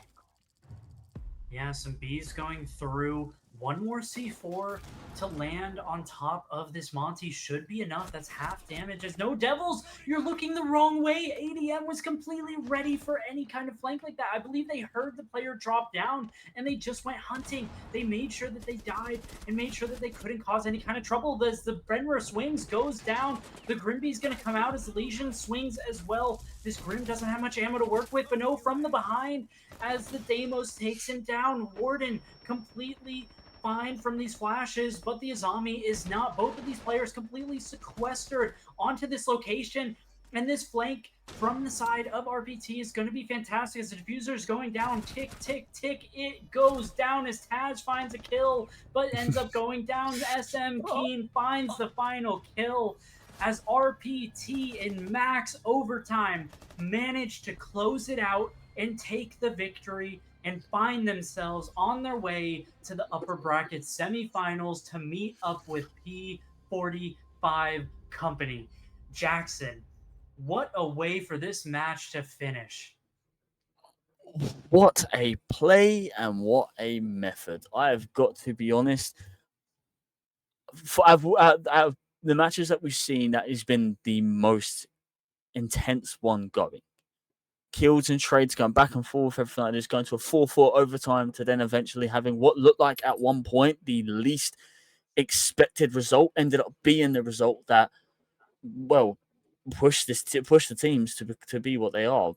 Yeah, some bees going through. One more C4 to land on top of this Monty should be enough. That's half damage. As no Devils, you're looking the wrong way. ADM was completely ready for any kind of flank like that. I believe they heard the player drop down and they just went hunting. They made sure that they died and made sure that they couldn't cause any kind of trouble. As the Brenwer swings, goes down. The Grimby's going to come out as the Legion swings as well. This Grim doesn't have much ammo to work with, but no, from the behind, as the Deimos takes him down. Warden completely fine from these flashes, but the Azami is not. Both of these players completely sequestered onto this location, and this flank from the side of RPT is going to be fantastic as the diffuser is going down. Tick, tick, tick. It goes down as Taz finds a kill, but ends up going down. SM Keen finds the final kill as RPT in max overtime managed to close it out and take the victory and find themselves on their way to the upper bracket semifinals to meet up with P45 Company. Jackson, what a way for this match to finish.
What a play and what a method. I've got to be honest. Out of the matches that we've seen, that has been the most intense one going. kills and trades going back and forth, everything like this, going to a 4-4 overtime to then eventually having what looked like at one point the least expected result ended up being the result that, well, pushed the teams to be what they are.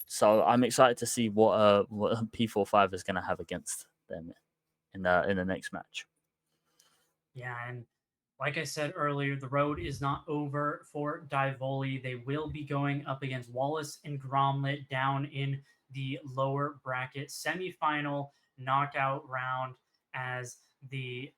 So I'm excited to see what P45 is going to have against them in the next match.
Yeah, and like I said earlier, the road is not over for Divoli. They will be going up against Wallace and Gromlet down in the lower bracket semifinal knockout round, as the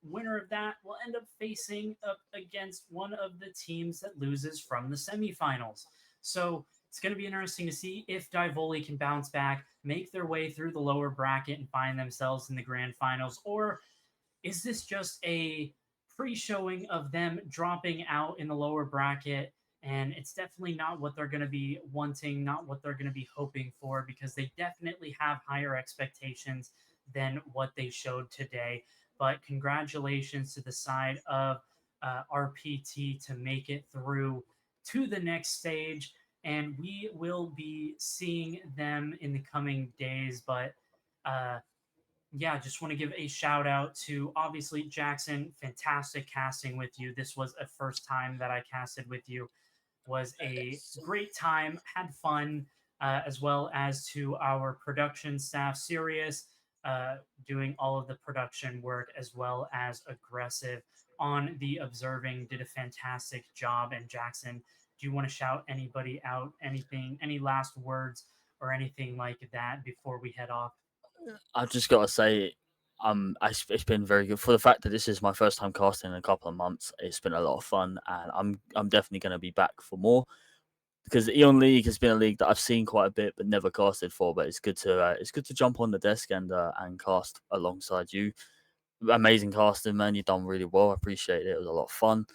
winner of that will end up facing up against one of the teams that loses from the semifinals. So it's going to be interesting to see if Divoli can bounce back, make their way through the lower bracket, and find themselves in the grand finals, or is this just a pre-showing of them dropping out in the lower bracket, and it's definitely not what they're going to be wanting, not what they're going to be hoping for, because they definitely have higher expectations than what they showed today. But congratulations to the side of RPT to make it through to the next stage, and we will be seeing them in the coming days. But yeah, just want to give a shout out to obviously Jackson. Fantastic casting with you. This was a first time that I casted with you. Was a great time, had fun, as well as to our production staff, Sirius, doing all of the production work, as well as Aggressive on the observing, did a fantastic job. And Jackson, do you want to shout anybody out? Anything, any last words or anything like that before we head off?
I've just got to say, it's been very good for the fact that this is my first time casting in a couple of months. It's been a lot of fun, and I'm definitely going to be back for more, because the EON League has been a league that I've seen quite a bit but never casted for. But it's good to jump on the desk and cast alongside you. Amazing casting, man. You've done really well. I appreciate it. It was a lot of fun.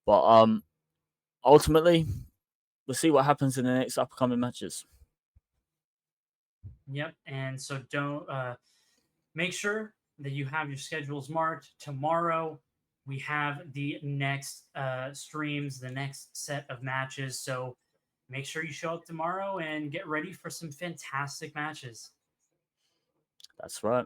But ultimately, we'll see what happens in the next upcoming matches.
Yep. And so don't make sure that you have your schedules marked. Tomorrow we have the next streams, the next set of matches. So make sure you show up tomorrow and get ready for some fantastic matches.
That's right.